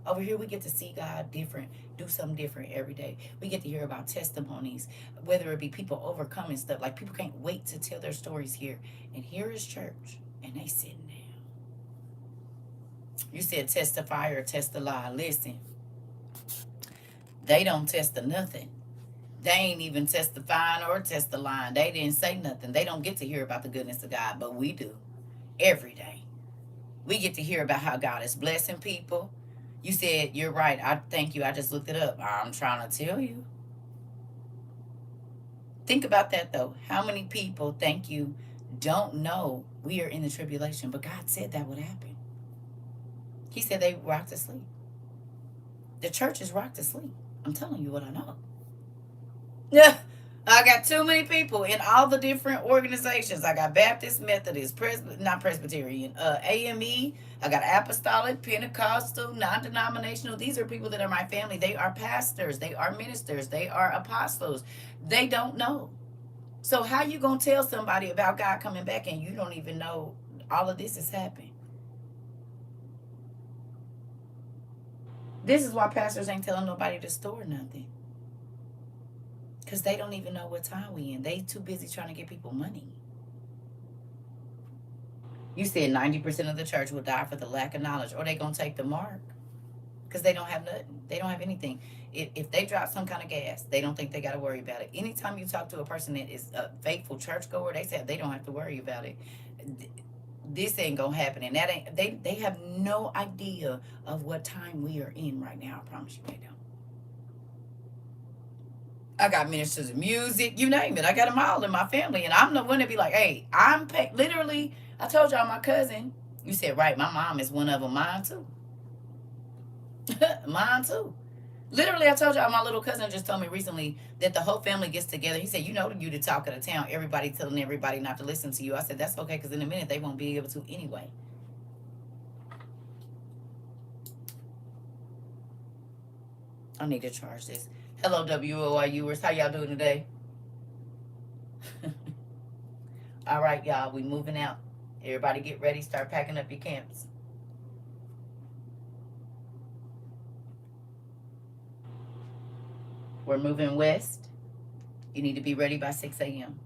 Over here, we get to see God different, do something different every day. We get to hear about testimonies, whether it be people overcoming stuff. Like, people can't wait to tell their stories here. And here is church, and they sitting down. You said testify or test the lie. Listen, they don't test the nothing. They ain't even testifying or test the line. They didn't say nothing. They don't get to hear about the goodness of God, but we do every day. We get to hear about how God is blessing people. You said, you're right. I thank you. I just looked it up. I'm trying to tell you. Think about that, though. How many people, thank you, don't know we are in the tribulation, but God said that would happen. He said they rocked to sleep. The church is rocked to sleep. I'm telling you what I know. Yeah. I got too many people in all the different organizations. I got Baptist, Methodist, not Presbyterian, AME. I got Apostolic, Pentecostal, non-denominational. These are people that are my family. They are pastors. They are ministers. They are apostles. They don't know. So how you going to tell somebody about God coming back and you don't even know all of this is happening? This is why pastors ain't telling nobody to store nothing. Because they don't even know what time we in. They too busy trying to get people money. You said 90% of the church will die for the lack of knowledge, or they gonna take the mark because they don't have nothing. They don't have anything. If they drop some kind of gas, they don't think they got to worry about it. Anytime you talk to a person that is a faithful churchgoer, they say they don't have to worry about it. This ain't gonna happen, and that ain't. They have no idea of what time we are in right now. I promise you, they don't. I got ministers of music, you name it. I got them all in my family, and I'm the one to be like, hey, literally. I told y'all my cousin. You said right. My mom is one of them. Mine too. Mine too. Literally, I told y'all my little cousin just told me recently that the whole family gets together. He said, you know, you the talk of the town. Everybody telling everybody not to listen to you. I said, that's okay, because in a minute they won't be able to anyway. I need to charge this. Hello, WOIUers. How y'all doing today? All right, y'all. We moving out. Everybody get ready. Start packing up your camps. We're moving west. You need to be ready by 6 a.m.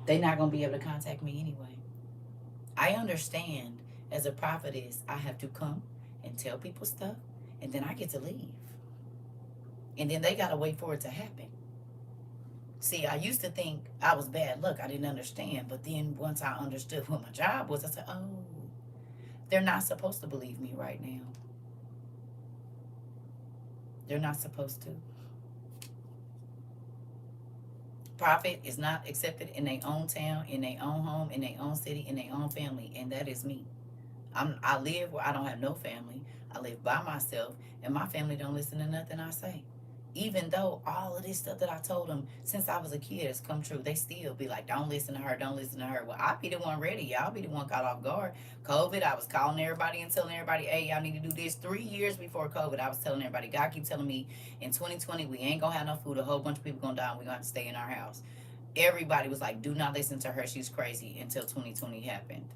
They're not going to be able to contact me anyway. I understand as a prophetess, I have to come and tell people stuff, and then I get to leave. And then they got to wait for it to happen. See, I used to think I was bad luck. I didn't understand. But then once I understood what my job was, I said, oh, they're not supposed to believe me right now. They're not supposed to. Prophet is not accepted in their own town, in their own home, in their own city, in their own family. And that is me. I live where I don't have no family. I live by myself, and my family don't listen to nothing I say. Even though all of this stuff that I told them since I was a kid has come true, they still be like, don't listen to her, don't listen to her. Well, I be the one ready. Y'all be the one caught off guard. COVID, I was calling everybody and telling everybody, hey, y'all need to do this. 3 years before COVID, I was telling everybody, God keep telling me in 2020, we ain't gonna have no food. A whole bunch of people gonna die, and we gonna have to stay in our house. Everybody was like, do not listen to her. She's crazy, until 2020 happened.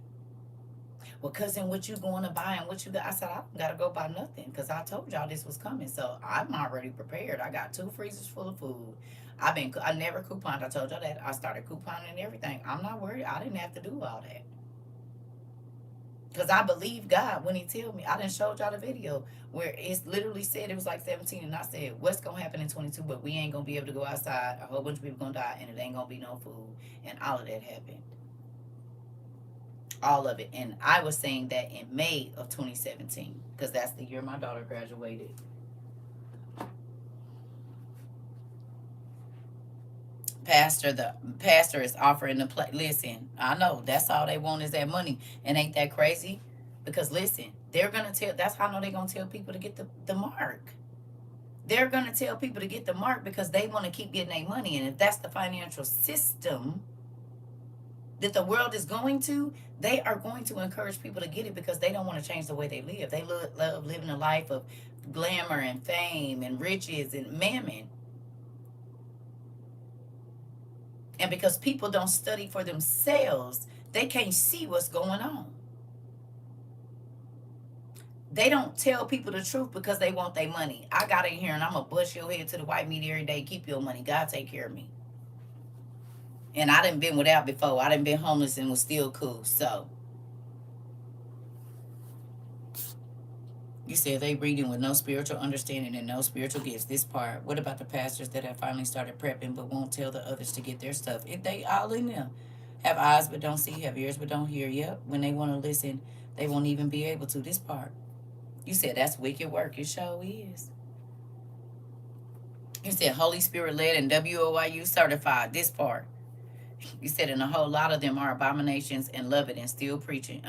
Well, cousin, what you going to buy and what you got? I said, I don't got to go buy nothing because I told y'all this was coming. So I'm already prepared. I got 2 freezers full of food. I never couponed. I told y'all that. I started couponing and everything. I'm not worried. I didn't have to do all that. Because I believe God when he tell me. I done showed y'all the video where it's literally said it was like 17, and I said, what's going to happen in 22, but we ain't going to be able to go outside. A whole bunch of people going to die, and it ain't going to be no food. And all of that happened. All of it. And I was saying that in May of 2017 because that's the year my daughter graduated. The pastor is offering to play. Listen, I know that's all they want is that money. And ain't that crazy? Because listen, they're gonna tell. That's how I know they're gonna tell people to get the mark. They're gonna tell people to get the mark because they want to keep getting their money. And if that's the financial system that the world is going to, they are going to encourage people to get it because they don't want to change the way they live. They love living a life of glamour and fame and riches and mammon. And because people don't study for themselves, they can't see what's going on. They don't tell people the truth because they want their money. I got in here and I'm going to bust your head to the white meat every day. Keep your money. God take care of me. And I done been without before. I done been homeless and was still cool. So you said they reading with no spiritual understanding and no spiritual gifts. This part. What about the pastors that have finally started prepping but won't tell the others to get their stuff? If they all in there. Have eyes but don't see, have ears but don't hear. Yep. When they want to listen, they won't even be able to. This part. You said that's wicked work. It sure is. You said Holy Spirit led and WOIU certified. This part. You said, and a whole lot of them are abominations and love it and still preaching.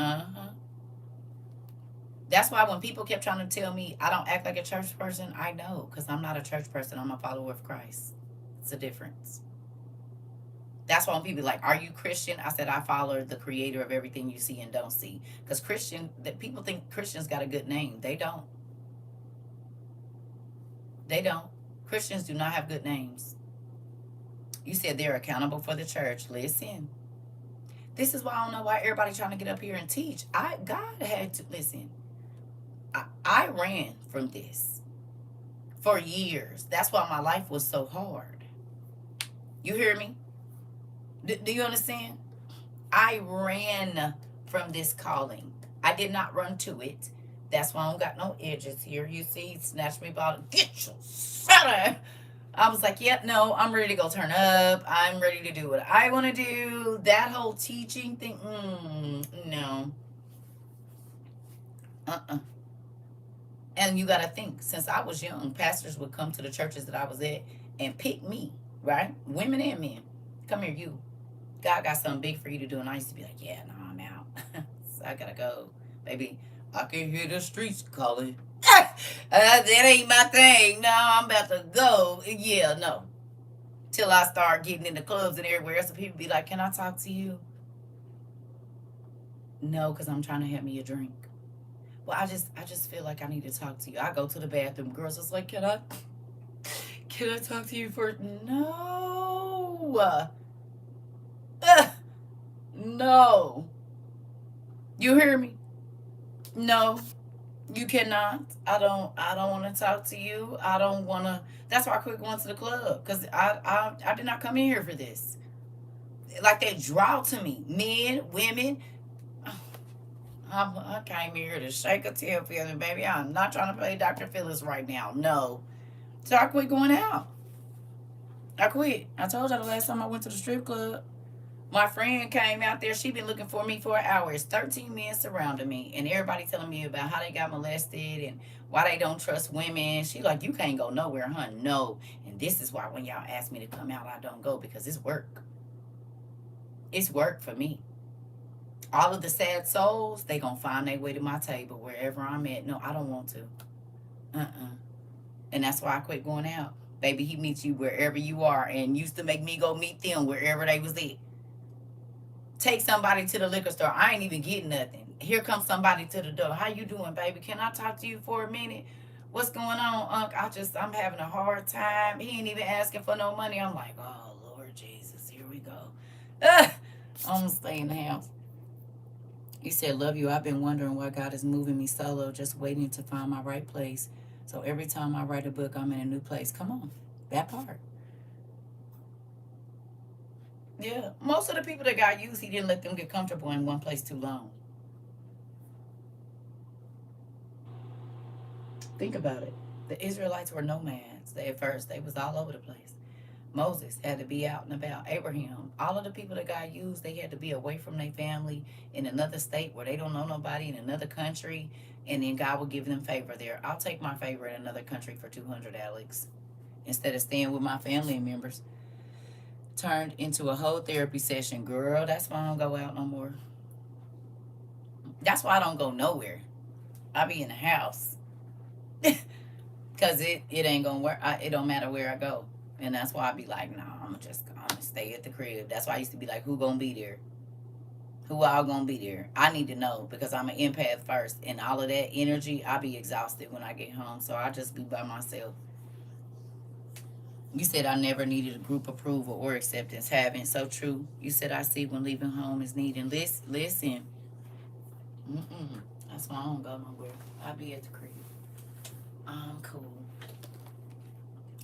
That's why when people kept trying to tell me I don't act like a church person, I know, because I'm not a church person. I'm a follower of Christ. It's a difference. That's why when people are like, are you Christian? I said, I follow the creator of everything you see and don't see. Because people think Christians got a good name. They don't. They don't. Christians do not have good names. You said they're accountable for the church. Listen. This is why I don't know why everybody trying to get up here and teach. God had to, listen. I ran from this for years. That's why my life was so hard. You hear me? Do you understand? I ran from this calling. I did not run to it. That's why I don't got no edges here. You see, he snatched me by the get your son. I was like, yep, no, I'm ready to go turn up. I'm ready to do what I want to do. That whole teaching thing, no. Uh-uh. And you got to think, since I was young, pastors would come to the churches that I was at and pick me, right? Women and men. Come here, you. God got something big for you to do. And I used to be like, yeah, no, I'm out. So I got to go. Baby, I can hear the streets calling. That ain't my thing. No, I'm about to go. Yeah, no. Till I start getting in the clubs and everywhere else, and people be like, can I talk to you? No, because I'm trying to have me a drink. Well, I just feel like I need to talk to you. I go to the bathroom. Girls, it's like, can I talk to you for no. No. You hear me? No. You cannot. I don't want to talk to you. I don't want to. That's why I quit going to the club, cuz I did not come in here for this. Like that draw to me. Men, women. I came here to shake a tail feeling, baby. I'm not trying to play Dr. Phyllis right now. No. So I quit going out. I quit. I told you the last time I went to the strip club. My friend came out there. She been looking for me for hours. 13 men surrounded me, and everybody telling me about how they got molested and why they don't trust women. She like, you can't go nowhere, huh? No. And this is why when y'all ask me to come out, I don't go, because it's work. It's work for me. All of the sad souls, they gonna find their way to my table wherever I'm at. No, I don't want to. And that's why I quit going out. Baby, he meets you wherever you are, and used to make me go meet them wherever they was at. Take somebody to the liquor store. I ain't even getting nothing. Here comes somebody to the door. How you doing, baby? Can I talk to you for a minute? What's going on, Unc? I'm having a hard time. He ain't even asking for no money. I'm like, oh, Lord Jesus, here we go. I'm gonna stay in the house. He said, love you. I've been wondering why God is moving me solo, just waiting to find my right place. So every time I write a book, I'm in a new place. Come on, that part. Yeah, most of the people that got used, he didn't let them get comfortable in one place too long. Think about it. The Israelites were nomads. At first, they was all over the place. Moses had to be out and about. Abraham, all of the people that got used, they had to be away from their family in another state where they don't know nobody, in another country, and then God will give them favor there. I'll take my favor in another country for 200, Alex, instead of staying with my family members. Turned into a whole therapy session, girl. That's why I don't go out no more. That's why I don't go nowhere. I be in the house. Cause it ain't gonna work. It don't matter where I go, and that's why I be like, no, I'm gonna stay at the crib. That's why I used to be like, who gonna be there? Who all gonna be there? I need to know, because I'm an empath first, and all of that energy, I be exhausted when I get home. So I just be by myself. You said I never needed a group approval or acceptance. Haven't. So true. You said I see when leaving home is needed. Listen. That's why I don't go nowhere. I be at the crib. I'm cool.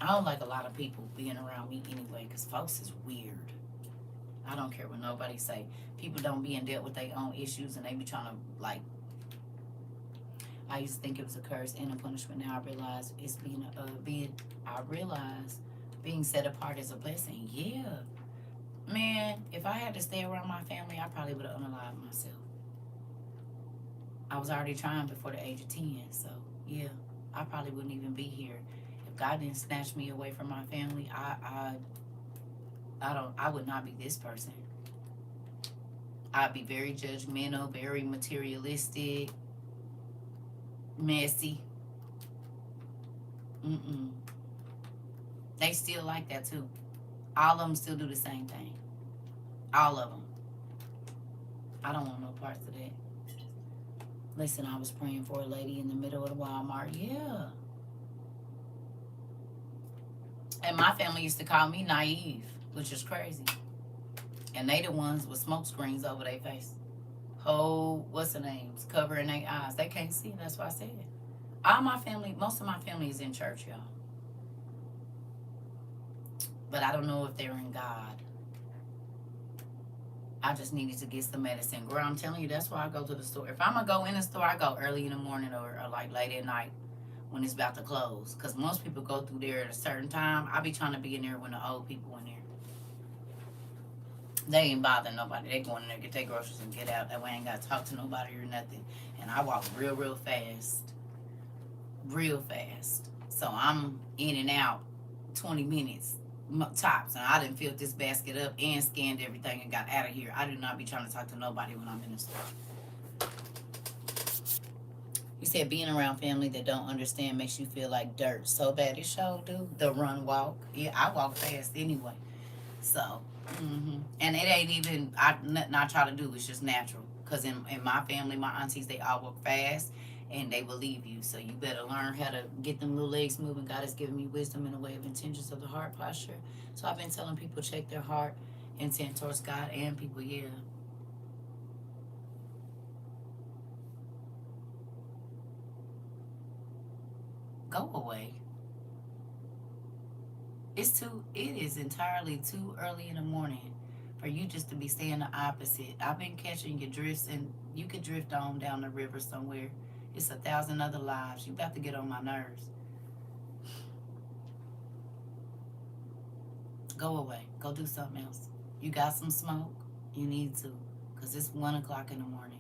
I don't like a lot of people being around me anyway, because folks is weird. I don't care what nobody say. People don't be in debt with their own issues, and they be trying to, like, I used to think it was a curse and a punishment. Now I realize it's being set apart is a blessing. Yeah. Man, if I had to stay around my family, I probably would have unalived myself. I was already trying before the age of 10, so yeah, I probably wouldn't even be here. If God didn't snatch me away from my family, I would not be this person. I'd be very judgmental, very materialistic, messy. They still like that too. All of them still do the same thing. All of them. I don't want no parts of that. Listen, I was praying for a lady in the middle of the Walmart. Yeah. And my family used to call me naive, which is crazy. And they the ones with smoke screens over their face. What's the names? Covering their eyes. They can't see. That's why I said it. Most of my family is in church, y'all. But I don't know if they're in God. I just needed to get some medicine. Girl, I'm telling you, that's why I go to the store. If I'm going to go in the store, I go early in the morning or like late at night when it's about to close. Because most people go through there at a certain time. I be trying to be in there when the old people in there. They ain't bothering nobody. They go in there, get their groceries, and get out. That way I ain't got to talk to nobody or nothing. And I walk real, real fast. Real fast. So I'm in and out 20 minutes tops. And I didn't fill this basket up and scanned everything and got out of here. I do not be trying to talk to nobody when I'm in the store. You said being around family that don't understand makes you feel like dirt so bad. It sure do. The run walk. Yeah, I walk fast anyway. So, and it ain't even, nothing I try to do. It's just natural. Because in my family, my aunties, they all walk fast and they believe you. So you better learn how to get them little legs moving. God has given me wisdom in the way of intentions of the heart posture. So I've been telling people check their heart intent towards God and people, yeah. Go away. It is entirely too early in the morning for you just to be saying the opposite. I've been catching your drifts, and you could drift on down the river somewhere. It's 1,000 other lives. You got to get on my nerves. Go away. Go do something else. You got some smoke? You need to, because it's 1 o'clock in the morning.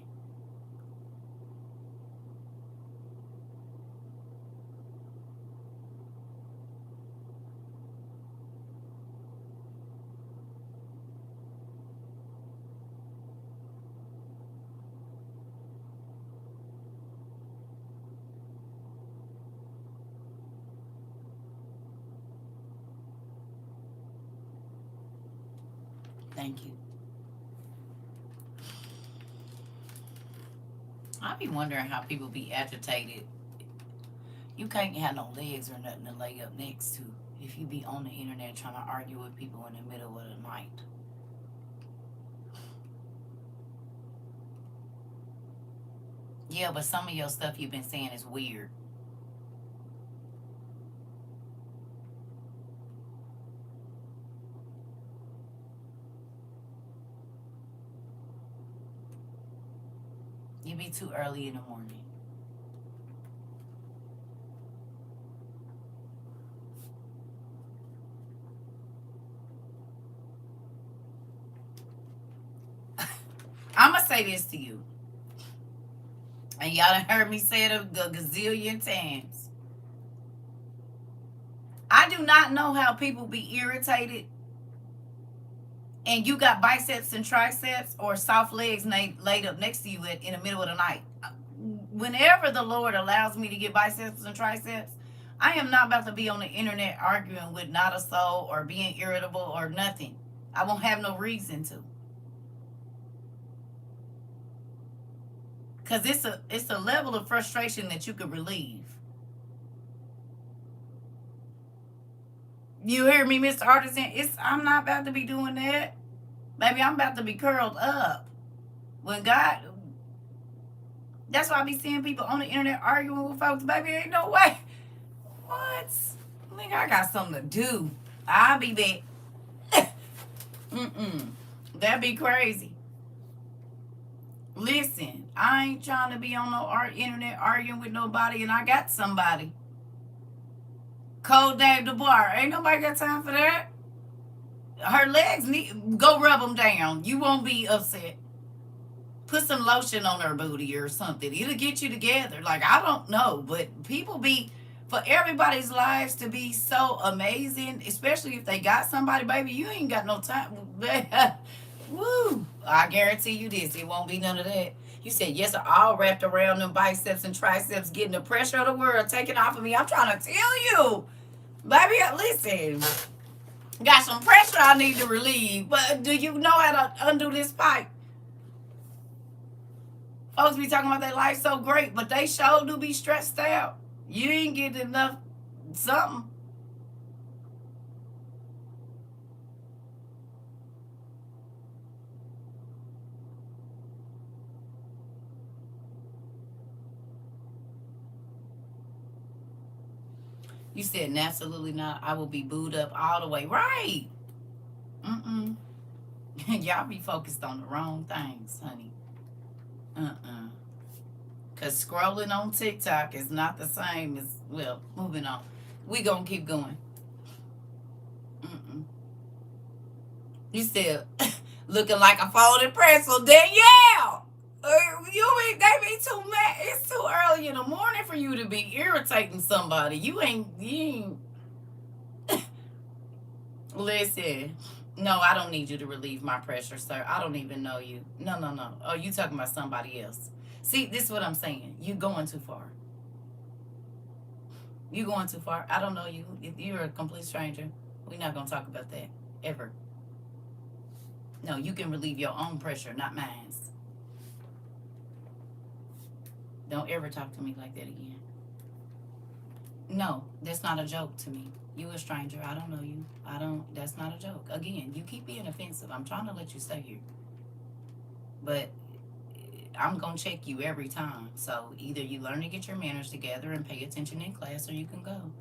Thank you. I be wondering how people be agitated. You can't have no legs or nothing to lay up next to if you be on the internet trying to argue with people in the middle of the night. Yeah, but some of your stuff you've been saying is weird. You be too early in the morning. I'm going to say this to you. And y'all done heard me say it a gazillion times. I do not know how people be irritated and you got biceps and triceps or soft legs laid up next to you in the middle of the night. Whenever the Lord allows me to get biceps and triceps, I am not about to be on the internet arguing with not a soul or being irritable or nothing. I won't have no reason to. Because it's a level of frustration that you could relieve. You hear me, Mr. Artisan? I'm not about to be doing that. Baby, I'm about to be curled up. When God, that's why I be seeing people on the internet arguing with folks. Baby, ain't no way. What? Nigga, I got something to do. I'll be back. That'd be crazy. Listen, I ain't trying to be on no internet arguing with nobody, and I got somebody. Cold Dave DeBar. Ain't nobody got time for that. Her legs need go rub them down. You won't be upset. Put some lotion on her booty or something. It'll get you together. Like, I don't know, but people be, for everybody's lives to be so amazing, especially if they got somebody, baby, you ain't got no time. Woo! I guarantee you this, it won't be none of that. You said, yes, all wrapped around them biceps and triceps, getting the pressure of the world taken off of me. I'm trying to tell you. Baby, listen. Got some pressure I need to relieve. But do you know how to undo this pipe? Folks be talking about their life so great, but they sure do be stressed out. You ain't getting enough something. You said, absolutely not. I will be booed up all the way. Right. Y'all be focused on the wrong things, honey. Because scrolling on TikTok is not the same as, well, moving on. We gonna keep going. Mm-mm. You still looking like a folded pretzel, Danielle. They be too mad. It's too early in the morning for you to be irritating somebody. You ain't. Listen. No, I don't need you to relieve my pressure, sir. I don't even know you. No, no, no. Oh, you talking about somebody else. See, this is what I'm saying. You going too far. You going too far. I don't know you. If you're a complete stranger, we're not gonna talk about that ever. No, you can relieve your own pressure, not mine. Don't ever talk to me like that again. No, that's not a joke to me. You a stranger. I don't know you. I don't. That's not a joke. Again, you keep being offensive. I'm trying to let you stay here, but I'm gonna check you every time. So either you learn to get your manners together and pay attention in class, or you can go.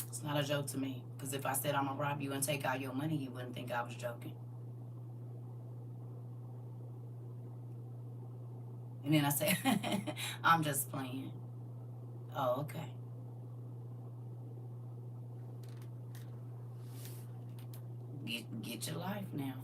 It's not a joke to me. Because if I said I'm gonna rob you and take all your money, you wouldn't think I was joking. And then I said, I'm just playing. Oh, okay. Get your life now.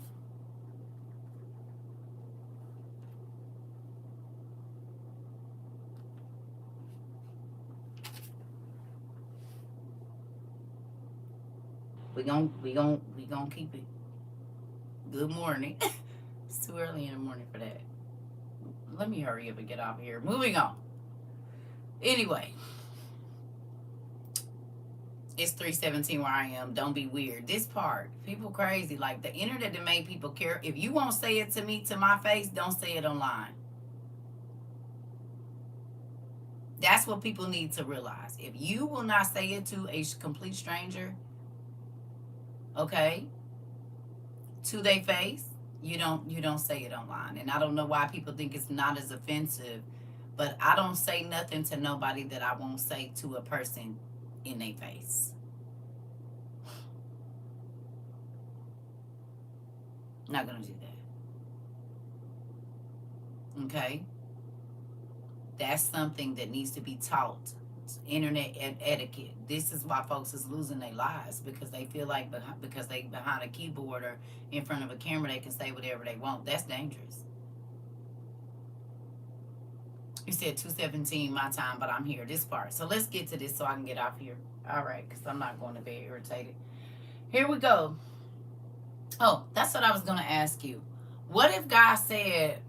We gonna keep it. Good morning. It's too early in the morning for that. Let me hurry up and get off here. Moving on. Anyway, it's 3:17 where I am. Don't be weird. This part, people crazy. Like the internet that made people care. If you won't say it to me to my face, don't say it online. That's what people need to realize. If you will not say it to a complete stranger, okay, to their face, you don't say it online. And I don't know why people think it's not as offensive, but I don't say nothing to nobody that I won't say to a person in their face. Not gonna do that. Okay? That's something that needs to be taught. Internet etiquette. This is why folks is losing their lives, because they feel like because they behind a keyboard or in front of a camera they can say whatever they want. That's dangerous. You said 2:17 my time, but I'm here. This part. So let's get to this so I can get off here. All right, because I'm not going to be irritated. Here we go. Oh, that's what I was going to ask you. What if God said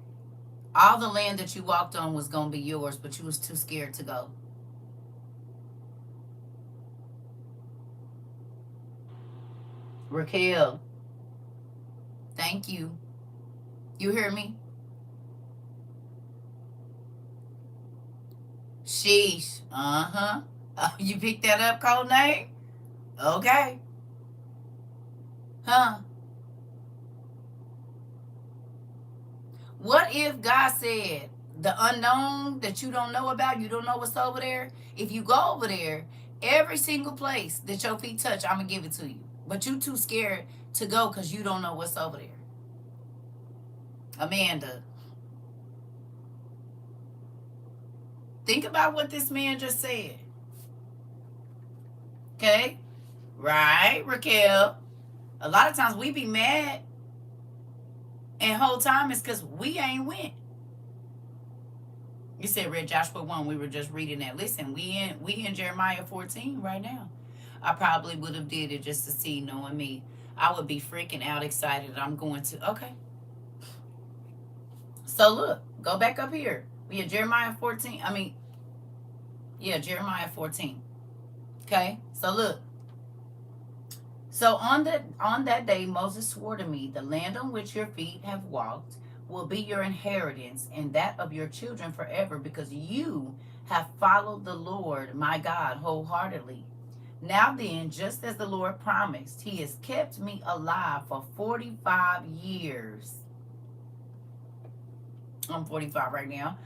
all the land that you walked on was going to be yours, but you was too scared to go? Raquel, thank you. You hear me? Sheesh. Uh-huh. You picked that up, code name? Okay. Huh? What if God said the unknown that you don't know about, you don't know what's over there? If you go over there, every single place that your feet touch, I'm going to give it to you. But you too scared to go because you don't know what's over there. Amanda, think about what this man just said. Okay? Right, Raquel? A lot of times we be mad, and whole time it's because we ain't went. You said read Joshua 1. We were just reading that. Listen, we in Jeremiah 14 right now. I probably would have did it just to see, knowing me. I would be freaking out excited. I'm going to, okay. So look, go back up here. We had Jeremiah 14. Jeremiah 14. Okay, so look. So on that day, Moses swore to me, the land on which your feet have walked will be your inheritance and that of your children forever, because you have followed the Lord my God wholeheartedly. Now then, just as the Lord promised, he has kept me alive for 45 years. I'm 45 right now.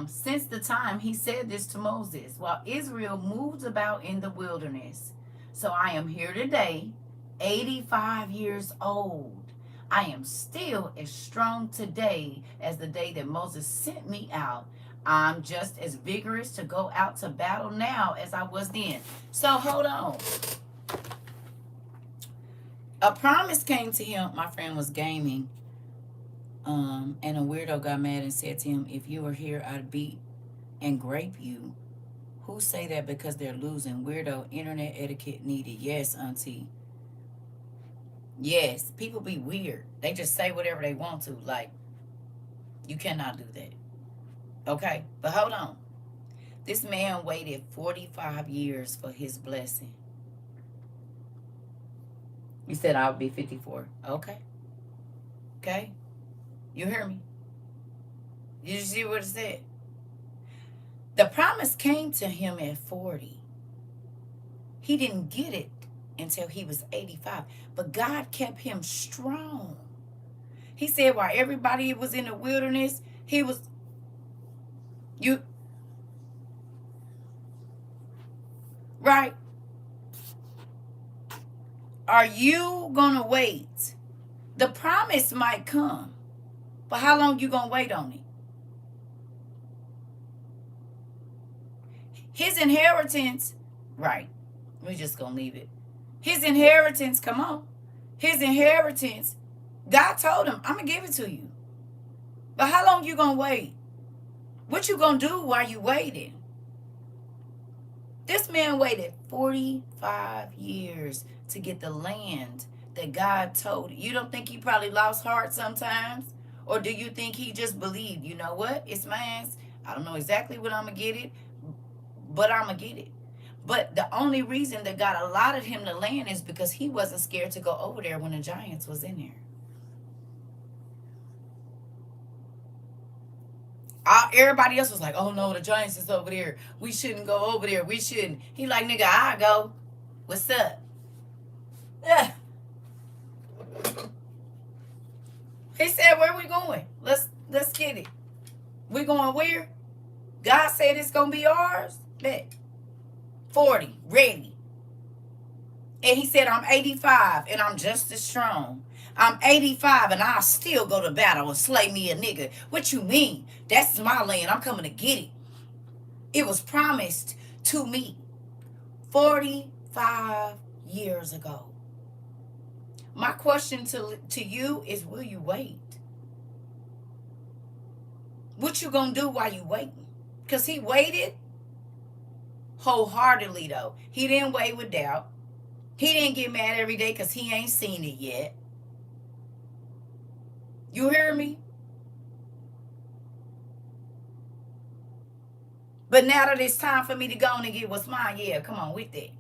Since the time he said this to Moses, while Israel moved about in the wilderness. So I am here today, 85 years old. I am still as strong today as the day that Moses sent me out. I'm just as vigorous to go out to battle now as I was then. So hold on. A promise came to him. My friend was gaming. And a weirdo got mad and said to him, if you were here, I'd beat and grape you. Who say that because they're losing? Weirdo, internet etiquette needed. Yes, auntie. Yes, people be weird. They just say whatever they want to. Like, you cannot do that. Okay, but hold on. This man waited 45 years for his blessing. You said I would be 54. Okay. Okay. You hear me? You see what it said? The promise came to him at 40. He didn't get it until he was 85. But God kept him strong. He said while everybody was in the wilderness, he was, you, right? Are you going to wait? The promise might come, but how long you going to wait on it? His inheritance, right? We just going to leave it. His inheritance, come on. His inheritance, God told him, I'm going to give it to you. But how long you going to wait? What you going to do while you waiting? This man waited 45 years to get the land that God told. You don't think he probably lost heart sometimes? Or do you think he just believed, you know what? It's mine. I don't know exactly what I'm going to get it, but I'm going to get it. But the only reason that God allotted him the land is because he wasn't scared to go over there when the giants was in there. Everybody else was like, oh no, the giants is over there. We shouldn't go over there. We shouldn't. He like, nigga, I go. What's up? Yeah. He said, where we going? Let's get it. We going where? God said it's gonna be ours. Bet. 40, ready. And he said, I'm 85 and I'm just as strong. I'm 85 and I'll still go to battle and slay me a nigga. What you mean? That's my land. I'm coming to get it. It was promised to me 45 years ago. My question to you is, will you wait? What you gonna do while you waiting? Because he waited wholeheartedly though. He didn't wait with doubt. He didn't get mad every day because he ain't seen it yet. You hear me? But now that it's time for me to go on and get what's mine, yeah, come on with that.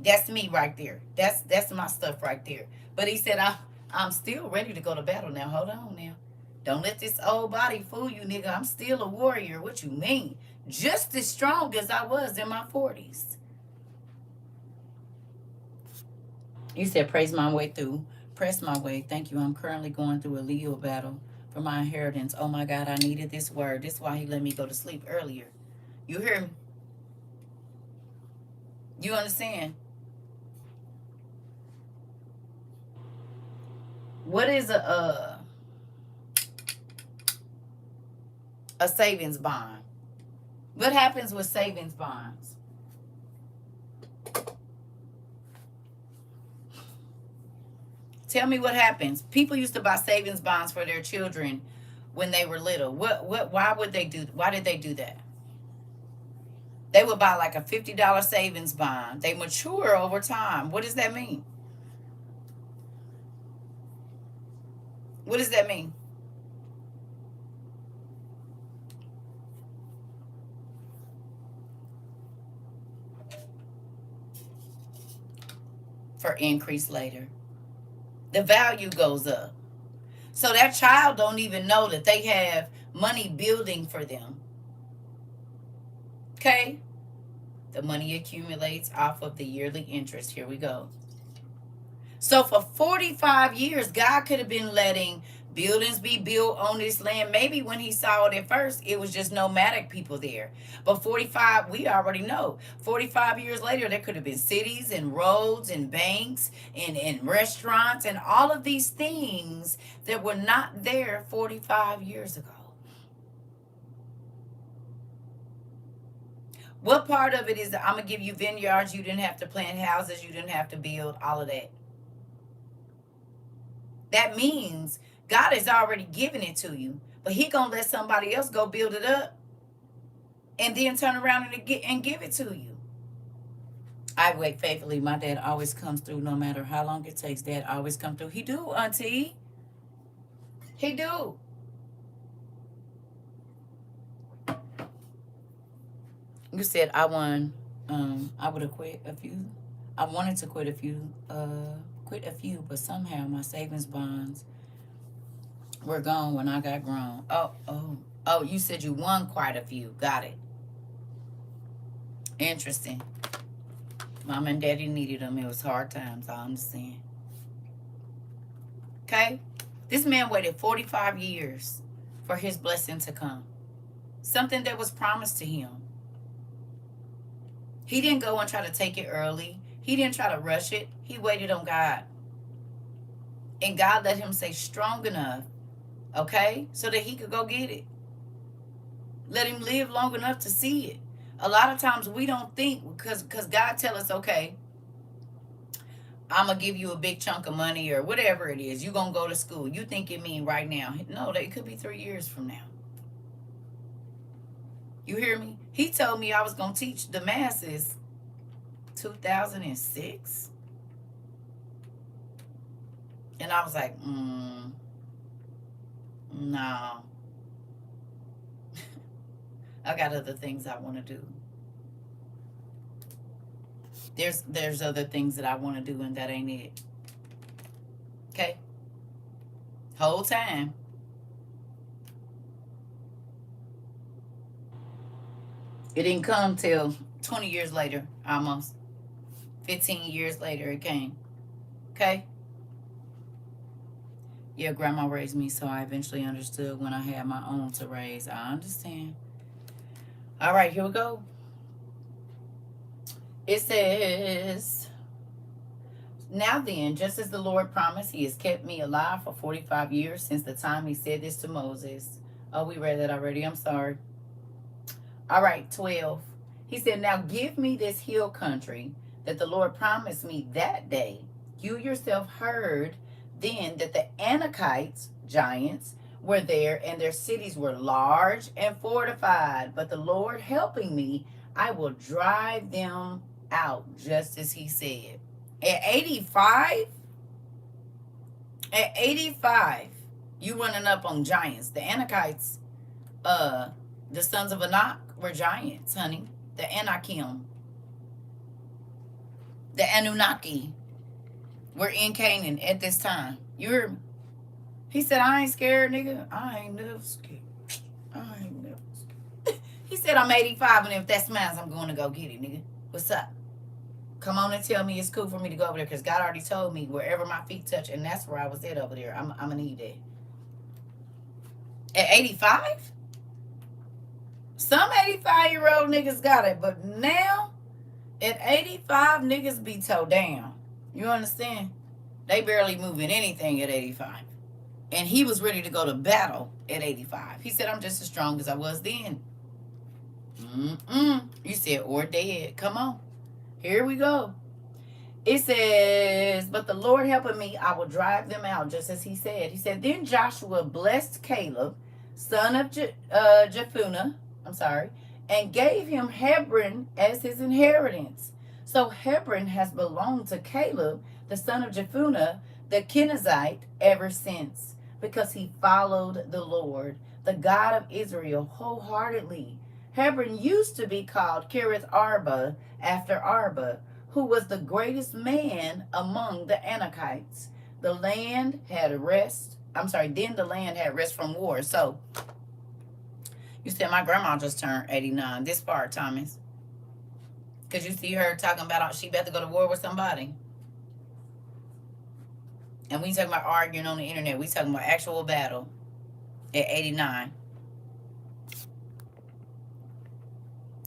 That's me right there. That's my stuff right there. But he said, I'm still ready to go to battle now. Hold on now. Don't let this old body fool you, nigga. I'm still a warrior. What you mean? Just as strong as I was in my 40s. You said, praise my way through. Press my way. Thank you. I'm currently going through a legal battle for my inheritance. Oh my God, I needed this word. This is why he let me go to sleep earlier. You hear me? You understand? What is a savings bond? What happens with savings bonds? Tell me what happens. People used to buy savings bonds for their children when they were little. Why would they do? Why did they do that? They would buy like a $50 savings bond. They mature over time. What does that mean? What does that mean? For increase later. The value goes up. So that child don't even know that they have money building for them. Okay? The money accumulates off of the yearly interest. Here we go. So for 45 years, God could have been letting buildings be built on this land. Maybe when he saw it at first, it was just nomadic people there. But 45, we already know. 45 years later, there could have been cities and roads and banks and restaurants and all of these things that were not there 45 years ago. What part of it is that I'm going to give you vineyards, you didn't have to plant houses, you didn't have to build, all of that? That means God has already given it to you, but he going to let somebody else go build it up and then turn around and give it to you. I wait faithfully. My dad always comes through no matter how long it takes. Dad always come through. He do, auntie. He do. You said I won. I would have quit a few. I wanted to quit a few, but somehow my savings bonds were gone when I got grown. Oh, you said you won quite a few. Got it. Interesting. Mom and daddy needed them. It was hard times. I understand. Okay? This man waited 45 years for his blessing to come. Something that was promised to him. He didn't go and try to take it early. He didn't try to rush it. He waited on God. And God let him stay strong enough, okay, so that he could go get it. Let him live long enough to see it. A lot of times we don't think, because God tell us, okay, I'm going to give you a big chunk of money or whatever it is. You're going to go to school. You think it mean right now. No, it could be 3 years from now. You hear me? He told me I was going to teach the masses 2006. And I was like, no. I got other things I want to do. There's other things that I want to do, and that ain't it. Okay? Whole time. It didn't come till 20 years later, almost. 15 years later it came. Okay? Yeah, grandma raised me, so I eventually understood when I had my own to raise. I understand. All right, here we go. It says, now then, just as the Lord promised, he has kept me alive for 45 years since the time he said this to Moses. Oh, we read that already. I'm sorry. All right, 12. He said, now give me this hill country that the Lord promised me that day. You yourself heard then that the Anakites, giants, were there, and their cities were large and fortified. But the Lord helping me, I will drive them out, just as he said. At 85, you running up on giants. The Anakites, the sons of Anak were giants, honey. The Anakim, the Anunnaki were in Canaan at this time. You heard me? He said, I ain't scared, nigga. I ain't never scared. He said, I'm 85, and if that's mine, I'm going to go get it, nigga. What's up? Come on and tell me it's cool for me to go over there, because God already told me wherever my feet touch, and that's where I was at over there. I'm going to need that. At 85? Some 85-year-old niggas got it, but now, at 85, niggas be toe down. You understand? They barely moving anything at 85. And he was ready to go to battle at 85. He said, I'm just as strong as I was then. You said, or dead. Come on. Here we go. It says, but the Lord helping me, I will drive them out, just as he said. He said, then Joshua blessed Caleb, son of Jephunneh, and gave him Hebron as his inheritance. So Hebron has belonged to Caleb, the son of Jephunneh, the Kenizzite, ever since, because he followed the Lord, the God of Israel, wholeheartedly. Hebron used to be called Kirith Arba, after Arba, who was the greatest man among the Anakites. The land had rest. Then the land had rest from war. So, you said my grandma just turned 89. This part, Thomas. Because you see her talking about she about to go to war with somebody. And we talking about arguing on the internet. We talking about actual battle at 89.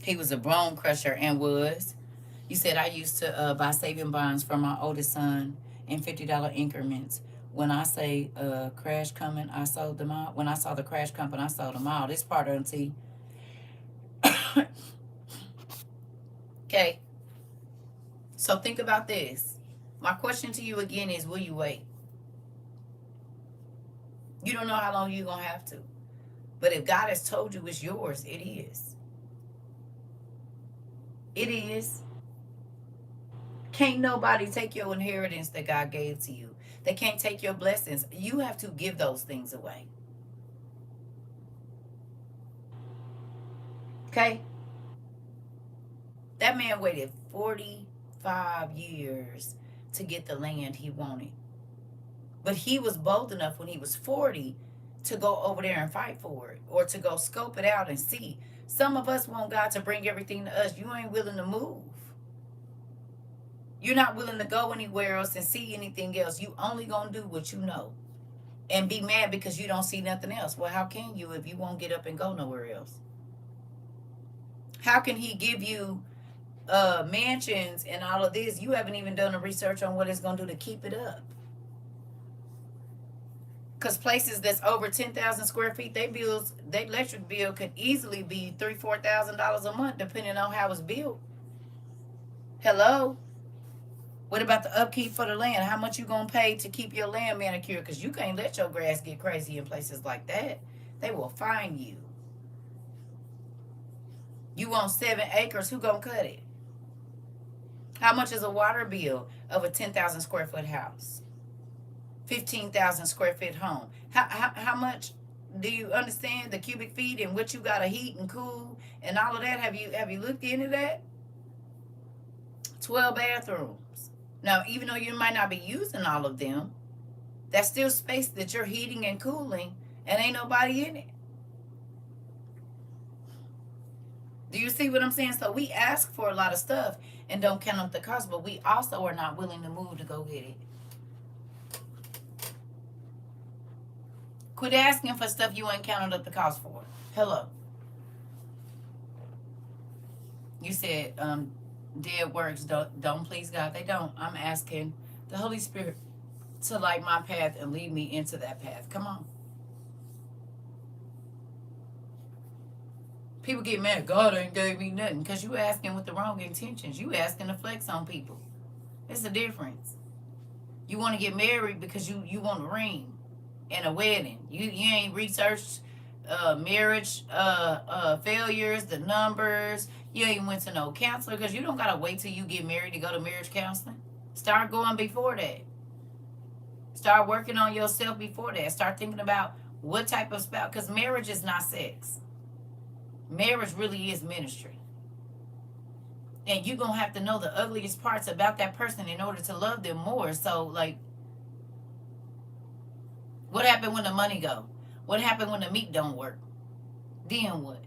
He was a bone crusher and was. You said I used to buy saving bonds for my oldest son in $50 increments. When I say crash coming, I sold them all. When I saw the crash coming, I sold them all. This part of the Okay. So think about this. My question to you again is, will you wait? You don't know how long you're going to have to. But if God has told you it's yours, it is. It is. Can't nobody take your inheritance that God gave to you. They can't take your blessings. You have to give those things away. Okay? That man waited 45 years to get the land he wanted. But he was bold enough when he was 40 to go over there and fight for it, or to go scope it out and see. Some of us want God to bring everything to us. You ain't willing to move. You're not willing to go anywhere else and see anything else. You only gonna do what you know. And be mad because you don't see nothing else. Well, how can you if you won't get up and go nowhere else? How can he give you mansions and all of this? You haven't even done the research on what it's gonna do to keep it up. Because places that's over 10,000 square feet, their electric bill could easily be $3,000-$4,000 a month, depending on how it's built. Hello. What about the upkeep for the land? How much you gonna pay to keep your land manicured? Because you can't let your grass get crazy in places like that. They will fine you. You want 7 acres? Who gonna cut it? How much is a water bill of a 10,000 square foot house? 15,000 square foot home. How much do you understand the cubic feet and what you gotta heat and cool and all of that? Have you looked into that? 12 bathrooms. Now, even though you might not be using all of them, that's still space that you're heating and cooling, and ain't nobody in it. Do you see what I'm saying? So we ask for a lot of stuff and don't count up the cost, but we also are not willing to move to go get it. Quit asking for stuff you ain't counted up the cost for. Hello. You said dead works don't please God. They don't. I'm asking the Holy Spirit to light my path and lead me into that path. Come on. People get mad. God ain't gave me nothing because you asking with the wrong intentions. You asking to flex on people. It's a difference. You want to get married because you want a ring and a wedding. You ain't researched marriage failures, the numbers. You ain't went to no counselor because you don't gotta wait till you get married to go to marriage counseling. Start going before that. Start working on yourself before that. Start thinking about what type of spouse, because marriage is not sex. Marriage really is ministry. And you're going to have to know the ugliest parts about that person in order to love them more. So, like, what happened when the money go? What happened when the meat don't work? Then what?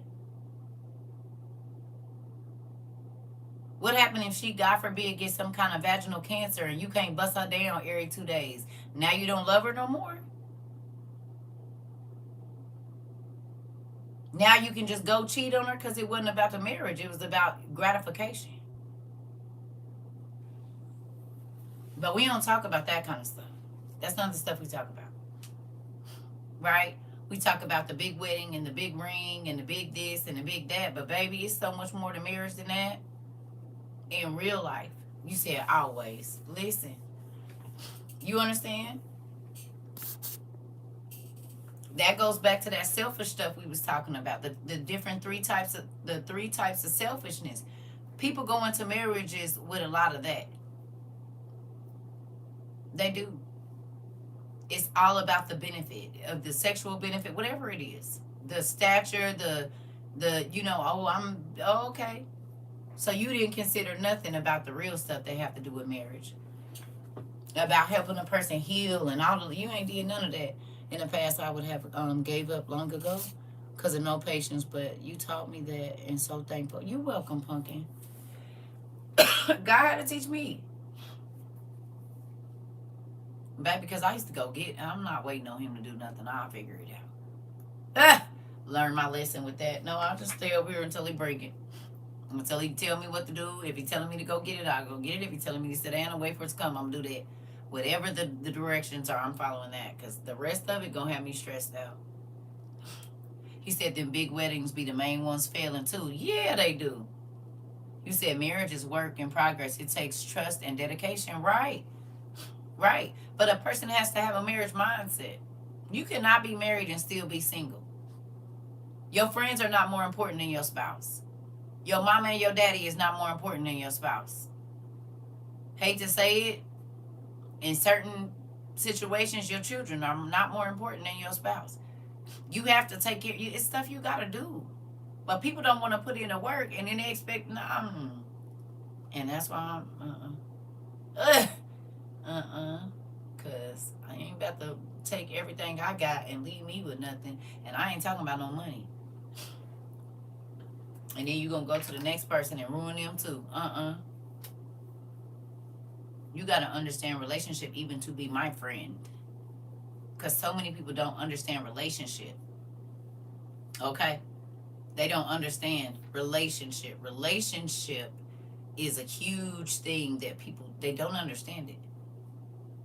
What happened if she, God forbid, gets some kind of vaginal cancer and you can't bust her down every 2 days? Now you don't love her no more? Now you can just go cheat on her because it wasn't about the marriage. It was about gratification. But we don't talk about that kind of stuff. That's not the stuff we talk about. Right? We talk about the big wedding and the big ring and the big this and the big that. But baby, it's so much more to marriage than that. In real life. You said always. Listen. You understand? That goes back to that selfish stuff we was talking about. The different three types of selfishness. People go into marriages with a lot of that. They do. It's all about the benefit of the sexual benefit, whatever it is. The stature, the okay. So you didn't consider nothing about the real stuff they have to do with marriage. About helping a person heal and all of you ain't did none of that. In the past, I would have gave up long ago because of no patience, but you taught me that, and so thankful. You're welcome, Pumpkin. God had to teach me. Back because I used to go get, I'm not waiting on him to do nothing. I'll figure it out. Ah, learn my lesson with that. No, I'll just stay over here until he break it. Until he tell me what to do. If he telling me to go get it, I'll go get it. If he telling me to sit down and wait for it to come, I'm gonna do that. Whatever the directions are, I'm following that. Because the rest of it gonna have me stressed out. He said them big weddings be the main ones failing too. Yeah, they do. You said marriage is work in progress. It takes trust and dedication. Right. Right. But a person has to have a marriage mindset. You cannot be married and still be single. Your friends are not more important than your spouse. Your mama and your daddy is not more important than your spouse. Hate to say it, in certain situations, your children are not more important than your spouse. You have to take care. It's stuff you got to do. But people don't want to put in the work, and then they expect, and that's why because I ain't about to take everything I got and leave me with nothing, and I ain't talking about no money. And then you gonna go to the next person and ruin them too. You gotta understand relationship even to be my friend. Because so many people don't understand relationship. Okay? They don't understand relationship. Relationship is a huge thing that people, they don't understand it.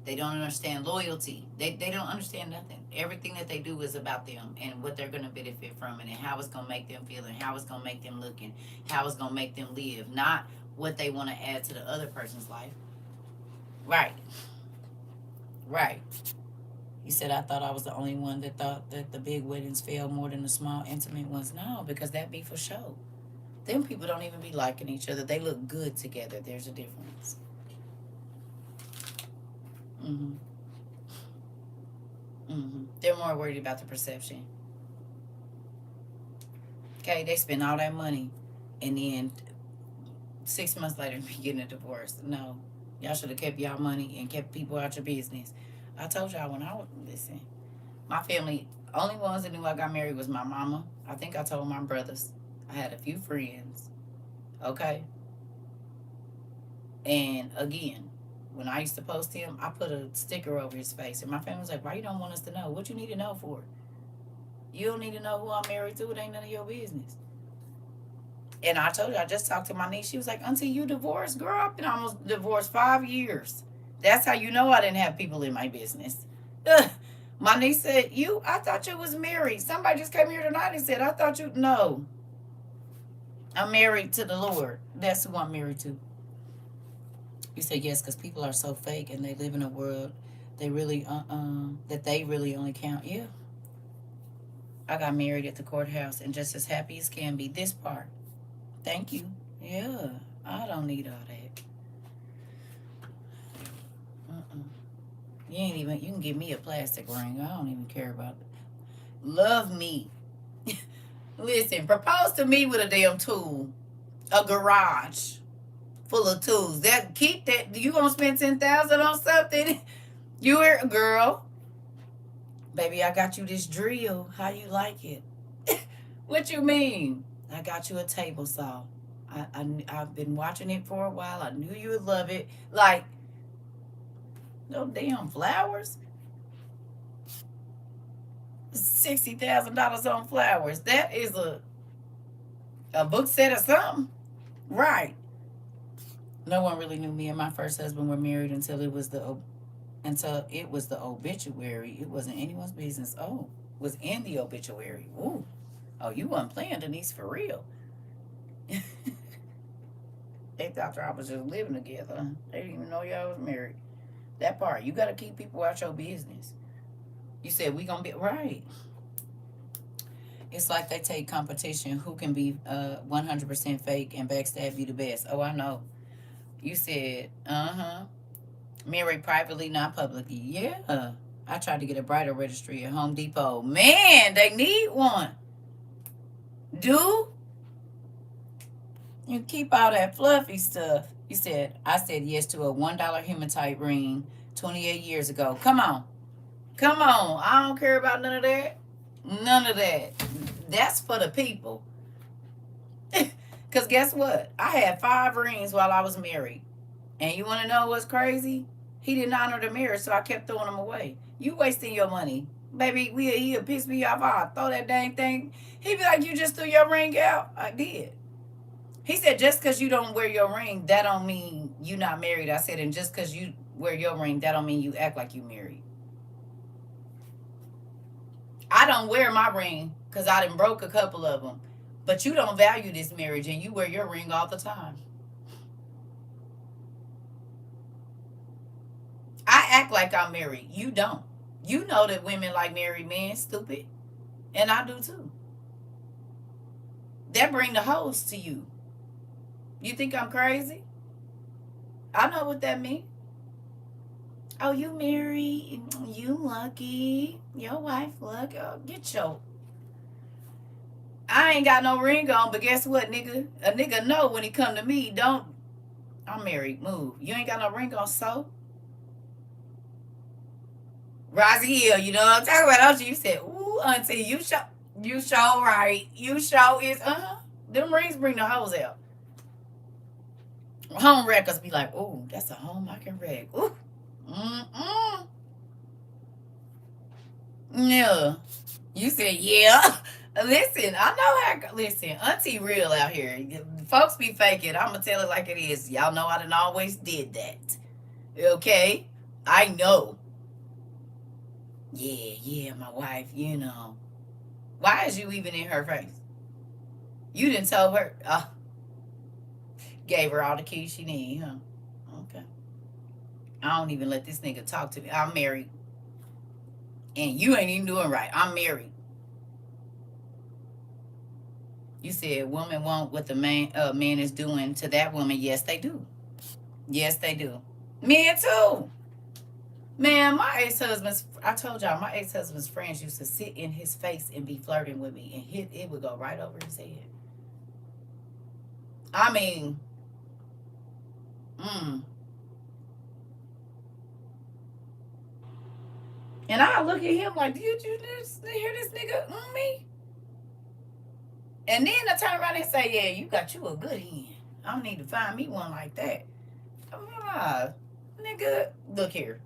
They don't understand loyalty. They don't understand nothing. Everything that they do is about them and what they're going to benefit from it and how it's going to make them feel and how it's going to make them look and how it's going to make them live. Not what they want to add to the other person's life. Right. Right. He said, I thought I was the only one that thought that the big weddings fail more than the small, intimate ones. No, because that be for show. Them people don't even be liking each other. They look good together. There's a difference. They're more worried about the perception. Okay, they spend all that money and then 6 months later be getting a divorce. No, y'all should have kept y'all money and kept people out your business. I told y'all when I was, listen, my family, only ones that knew I got married was my mama. I think I told my brothers. I had a few friends. Okay. And again, when I used to post him, I put a sticker over his face. And my family was like, why you don't want us to know? What you need to know for? You don't need to know who I'm married to. It ain't none of your business. And I told you, I just talked to my niece. She was like, Auntie, you divorced? Girl, I've been almost divorced 5 years. That's how you know I didn't have people in my business. My niece said, I thought you was married. Somebody just came here tonight and said, I thought you, no. I'm married to the Lord. That's who I'm married to. You said yes, because people are so fake and they live in a world they really that they really only count. Yeah. I got married at the courthouse and just as happy as can be. This part. Thank you. Yeah. I don't need all that. You can give me a plastic ring. I don't even care about it. Love me. Listen, propose to me with a damn tool. A garage full of tools. Keep that. You gonna spend $10,000 on something? You hear, girl? Baby, I got you this drill. How you like it? What you mean? I got you a table saw. I've been watching it for a while. I knew you would love it. Like, no damn flowers. $60,000 on flowers. That is a book set or something. Right. No one really knew me and my first husband were married until it was the obituary. It wasn't anyone's business. Oh, it was in the obituary. Ooh. Oh, you wasn't playing, Denise, for real. They thought y'all was just living together. They didn't even know y'all was married. That part, you got to keep people out your business. You said we gonna be right. It's like they take competition. Who can be 100% fake and backstab you the best? Oh, I know. You said, married privately, not publicly. Yeah. I tried to get a bridal registry at Home Depot. Man, they need one. Do? You keep all that fluffy stuff. You said, I said yes to a $1 hematite ring 28 years ago. Come on. Come on. I don't care about none of that. None of that. That's for the people. Because guess what? I had 5 rings while I was married. And you want to know what's crazy? He didn't honor the marriage, so I kept throwing them away. You wasting your money. Baby, he'll piss me off. I'll throw that dang thing. He be like, you just threw your ring out? I did. He said, just because you don't wear your ring, that don't mean you not married. I said, and just because you wear your ring, that don't mean you act like you married. I don't wear my ring because I done broke a couple of them. But you don't value this marriage and you wear your ring all the time. I act like I'm married. You don't. You know that women like married men, stupid. And I do too. That bring the hoes to you. You think I'm crazy? I know what that means. Oh, you married? You lucky? Your wife lucky? Oh, get your... I ain't got no ring on, but guess what, nigga? A nigga know when he come to me, don't... I'm married. Move. You ain't got no ring on, so... Rosie Hill, you know what I'm talking about, don't you? You said, ooh, auntie, you show right. You show is, them rings bring the hoes out. Home wreckers be like, ooh, that's a home I can wreck. Ooh. Yeah. You said, yeah. Listen, I know how, listen, auntie real out here. Folks be faking. I'm going to tell it like it is. Y'all know I done always did that. Okay? I know. Yeah, my wife, you know. Why is you even in her face? You didn't tell her. Gave her all the keys she need, huh? Okay. I don't even let this nigga talk to me. I'm married. And you ain't even doing right. I'm married. You said women want what the man is doing to that woman. Yes, they do. Yes, they do. Men too. Man, my ex-husband's, I told y'all, my ex-husband's friends used to sit in his face and be flirting with me, and it would go right over his head. I mean, And I look at him like, did you just hear this nigga on me? And then I turn around and say, yeah, you got you a good end. I don't need to find me one like that. Nigga, look here.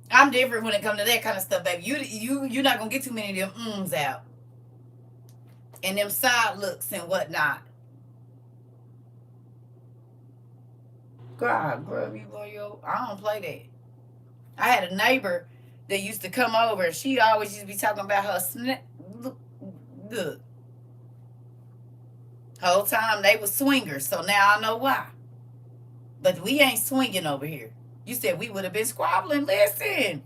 I'm different when it comes to that kind of stuff, baby. You're not gonna get too many of them out. And them side looks and whatnot. God, girl, you boy, yo, I don't play that. I had a neighbor that used to come over. She always used to be talking about her look. Whole time they were swingers, so now I know why. But we ain't swinging over here. You said we would have been squabbling. Listen,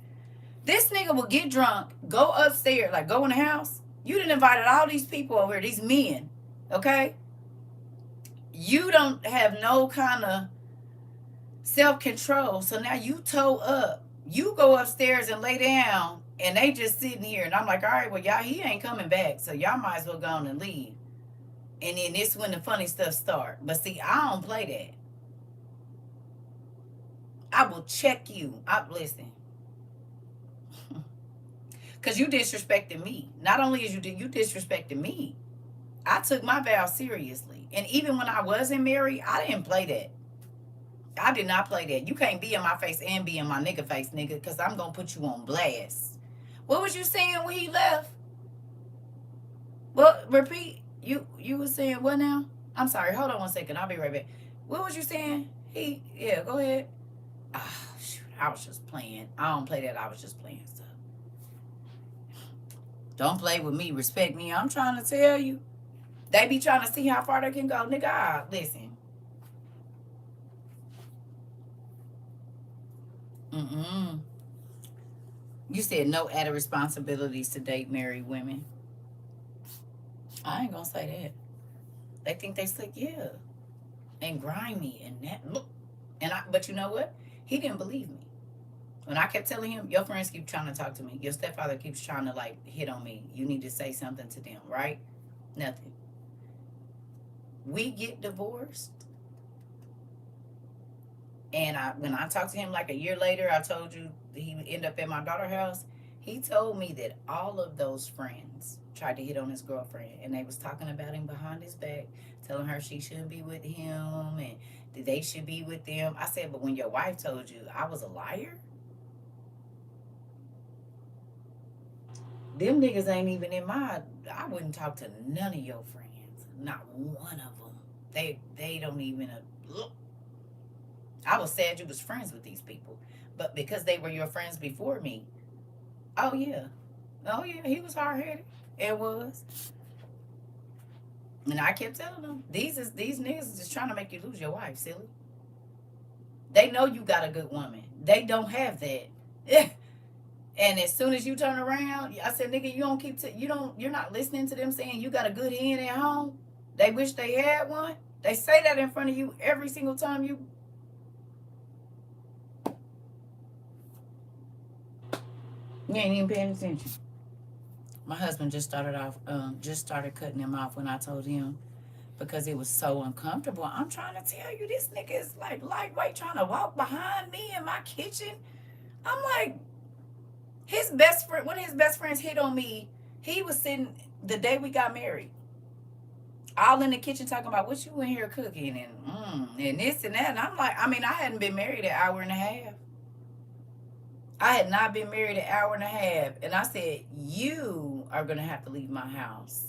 this nigga will get drunk, go upstairs, like go in the house. You done invited all these people over here, these men, okay? You don't have no kind of self-control, so now you toe up. You go upstairs and lay down, and they just sitting here, and I'm like, all right, well, y'all, he ain't coming back, so y'all might as well go on and leave. And then this when the funny stuff start. But see, I don't play that. I will check you. Listen. Because you disrespected me. Not only is you disrespected me, I took my vow seriously. And even when I wasn't married, I didn't play that. I did not play that. You can't be in my face and be in my nigga face, nigga, because I'm going to put you on blast. What was you saying when he left? Well, repeat. You was saying what now? I'm sorry. Hold on one second. I'll be right back. What was you saying? Yeah, go ahead. Shoot. I was just playing. I don't play that. I was just playing stuff. Don't play with me. Respect me. I'm trying to tell you. They be trying to see how far they can go. Nigga, listen. You said no added responsibilities to date married women. I ain't gonna say that. They think they slick, yeah, and grimy and that. Look, but you know what? He didn't believe me when I kept telling him, your friends keep trying to talk to me. Your stepfather keeps trying to like hit on me. You need to say something to them, right? Nothing. We get divorced, and when I talked to him like a year later, I told you he would end up at my daughter's house. He told me that all of those friends tried to hit on his girlfriend, and they was talking about him behind his back, telling her she shouldn't be with him and that they should be with them. I said, but when your wife told you I was a liar, them niggas ain't even in my. I wouldn't talk to none of your friends, not one of them. They don't even. Look. I was sad you was friends with these people, but because they were your friends before me, oh yeah, oh yeah, he was hard headed. It was. And I kept telling them, these niggas is just trying to make you lose your wife, silly. They know you got a good woman. They don't have that. And as soon as you turn around, I said, nigga, you don't you're not listening to them saying you got a good hen at home. They wish they had one. They say that in front of you every single time you. You ain't even paying attention. My husband just started cutting him off when I told him because it was so uncomfortable. I'm trying to tell you, this nigga is like lightweight trying to walk behind me in my kitchen. I'm like, his best friend, one of his best friends hit on me. He was sitting the day we got married, all in the kitchen talking about what you in here cooking and this and that. And I'm like, I mean, I hadn't been married an hour and a half. I had not been married an hour and a half. And I said, you are going to have to leave my house.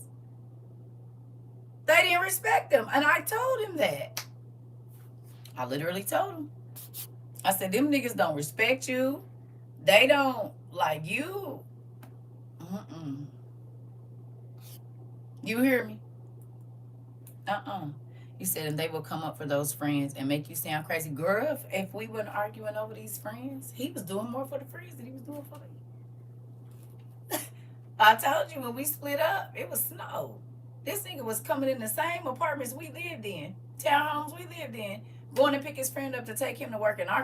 They didn't respect him. And I told him that. I literally told him. I said, them niggas don't respect you. They don't like you. You hear me? You said, and they will come up for those friends and make you sound crazy. Girl, if we weren't arguing over these friends, he was doing more for the friends than he was doing for me. I told you when we split up, it was snow. This nigga was coming in the same apartments we lived in, townhomes we lived in, going to pick his friend up to take him to work. And my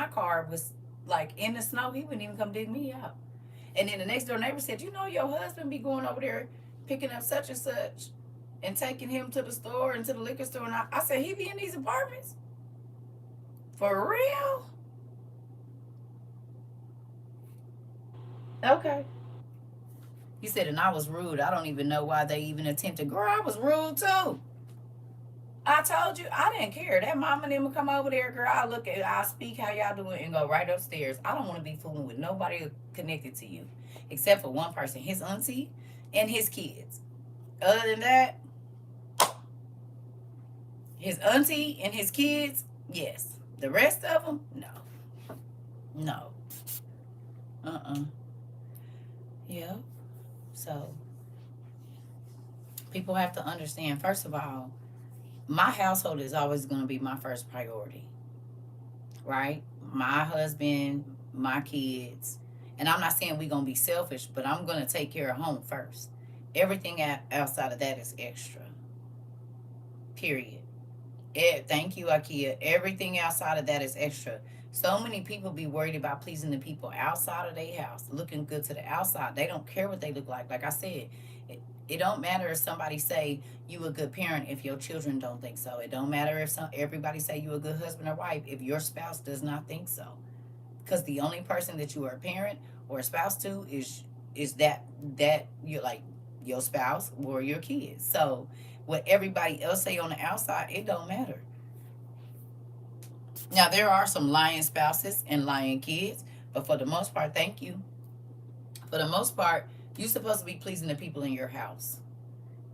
car was like in the snow. He wouldn't even come dig me out. And then the next door neighbor said, you know, your husband be going over there picking up such and such and taking him to the store and to the liquor store. And I said, he be in these apartments? For real? Okay. He said, and I was rude. I don't even know why they even attempted. Girl, I was rude too. I told you, I didn't care. That mama and them would come over there, girl. I speak how y'all doing and go right upstairs. I don't want to be fooling with nobody connected to you. Except for one person, his auntie and his kids. Other than that, his auntie and his kids, yes. The rest of them, no. No. Yeah. So, people have to understand, first of all, my household is always going to be my first priority. Right? My husband, my kids. And I'm not saying we're going to be selfish, but I'm going to take care of home first. Everything outside of that is extra. Period. Thank you, IKEA. Everything outside of that is extra. So many people be worried about pleasing the people outside of their house, looking good to the outside. They don't care what they look like. Like I said, it don't matter if somebody say you a good parent if your children don't think so. It don't matter if everybody say you a good husband or wife if your spouse does not think so. Because the only person that you are a parent or a spouse to is that you're like your spouse or your kids. So what everybody else say on the outside, it don't matter. Now there are some lying spouses and lying kids, but for the most part, thank you. For the most part, you're supposed to be pleasing the people in your house.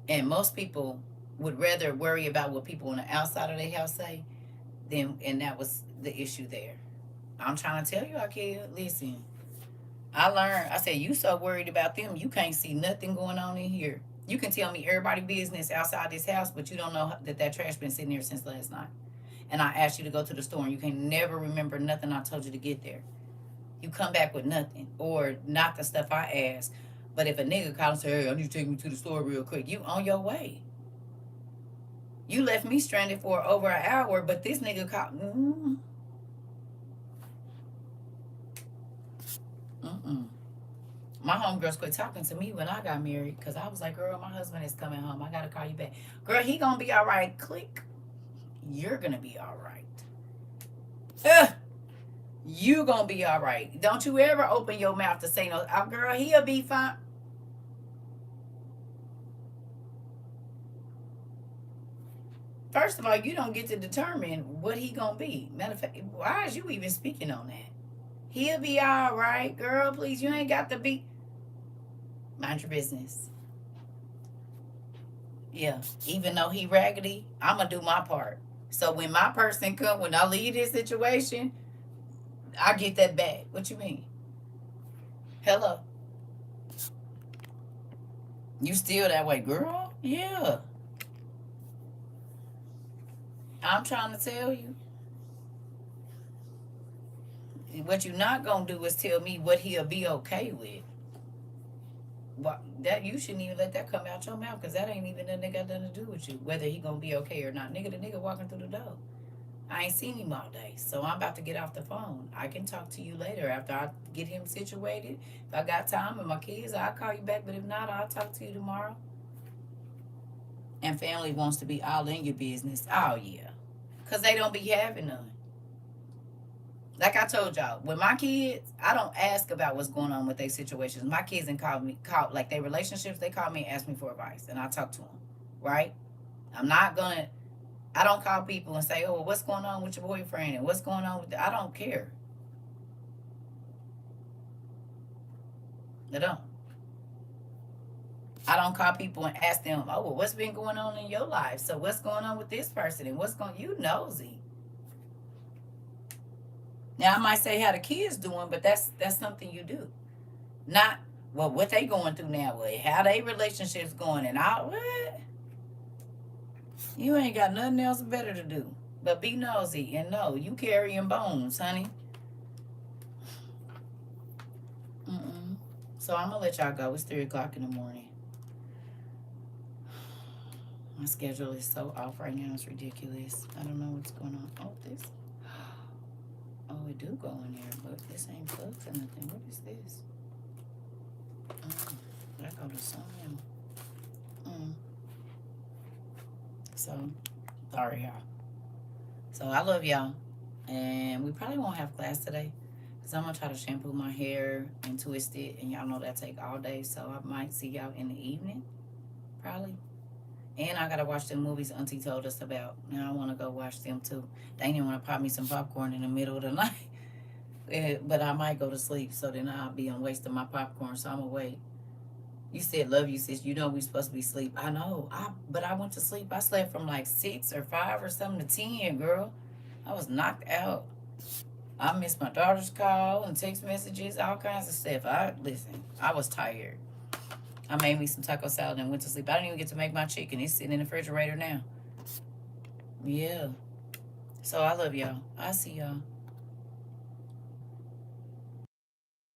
And most people would rather worry about what people on the outside of their house say and that was the issue there. I'm trying to tell you, IKEA, listen. I learned, I said, you so worried about them, you can't see nothing going on in here. You can tell me everybody business outside this house, but you don't know that trash been sitting there since last night. And I asked you to go to the store, and you can never remember nothing I told you to get there. You come back with nothing, or not the stuff I asked. But if a nigga calls and say, hey, I need to take me to the store real quick, you on your way. You left me stranded for over an hour, but this nigga called. My homegirls quit talking to me when I got married because I was like, girl, my husband is coming home. I got to call you back. Girl, he going to be all right. Click. You're going to be all right. You going to be all right. Don't you ever open your mouth to say no. Oh, girl, he'll be fine. First of all, you don't get to determine what he gonna be. Matter of fact, why is you even speaking on that? He'll be all right, girl. Please, you ain't got to be. Mind your business. Yeah, even though he raggedy, I'm gonna do my part. So when my person come, when I leave this situation, I get that back. What you mean? Hello, you still that way, girl? Yeah, I'm trying to tell you. What you not gonna do is tell me what he'll be okay with. What that you shouldn't even let that come out your mouth because that ain't even nothing got nothing to do with you. Whether he gonna be okay or not, nigga, the nigga walking through the door. I ain't seen him all day, so I'm about to get off the phone. I can talk to you later after I get him situated. If I got time and my kids, I'll call you back. But if not, I'll talk to you tomorrow. And family wants to be all in your business. Oh yeah, cause they don't be having none. Like I told y'all, with my kids, I don't ask about what's going on with their situations. My kids and call like their relationships. They call me and ask me for advice, and I talk to them. Right? I'm not gonna. I don't call people and say, "Oh, well, what's going on with your boyfriend and what's going on with?" I don't care. I don't. I don't call people and ask them, "Oh, well, what's been going on in your life? So what's going on with this person and what's going?" You nosy. Now I might say how the kids doing, but that's something you do. Not well what they going through now, well, how they relationships going and all what? You ain't got nothing else better to do. But be nosy and know you carrying bones, honey. Mm-mm. So I'm gonna let y'all go. It's 3 o'clock in the morning. My schedule is so off right now, it's ridiculous. I don't know what's going on. Oh, this. Oh, it do go in there, but this ain't plugged or nothing. What is this? I go to some. So, sorry, y'all. So, I love y'all. And we probably won't have class today. Because I'm going to try to shampoo my hair and twist it. And y'all know that take all day. So, I might see y'all in the evening. Probably. And I got to watch the movies Auntie told us about. Now, I want to go watch them, too. They didn't want to pop me some popcorn in the middle of the night. But I might go to sleep. So, then I'll be on wasting my popcorn. So, I'm going to wait. You said love you, sis. You know we supposed to be asleep. I know. But I went to sleep. I slept from like 6 or 5 or something to 10, girl. I was knocked out. I missed my daughter's call and text messages, all kinds of stuff. Listen, I was tired. I made me some taco salad and went to sleep. I didn't even get to make my chicken. It's sitting in the refrigerator now. Yeah. So I love y'all. I see y'all.